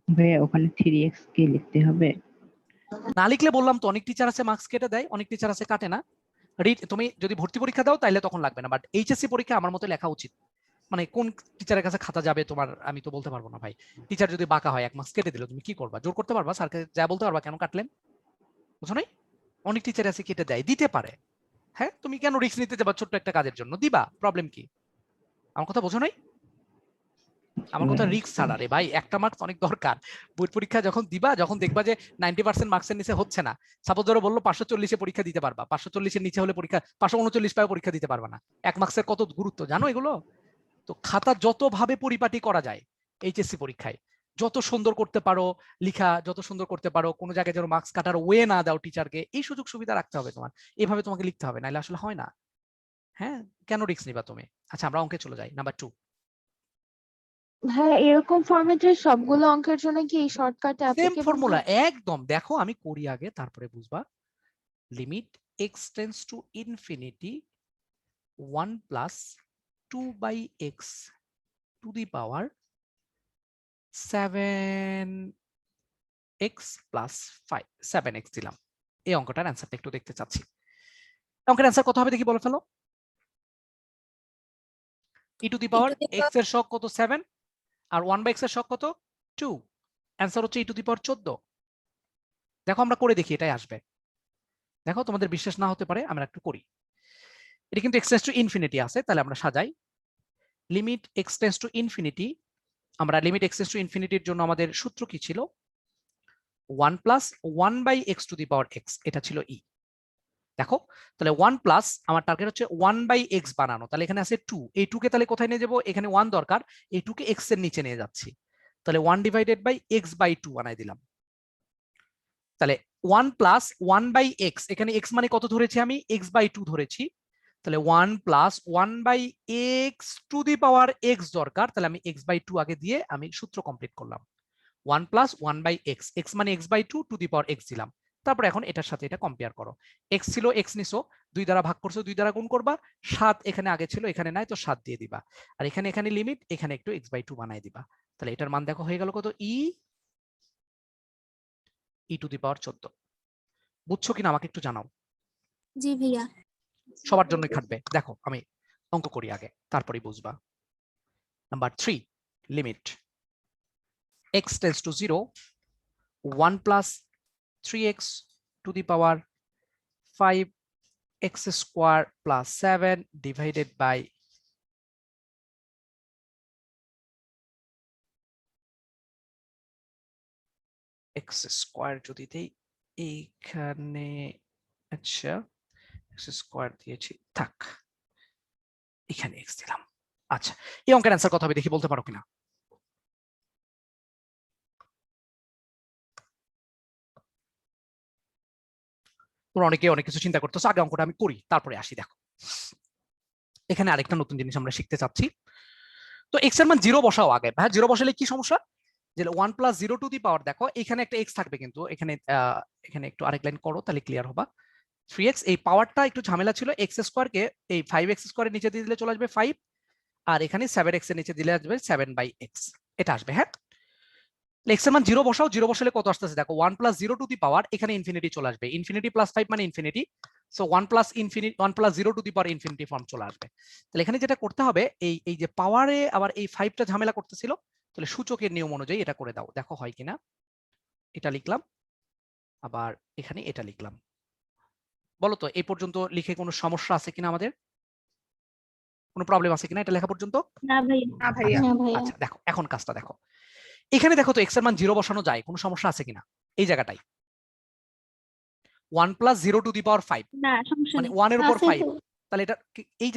ভাইয়া ওখানে 3x কে লিখতে হবে? না লিখলে বললাম তো, অনেক টিচার আছে মার্কস কেটে দেয়, অনেক টিচার আছে কাটে না। তুমি যদি ভর্তি পরীক্ষা দাও তাহলে তখন লাগবে না, বাট এইচএসসি পরীক্ষা আমার মতে লেখা উচিত। মানে কোন টিচারের কাছে খাতা যাবে তোমার আমি তো বলতে পারবো না ভাই। টিচার যদি বাঁকা হয় 1 মার্কস কেটে দিল, তুমি কি করবা? জোর করতে পারবা স্যারকে যা বলতে পারবা কেন কাটলেন? বুঝো নাই? অনেক টিচার আছে কেটে দেয়, দিতে পারে। হ্যাঁ, তুমি কেন রিস্ক নিতে যাবা ছোট্ট একটা কাজের জন্য? দিবা, প্রবলেম কি? আমার কথা বোঝো নাই? আমার কথা রিস্ক ছাড়া রে ভাই, একটা মার্কস অনেক দরকার। বোর্ড পরীক্ষা যখন দিবা, যখন দেখবা যে 90% মার্কসের নিচে হচ্ছে না, সাপোজ ধরো বললো 540 এ পরীক্ষা দিতে পারবা, 540 এর নিচে হলে পরীক্ষা 539 পায় পরীক্ষা দিতে পারবা না। 1 মার্কসের কত গুরুত্ব জানো এগুলো? তো খাতা যত ভাবে পরিপাটি করা যায় এইচএসসি পরীক্ষায়, যত সুন্দর করতে পারো লিখা, যত সুন্দর করতে পারো, কোনো জায়গায় যেন মার্কস কাটার ওয়ে না দাও টিচারকে, এই সুযোগ সুবিধা রাখতে হবে তোমার। এভাবে তোমাকে লিখতে হবে, নাহলে আসলে হয় না। হ্যাঁ, কেন রিস্ক নিবা তুমি? আচ্ছা, আমরা অঙ্কে চলে যাই, নাম্বার 2। হ্যাঁ, এরকম ফরম্যাটের সবগুলো অঙ্কের জন্য কি এই শর্টকাট সেম অ্যাপ্লিকেবল? ফর্মুলা একদম। দেখো আমি করি আগে, তারপরে বুঝবা। Limit x tends to infinity 1 plus 2/x two the power 7x plus 5 7x দিলাম। এই অঙ্কটার অ্যান্সারটা একটু দেখতে চাচ্ছি। অঙ্কের অ্যান্সার কত হবে দেখি, বলে ফেলো। ই টু দি পাওয়ার x এর শক কত? 7, আর 1/x এর শক কত? 2। অ্যান্সার হচ্ছে ই টু দি পাওয়ার 14। দেখো আমরা করে দেখি এটাই আসবে। দেখো তোমাদের বিশ্বাস না হতে পারে, আমরা একটু করি। এটা কিন্তু এক্স টেন্স টু ইনফিনিটি আছে, তাহলে আমরা সাজাই। Limit x tends to infinity, আমরা লিমিট এক্স টেন্স টু ইনফিনিটির জন্য আমাদের সূত্র কি ছিল? 1 plus 1/x to the power x, এটা ছিল ই। দেখো তাহলে 1 প্লাস, আমার টার্গেট হচ্ছে 1/x বানানো, তাহলে এখানে আছে 2, এই 2 কে তাহলে কোথায় নিয়ে যাবো? এখানে 1 দরকার, এই 2 কে x এর নিচে নিয়ে যাচ্ছি, তাহলে 1 ডিভাইডেড বাই x/2 বানাই দিলাম। তাহলে 1 প্লাস 1/x, এখানে x মানে কত ধরেছি আমি? x/2 ধরেছি, তাহলে 1 plus 1/x to the power x দরকার, তাহলে আমি x/2 আগে দিয়ে আমি সূত্র কমপ্লিট করলাম। 1 প্লাস 1/x, x মানে x/2 two the power x দিলাম। তারপর এখন এটার সাথে এটা কম্পেয়ার করো। x ছিল x নিছো, 2 দ্বারা ভাগ করছো, 2 দ্বারা গুণ করবা, 7 এখানে আগে ছিল এখানে নাই, তো 7 দিয়ে দিবা। আর এখানে লিমিট, এখানে একটু x/2 বানাই দিবা। তাহলে এটার মান দেখো হয়ে গেল কত? ই টু দি পাওয়ার 14। বুঝছো কিনা আমাকে একটু জানাও। জি ভাইয়া। সবার জন্যই খাটবে। দেখো আমি অঙ্ক করি আগে, তারপরেই বুঝবা। Number 3, limit x tends to 0 1 plus 3x to the power 5x square plus 7 divided by x square যদি দেই এইখানে, আচ্ছা x স্কোয়ার দিয়েছি, থাক এখানে x দিলাম। আচ্ছা, এই অঙ্কের অ্যান্সার কত হবে দেখি, বলতে পারো কিনা? তোমরা অনেকে অনেক কিছু চিন্তা করতেছো, আগে অঙ্কটা আমি করি তারপরে আসি। দেখো এখানে আরেকটা নতুন জিনিস আমরা শিখতে চাচ্ছি। তো x এর মান 0 বসাও আগে। হ্যাঁ, 0 বসালে কি সমস্যা? যে 1 প্লাস 0 টু দি পাওয়ার, দেখো এখানে একটা x থাকবে, কিন্তু এখানে এখানে একটু আরেক লাইন করো তাহলে ক্লিয়ার হবা। 3x, এই পাওয়ারটা একটু ঝামেলা ছিল, x স্কোয়ার কে এই 5x স্কোয়ারের নিচে দিয়ে দিলে চলে আসবে 5, আর এখানে 7x এর নিচে দিলে আসবে 7/x, এটা আসবে। হ্যাঁ, x এর মান 0 বসাও, 0 বসালে কত আসতেছে দেখো, 1 প্লাস 0 টু দি পাওয়ার, এখানে ইনফিনিটি চলে আসবে, ইনফিনিটি প্লাস 5 মানে infinity, so 1 plus 0 two the power infinity form চলে আসবে। তাহলে এখানে যেটা করতে হবে, এই যে পাওয়ারে আবার এই 5টা ঝামেলা করতেছিল, তাহলে সূচকের নিয়ম অনুযায়ী এটা করে দাও, দেখো হয় কিনা। এটা লিখলাম, আবার এখানে এটা লিখলাম। বলো তো এই পর্যন্ত লিখে কোনো সমস্যা আছে কিনা, আমাদের কোনো প্রবলেম আছে কিনা এটা লেখা পর্যন্ত? না ভাই, না ভাইয়া। না ভাইয়া। আচ্ছা দেখো এখন কাজটা দেখো, এখানে দেখো তো x এর মান 0 বসানো যায়, কোনো সমস্যা আছে কিনা? এই জায়গাটাই 1 প্লাস 0 টু দি পাওয়ার 5, না, সমস্যা মানে নেই। 1 এর উপর আছে 5, তো। তাহলে এটা এই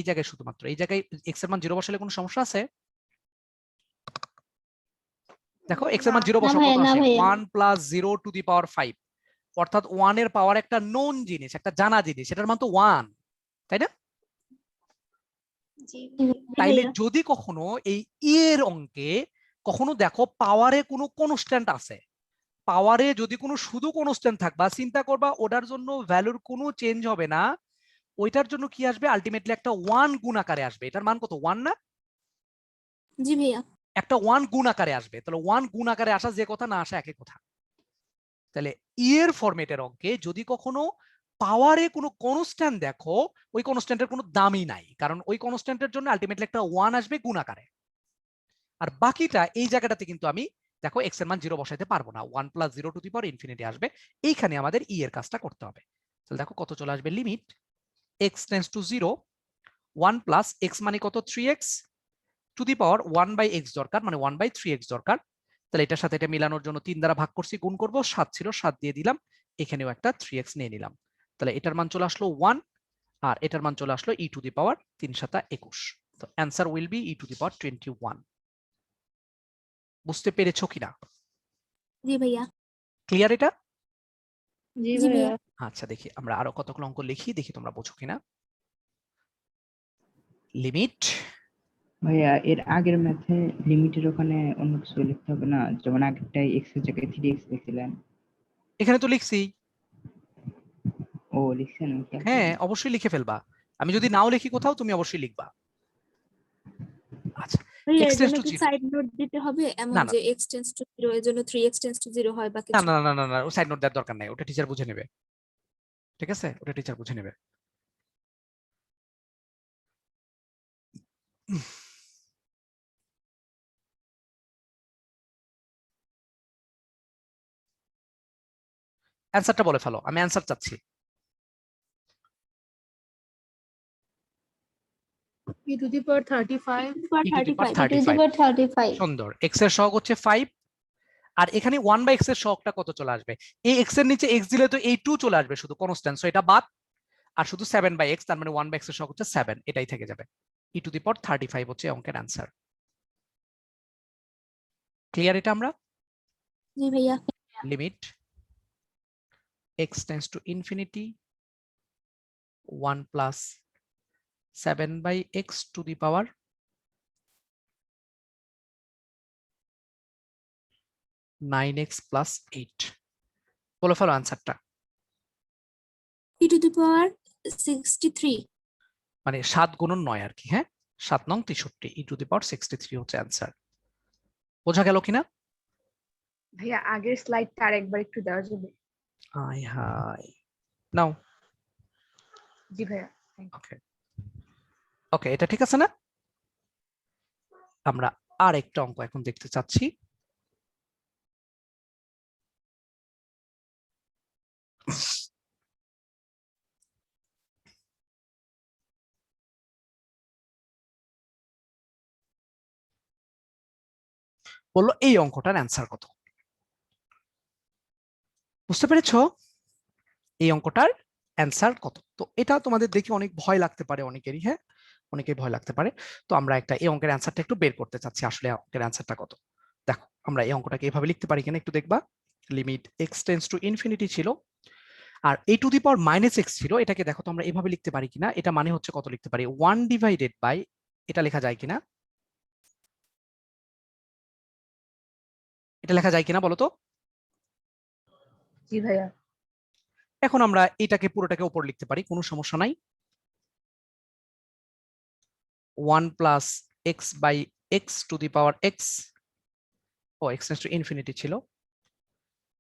জায়গায় শুধুমাত্র এই জায়গায় x এর মান 0 বসালে কোনো সমস্যা আছে? দেখো x এর মান 0 না বসাও, ভাইয়া, কত না আসে? ভাইয়া। 1 প্লাস 0 টু দি পাওয়ার 5, অর্থাৎ 1 এর পাওয়ার, একটা নোন জিনিস, একটা জানা জিনিস, এটার মান তো 1, তাই না? 1 এর পাওয়ার 1 জি তাইলে যদি কখনো এই এর অঙ্কে কখনো দেখো পাওয়ারে কোনো কনস্ট্যান্ট আছে, পাওয়ারে যদি কোনো শুধু কনস্ট্যান্ট থাকবা, চিন্তা করবা ওটার জন্য ভ্যালুর কোনো চেঞ্জ হবে না, ওইটার জন্য কি আসবে আলটিমেটলি একটা 1 গুণ আকারে আসবে। এটার মান কত 1 না? জি ভাইয়া একটা 1 গুণ আকারে আসবে। তাহলে 1 গুণ আকারে আসা যে কথা, না আসা একই কথা। তাহলে এর ফরম্যাটের অঙ্কে যদি কখনো পাওয়ারে কোনো কনস্ট্যান্ট দেখো, ওই কনস্ট্যান্টের কোনো দামই নাই, কারণ ওই কনস্ট্যান্টের জন্য আলটিমেটলি একটা 1 আসবে গুণ আকারে। আর বাকিটা এই জায়গাটাতে কিন্তু আমি দেখো এক্স এর মান 0 বসাইতে পারবো না, 1 + 0 টু দি পাওয়ার ইনফিনিটি আসবে। এইখানে আমাদের ই এর কাজটা করতে হবে। তাহলে দেখো কত চলে আসবে, limit x tends to 0 1 plus x মানে কত 3x to the power 1/x দরকার, মানে 1/3x দরকার। তাহলে এটার সাথে এটা মিলানোর জন্য 3 দ্বারা ভাগ করছি, গুণ করব, 7 ছিল 7 দিয়ে দিলাম, এখানেও একটা 3x নিয়ে নিলাম। তাহলে এটার মান চলে আসলো 1 আর এটার মান চলে আসলো e টু দি পাওয়ার 3 × 7 = 21। তো answer will be e to the power 21। বুঝতে পেরেছো কিনা? জি ভাইয়া ক্লিয়ার এটা? জি জি ভাইয়া। ভাইয়া আচ্ছা দেখি আমরা আরো কতগুলো অঙ্ক লিখি, দেখি তোমরা বোঝো কিনা। লিমিট, ভাইয়া এর আগের ম্যাথে লিমিটের ওখানে অন্য কিছু লিখতে হবে না? যেমন আগেরটাই x এর জায়গায় 3x লিখছিলেন। এখানে তো লিখছি। ও লিখছেন, আমি খেয়াল হ্যাঁ করিনি। অবশ্যই লিখে ফেলবা, আমি যদি নাও লিখি কোথাও তুমি অবশ্যই লিখবা। আচ্ছা ভাইয়া x এর টেন্ডস জন্য টু কি 0, সাইড নোট দিতে হবে এমন না না যে x টেন্ডস টু 0 এর জন্য 3x টেন্ডস টু 0 হয় বা না কিছু? না না না না, ও সাইড নোট দেওয়ার দরকার নাই, ওটা টিচার বুঝে নেবে। ঠিক আছে, ওটা টিচার বুঝে নেবে। অ্যান্সারটা বলে ফেলো, আমি অ্যান্সার চাচ্ছি। e to the power 35 e to the power 35 e to the 35। power 35 সুন্দর, x এর সহগ হচ্ছে 5, আর এখানে 1/x এর সহগটা কত চলে আসবে? এই x এর নিচে x দিলে তো এই 2 চলে আসবে শুধু কনস্ট্যান্ট, সো এটা বাদ, আর শুধু 7/x, তার মানে 1/x এর সহগ হচ্ছে 7, এটাই থেকে যাবে। e টু দি পাওয়ার 35 হচ্ছে অঙ্কের অ্যান্সার। ক্লিয়ার এটা আমরা? জি ভাইয়া limit x tends to infinity 1 plus 7/x two the power 9x + 8। বলে ফেলো অ্যান্সারটা। e to the power 63 মানে 7 গুণন 9 আর কি। হ্যাঁ 7 নং 63, e টু দি পাওয়ার 63 হচ্ছে অ্যান্সার। বোঝা গেল কিনা? ভাইয়া আগের স্লাইডটা আরেকবার একটু দেওয়া যাবে? আই হাই নাও। জি ভাইয়া। ওকে ওকে, এটা ঠিক আছে না? আমরা আর একটা অঙ্ক এখন দেখতে চাচ্ছি। বললো এই অঙ্কটার অ্যান্সার কত? বুঝতে পেরেছো এই অঙ্কটার অ্যান্সার কত? তো এটা তোমাদের দেখে অনেক ভয় লাগতে পারে অনেকেরই, হ্যাঁ অনেকের ভয় লাগতে পারে। তো আমরা একটা এই অঙ্কের অ্যান্সারটা একটু বের করতে চাচ্ছি, আসলে অঙ্কের অ্যান্সারটা কত। দেখো আমরা এই অঙ্কটাকে এভাবে লিখতে পারি কিনা একটু দেখবা। Limit x tends to infinity ছিল, আর a two the power -x ছিল। এটাকে দেখো তো আমরা এভাবে লিখতে পারি কিনা। এটা মানে হচ্ছে কত লিখতে পারি, 1/, এটা লেখা যায় কিনা, এটা লেখা যায় কিনা বলো তো? জি ভাইয়া। এখন আমরা এটাকে পুরোটাকে উপর লিখতে পারি, কোনো সমস্যা নাই। 1 plus x/x to the power x, ও x টেন্ডস টু ইনফিনিটি ছিল।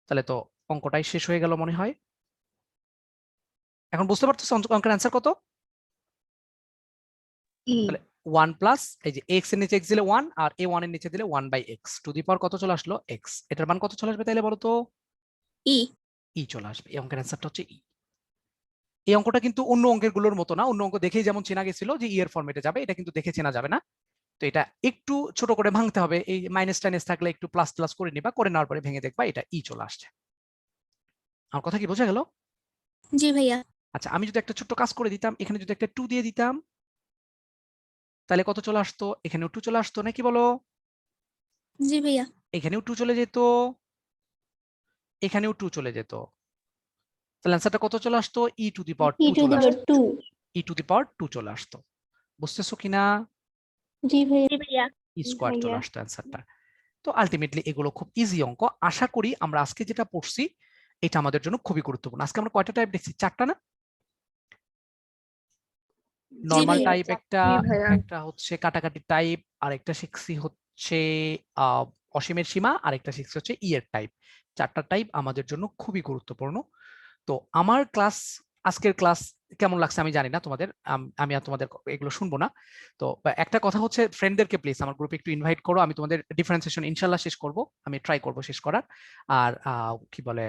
তাহলে তো অঙ্কটাই শেষ হয়ে গেল মনে হয়। এখন বুঝতে পারতেছো অঙ্কের অ্যান্সার কত? তাহলে 1 প্লাস এই যে x এর নিচে x দিলে 1, আর a 1 এর নিচে দিলে 1/x টু দি পাওয়ার কত চলে আসলো x। এটার মান কত চলে আসবে তাহলে বলো তো? e ই চলে আসবে। এই অঙ্কের অ্যান্সারটা হচ্ছে ই। এই অঙ্কটা কিন্তু অন্য অঙ্কের গুলোর মতো না, অন্য অঙ্ক দেখেই যেমন চেনা গেছিল যে ই এর ফরম্যাটে যাবে, এটা কিন্তু দেখে চেনা যাবে না। তো এটা একটু ছোট করে ভাঙতে হবে, এই মাইনাস টাইনাস থাকলে একটু প্লাস প্লাস করে নিবা, করে নেওয়ার পরে ভেঙে দেখবা এটা ই চলে আসছে। আমার কথা কি বোঝা গেল? জি ভাইয়া আচ্ছা আমি যদি একটা ছোট্ট কাজ করে দিতাম, এখানে যদি একটা 2 দিয়ে দিতাম, তাহলে কত চলে আসতো? এখানেও 2 চলে আসতো নাকি বলো? জি ভাইয়া এখানেও 2 চলে যেত, এখানেও 2 চলে যেত। তাহলে অ্যান্সারটা কত চলে আসতো? E to the power 2 e to চলে the আসতো। power 2 e to the power 2 চলে আসতো। বুঝতেছো কিনা? জি ভাইয়া। ই স্কোয়ার চলে আসতো অ্যান্সারটা। তো আলটিমেটলি এগুলো খুব ইজি অঙ্ক। আশা করি আমরা আজকে যেটা পড়ছি এটা আমাদের জন্য খুবই গুরুত্বপূর্ণ। আজকে আমরা কয়টা টাইপ দেখছি? 4টা না? নরমাল ভাইয়া, টাইপ একটা, জি ভাইয়া। একটা হচ্ছে কাটাকাটি টাইপ, আর একটা শিখছি হচ্ছে অসীমের সীমা, আর একটা শিখছি হচ্ছে এর টাইপ। 4টা টাইপ আমাদের জন্য খুবই গুরুত্বপূর্ণ। তো আমার ক্লাস, আজকের ক্লাস কেমন লাগছে আমি জানি না তোমাদের, আমি আর তোমাদের এগুলো শুনবো না। তো একটা কথা হচ্ছে, ফ্রেন্ডদেরকে প্লিজ আমার গ্রুপে একটু ইনভাইট করো। আমি তোমাদের ডিফারেন্সিয়েশন ইনশাল্লাহ শেষ করব, আমি ট্রাই করব শেষ করার। আর কি বলে,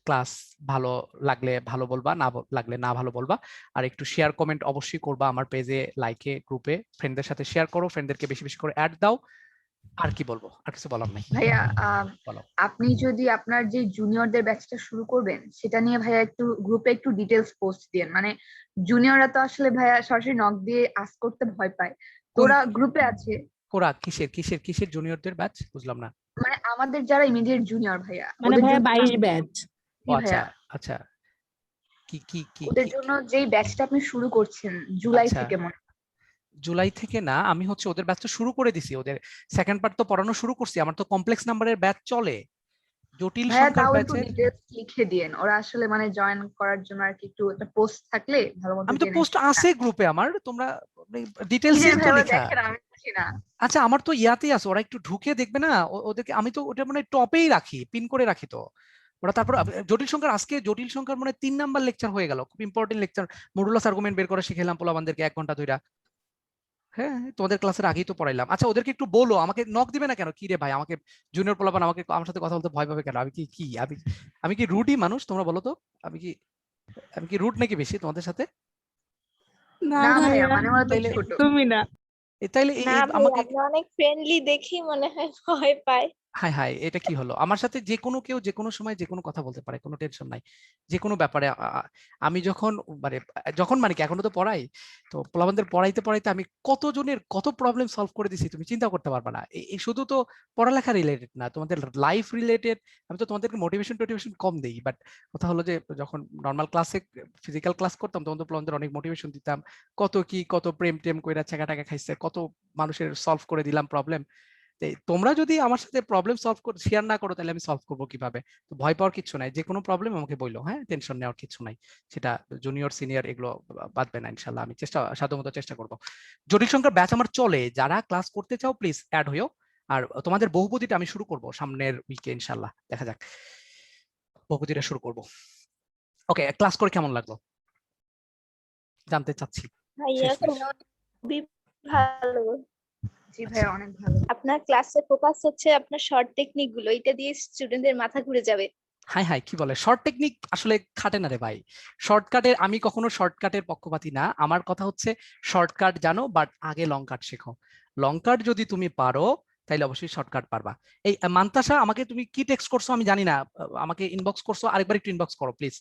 ক্লাস ভালো লাগলে ভালো বলবা, না লাগলে না ভালো বলবা। আর একটু শেয়ার কমেন্ট অবশ্যই করবা আমার পেজে, লাইকে, গ্রুপে, ফ্রেন্ডদের সাথে শেয়ার করো, ফ্রেন্ডদেরকে বেশি বেশি করে অ্যাড দাও। আর কি বলবো, আর কিছু বলার নাই। ভাইয়া বলো। আপনি যদি আপনার যে জুনিয়রদের ব্যাচটা শুরু করবেন সেটা নিয়ে ভাইয়া একটু গ্রুপে একটু ডিটেলস পোস্ট দিন। মানে জুনিয়ররা তো আসলে ভাইয়া সরাসরি নক দিয়ে আস্ক করতে ভয় পায়, তোরা গ্রুপে আছে। কোরা কিসের কিসের কিসের জুনিয়রদের ব্যাচ? বুঝলাম না। মানে আমাদের যারা ইমিডিয়েট জুনিয়র ভাইয়া, মানে ওদের ভাইয়া জন্য 22 ব্যাচ। ও জি আচ্ছা ভাইয়া, আচ্ছা। কি কি কি ওদের কি- জন্য যেই ব্যাচটা আপনি শুরু করছেন জুলাই আচ্ছা, থেকে মনে জুলাই থেকে না, আমি হচ্ছে ওদের ব্যাচ তো শুরু করে দিছি, ওদের সেকেন্ড পার্ট তো পড়ানো শুরু করছি। আমার তো কমপ্লেক্স নাম্বারের ব্যাচ চলে, জটিল ভাইয়া, সংখ্যার তাও একটু ব্যাচের। ডিটেলস লিখে দিয়েন। ওরা আসলে মানে জয়েন করার জন্য আর কি একটু একটা পোস্ট থাকলে ভালো মতো আমি তো জেনে পোস্ট আছে গ্রুপে আমার, তোমরা ডিটেলসই কিসের তো ভাইয়া লেখা। দেখেন, আমি বুঝি না। আচ্ছা, আমার তো ইয়াতেই আছে, ওরা একটু ঢুকে দেখবে না ওদেরকে, আমি তো ওটা মানে টপেই রাখি, পিন করে রাখি। তো ওরা তারপর জটিল সংখ্যার, আজকে জটিল সংখ্যার মানে 3 নাম্বার লেকচার হয়ে গেল, খুব ইম্পর্টেন্ট লেকচার। মডুলাস আর্গুমেন্ট বের করা শিখাইলাম পোলাপানদেরকে 1 ঘন্টা ধইরা। হ্যাঁ, তোমাদের ক্লাসের আগেই তো পড়াইলাম। আচ্ছা, ওদেরকে একটু বলো, আমাকে নক দিবে না কেন? কি রে ভাই, আমাকে জুনিয়র পোলাপান আমাকে আমার সাথে কথা বলতে ভয় পাবে কেন? আমি কি কি আমি আমি কি রুডি মানুষ? তোমরা বলো তো, আমি কি আমি কি রুড নাকি বেশি তোমাদের সাথে? না না ভাইয়া, ভাইয়া, মানে ওরা তো তাইলে ছোট। তুমি না। তাইলে না ভাই, আমাকে, আপনি অনেক ফ্রেন্ডলি দেখি মনে হয় ভয় পায়। হাই হাই, এটা কি হলো? আমার সাথে যে কোনো কেউ যে কোনো সময় যে কোনো কথা বলতে পারে, কোনো টেনশন নাই। যে কোনো ব্যাপারে আমি যখন মানে মানে কি এখনো তো পড়াই, তো পোলাপানদের পড়াইতে পড়াইতে আমি কতজনের কত প্রবলেম সলভ করে দিছি তুমি চিন্তা করতে পারবে না। এই শুধু তো পড়ালেখা রিলেটেড না, তোমাদের লাইফ রিলেটেড। আমি তো তোমাদেরকে মোটিভেশন কম দেই, বাট কথা হলো যে যখন নর্মাল ক্লাসে ফিজিক্যাল ক্লাস করতাম তখন তো পোলাপানদের অনেক মোটিভেশন দিতাম। কত কি কত প্রেম টেম কইরা ছেঁকা টাকা খাইছে, কত মানুষের সলভ করে দিলাম প্রবলেম। তোমরা যদি আমার সাথে প্রবলেম সলভ করে শেয়ার না করো তাহলে আমি সলভ করবো কিভাবে? তো ভয় পাওয়ার কিছু নাই, যে কোনো প্রবলেম আমাকে বললো, হ্যাঁ, টেনশন নেওয়ার কিছু নাই। সেটা জুনিয়র সিনিয়র এগুলো বাদবে না ইনশাল্লাহ, আমি সাধ্যমতো চেষ্টা করবো। জটিল সংখ্যার ব্যাচ আমার চলে, যারা ক্লাস করতে চাও প্লিজ অ্যাড হইও। আর তোমাদের বহুপদীটা আমি শুরু করব সামনের উইকে ইনশাল্লাহ, দেখা যাক, বহুপদীটা শুরু করব। ওকে, ক্লাস করে কেমন লাগলো জানতে চাচ্ছি। ভাইয়া শেষমেশ খুবই ভালো। জি ভাইয়া, অনেক ভালো। আপনার ক্লাসে ফোকাস হচ্ছে আপনার শর্ট টেকনিক গুলো, এটা দিয়ে স্টুডেন্টদের মাথা ঘুরে যাবে। হাই হাই, কি বলে, শর্ট টেকনিক আসলে খাটে না রে ভাই। শর্টকাটের, আমি কখনো শর্টকাটের পক্ষপাতী না। আমার কথা হচ্ছে শর্টকাট জানো, বাট আগে লং কাট শেখো। লং কাট যদি তুমি পারো তাহলে অবশ্যই শর্টকাট পারবা। এই মান্তাসা, আমাকে তুমি কি টেক্সট করছো আমি জানি না, আমাকে ইনবক্স করছো, আরেকবার একটু ইনবক্স করো প্লিজ,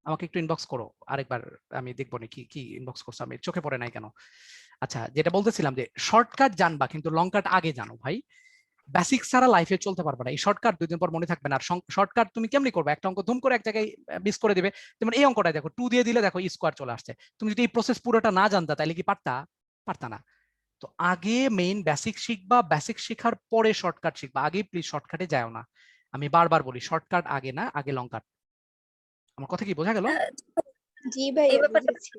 আমাকে একটু ইনবক্স করো আরেকবার, আমি দেখবো না কি কি ইনবক্স করছো, আমি চোখে পড়ে নাই কেন। আচ্ছা, যেটা বলতেছিলাম যে শর্টকাট জানবা কিন্তু লং কাট আগে জানো ভাই। বেসিক ছাড়া লাইফে চলতে পারবে না। এই শর্টকাট 2 দিন পর মনে থাকবে না। আর শর্টকাট তুমি কেমনি করবে? একটা অঙ্ক ধুম করে এক জায়গায় মিস করে দিবে। যেমন এই অঙ্কটা দেখো, 2 দিয়ে দিলে দেখো স্কোয়ার চলে আসছে। তুমি যদি এই প্রসেস পুরোটা না জানতা তাহলে কি পারতা না। তো আগে মেইন বেসিক শিখবা, বেসিক শেখার পরে শর্টকাট শিখবা। আগে প্লিজ শর্টকাটে যাও না। আমি বারবার বলি শর্টকাট আগে না, আগে লং কাট। আমার কথা কি বোঝা গেল? জি এই ভাইয়া, ব্যাপারটা বুঝেছি।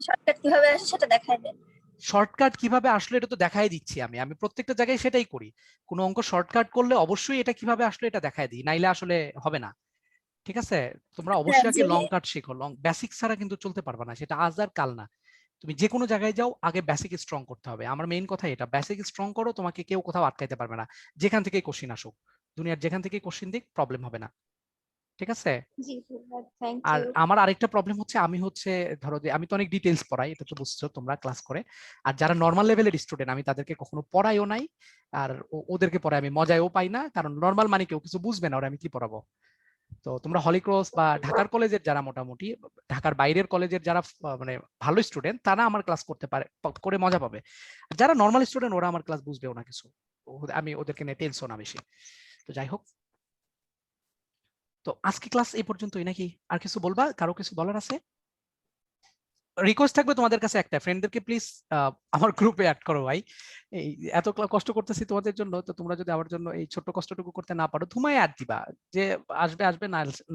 শর্টকাট কিভাবে আসে সেটা দেখাই দেন। শর্টকাট কিভাবে আসলে এটা তো দেখাই দিচ্ছি আমি প্রত্যেকটা জায়গায় সেটাই করি। কোনো অঙ্ক শর্টকাট করলে অবশ্যই এটা কিভাবে আসলে এটা দেখাই দিই, নাইলে আসলে হবে না। ঠিক আছে, তোমরা অবশ্যই আগে লং কাট শিখো। বেসিক ছাড়া কিন্তু চলতে পারবে না, সেটা আজ আর কাল না। তুমি যে কোনো জায়গায় যাও আগে বেসিক স্ট্রং করতে হবে। আমার মেইন কথা এটা, বেসিক স্ট্রং করো, তোমাকে কেউ কোথাও আটকাইতে পারবে না। যেখান থেকে কোশ্চিন আসুক, দুনিয়ার যেখান থেকে কোশ্চিন দিক, প্রবলেম হবে না। ঠিক আছে। জি ভাইয়া, থ্যাংক আর ইউ। আমার আরেকটা প্রবলেম হচ্ছে, আমি হচ্ছে ধরো যে আমি তো অনেক ডিটেলস পড়াই, এটা তো বুঝছো তোমরা ক্লাস করে। আর যারা নর্মাল লেভেলের স্টুডেন্ট আমি তাদেরকে কখনো পড়াইও নাই। আর ওদেরকে পড়াই আমি মজাও পাই না, কারণ নর্মাল মানে কেউ কিছু বুঝবে না, ওরা আমি কি পড়াবো। তো তোমরা হলিক্রস বা ঢাকার কলেজের যারা মোটামুটি, ঢাকার বাইরের কলেজের যারা মানে ভালো স্টুডেন্ট, তারা আমার ক্লাস করতে পারে, করে মজা পাবে। আর যারা নর্মাল স্টুডেন্ট ওরা আমার ক্লাস বুঝবেও না কিছু, আমি ওদেরকে নিয়ে টেনশন না বেশি। তো যাই হোক, তো আজকে ক্লাস এই পর্যন্তই নাকি? আর কিছু বলবা? কারো কিছু বলার আছে? রিকোয়েস্ট থাকবে তোমাদের কাছে একটা, ফ্রেন্ডদেরকে প্লিজ আমার গ্রুপে অ্যাড করো ভাই। এই এত কষ্ট করতেছি তোমাদের জন্য, তো তোমরা যদি আমার জন্য এই ছোট্ট কষ্টটুকু করতে না পারো, ধুমায় অ্যাড দিবা, যে আসবে আসবে,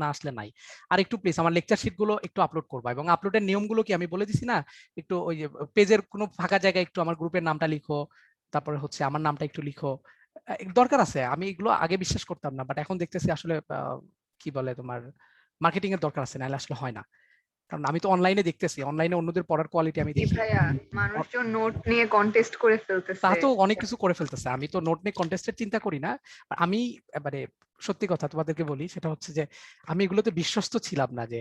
না আসলে নাই। আর একটু প্লিজ আমার লেকচার শিট গুলো একটু আপলোড করবা, এবং আপলোডের নিয়মগুলো কি আমি বলে দিছি না, একটু ওই যে পেজের কোনো ফাঁকা জায়গায় একটু আমার গ্রুপের নামটা লিখো, তারপরে হচ্ছে আমার নামটা একটু লিখো। দরকার আছে, আমি এগুলো আগে বিশ্বাস করতাম না, বাট এখন দেখতেছি আসলে কি বলে তোমার মার্কেটিং এর দরকার আছে, নাহলে আসলে হয় না। কারণ আমি তো অনলাইনে দেখতেছি, অনলাইনে অন্যদের পড়ার কোয়ালিটি আমি জি দেখি। ভাইয়া, মানুষজন নোট নিয়ে কন্টেস্ট করে ফেলতেছে। তা তো অনেক কিছু করে ফেলতেছে, আমি তো নোট নিয়ে কন্টেস্টের চিন্তা করি না। আমি মানে সত্যি কথা তোমাদেরকে বলি, সেটা হচ্ছে যে আমি এগুলোতে বিশ্বস্ত ছিলাম না, যে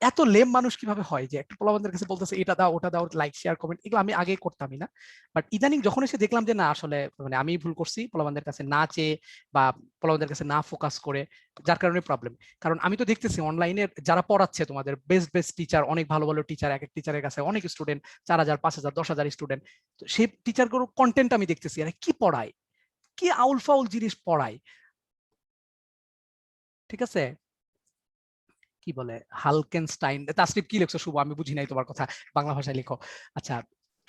এত লেম মানুষ কিভাবে হয়, যে একটা পোলাপানদের কাছে বলতেছে এটা দাও ওটা দাও, লাইক শেয়ার কমেন্ট, এগুলো আমি আগে করতামই না। বাট ইদানিং যখন এসে দেখলাম যে না আসলে মানে আমি ভুল করছি, পোলাপানদের কাছে না চেয়ে বা পোলাপানদের কাছে না ফোকাস করে, যার কারণে প্রবলেম। কারণ আমি তো দেখতেছি অনলাইনে যারা পড়াচ্ছে তোমাদের বেস্ট বেস্ট টিচার, অনেক ভালো ভালো টিচার, এক এক টিচারের কাছে অনেক স্টুডেন্ট, 4000 5000 10,000 স্টুডেন্ট, সেই টিচার গুলো কন্টেন্ট আমি দেখতেছি, আরে কি পড়ায়, কি আউল ফাউল জিনিস পড়ায়, ঠিক আছে। কি বলে হালকেনস্টাইন, তাসরিফ কি লিখছো শুভ, আমি বুঝি নাই তোমার কথা, বাংলা ভাষায় লিখো। আচ্ছা,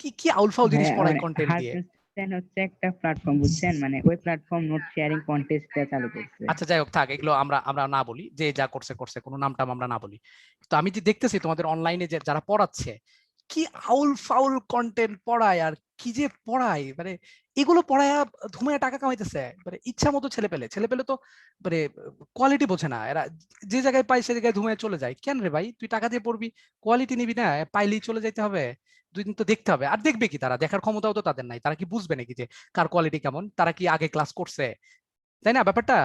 কি কি আউল ফাউল জিনিস ভাইয়া পড়ায় মানে কন্টেন্ট দিয়ে। হারকেনস্টাইন হচ্ছে একটা প্ল্যাটফর্ম, বুঝছেন, মানে ওই প্ল্যাটফর্ম নোট শেয়ারিং কন্টেস্টটা চালু করছে। আচ্ছা যাই হোক থাক, এগুলো আমরা আমরা না বলি, যে যা করছে করছে, কোনো নাম টাম আমরা না বলি। তো আমি যে দেখতেছি তোমাদের অনলাইনে যে যারা পড়াচ্ছে, কি আউল ফাউল কন্টেন্ট পড়ায়, আর কি যে পড়ায়, মানে এগুলো পড়ায়া ধুমায় টাকা কামাইতেছে, মানে ইচ্ছা মতো ছেলে পেলে তো মানে কোয়ালিটি বোঝে না এরা, যে জায়গায় পায় সে জায়গায় ধুমায় চলে যায়। কেন রে ভাই, তুই টাকা দিয়ে পড়বি, কোয়ালিটি নিবি না, পাইলেই চলে যাইতে হবে? 2 দিন তো দেখতে হবে। আর দেখবে কি, তারা দেখার ক্ষমতাও তো তাদের নাই, তারা কি বুঝবে নাকি যে কার কোয়ালিটি কেমন? তারা কি আগে ক্লাস করছে? তাই না ব্যাপারটা?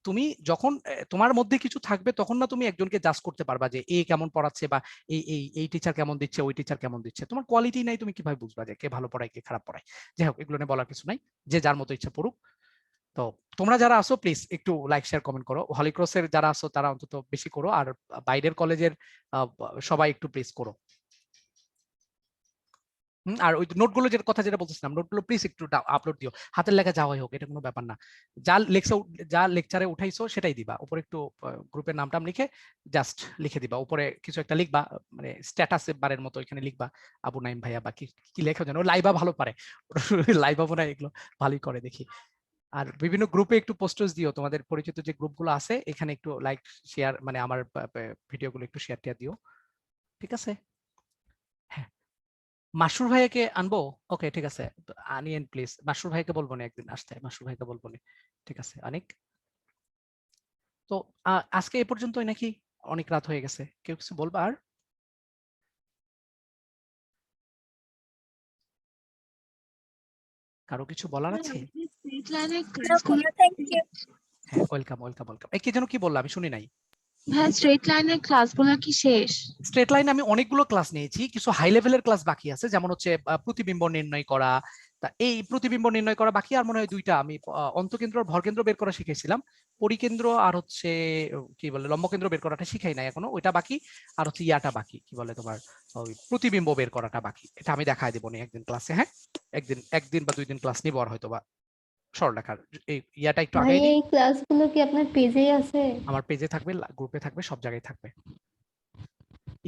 তুমি যখন তোমার মধ্যে কিছু থাকবে, তখন না তুমি একজনকে জাজ করতে পারবা যে এ কেমন পড়াচ্ছে, বা এই টিচার কেমন দিচ্ছে, ওই টিচার কেমন দিচ্ছে। তোমার কোয়ালিটি নাই, তুমি কিভাবে বুঝবা যে কে ভালো পড়ায় কে খারাপ পড়ায়? যাই হোক, এগুলো নিয়ে বলার কিছু নাই, যে যার মতো ইচ্ছা পড়ুক। তো তোমরা যারা আসো প্লিজ একটু লাইক শেয়ার কমেন্ট করো, হলিক্রসের যারা আসো তারা অন্তত বেশি করো, আর বাইরের কলেজের সবাই একটু প্লিজ করো। আর ওই নোটগুলো যেটা কথা যেটা বলতেছিলাম, নোটগুলো প্লিজ একটু আপলোড দিও, হাতের লেখা যাওয়াই হোক, এটা কোনো ব্যাপার না। যা লেকচারে উঠাইছো সেটাই দিবা, উপরে একটু গ্রুপের নামটাম লিখে জাস্ট লিখে দিবা, উপরে কিছু একটা লিখবা, মানে স্ট্যাটাস বারের মতো এখানে লিখবা আবু নাইম ভাইয়া, বা কি কি লেখা জানো, লাইবা ভালো পারে, লাইবা মনে হয় এগুলো ভালোই করে দেখি। আর বিভিন্ন গ্রুপে একটু পোস্টার্স দিও, তোমাদের পরিচিত যে গ্রুপগুলো আছে এখানে একটু লাইক শেয়ার, মানে আমার ভিডিওগুলো একটু শেয়ার টিয়ার দিও, ঠিক আছে। হ্যাঁ, মাসুর ভাইয়াকে আনবো? ওকে ঠিক আছে, আনিয়েন প্লিজ। মাসুর ভাইকে বলবো না একদিন আসতে, মাসুর ভাইকে বলবো না, ঠিক আছে। অনেক তো আজকে এ পর্যন্তই নাকি? অনেক রাত হয়ে গেছে, কেউ কিছু বলবা আর? কারো কিছু বলার আছে? Thank you. হ্যাঁ, ওয়েলকাম ওয়েলকাম ওয়েলকাম। এই কে যেন কি বললা, আমি শুনি নাই। হ্যাঁ, স্ট্রেট লাইনের ক্লাসগুলো কি শেষ? স্ট্রেট লাইনে আমি অনেকগুলো ক্লাস নিয়েছি, কিছু হাই লেভেলের ক্লাস বাকি আছে, যেমন হচ্ছে প্রতিবিম্ব নির্ণয় করা, তা এই প্রতিবিম্ব নির্ণয় করা বাকি। আর মনে হয় 2টা আমি অন্তকেন্দ্র আর ভরকেন্দ্র বের করা শিখেছিলাম, পরিকেন্দ্র আর হচ্ছে কি বলে লম্বকেন্দ্র বের করাটা শিখাই নাই এখনো, ওইটা বাকি। আর হচ্ছে ইয়াটা বাকি, কি বলে তোমার ওই প্রতিবিম্ব বের করাটা বাকি, এটা আমি দেখায় দেবো নি একদিন ক্লাসে। হ্যাঁ, একদিন বা 2 দিন ক্লাস নিবো, আর হয়তো বা সরলরেখার এই ইয়াটা একটু ভাই আগে নিই। এই ক্লাসগুলো কি আপনার পেজেই আছে? আমার পেজে থাকবে, গ্রুপে থাকবে, সব জায়গায় থাকবে,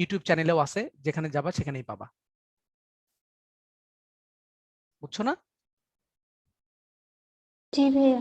ইউটিউব চ্যানেলেও আছে, যেখানে যাবা সেখানেই পাবা, বুঝছো না? জি ভাইয়া।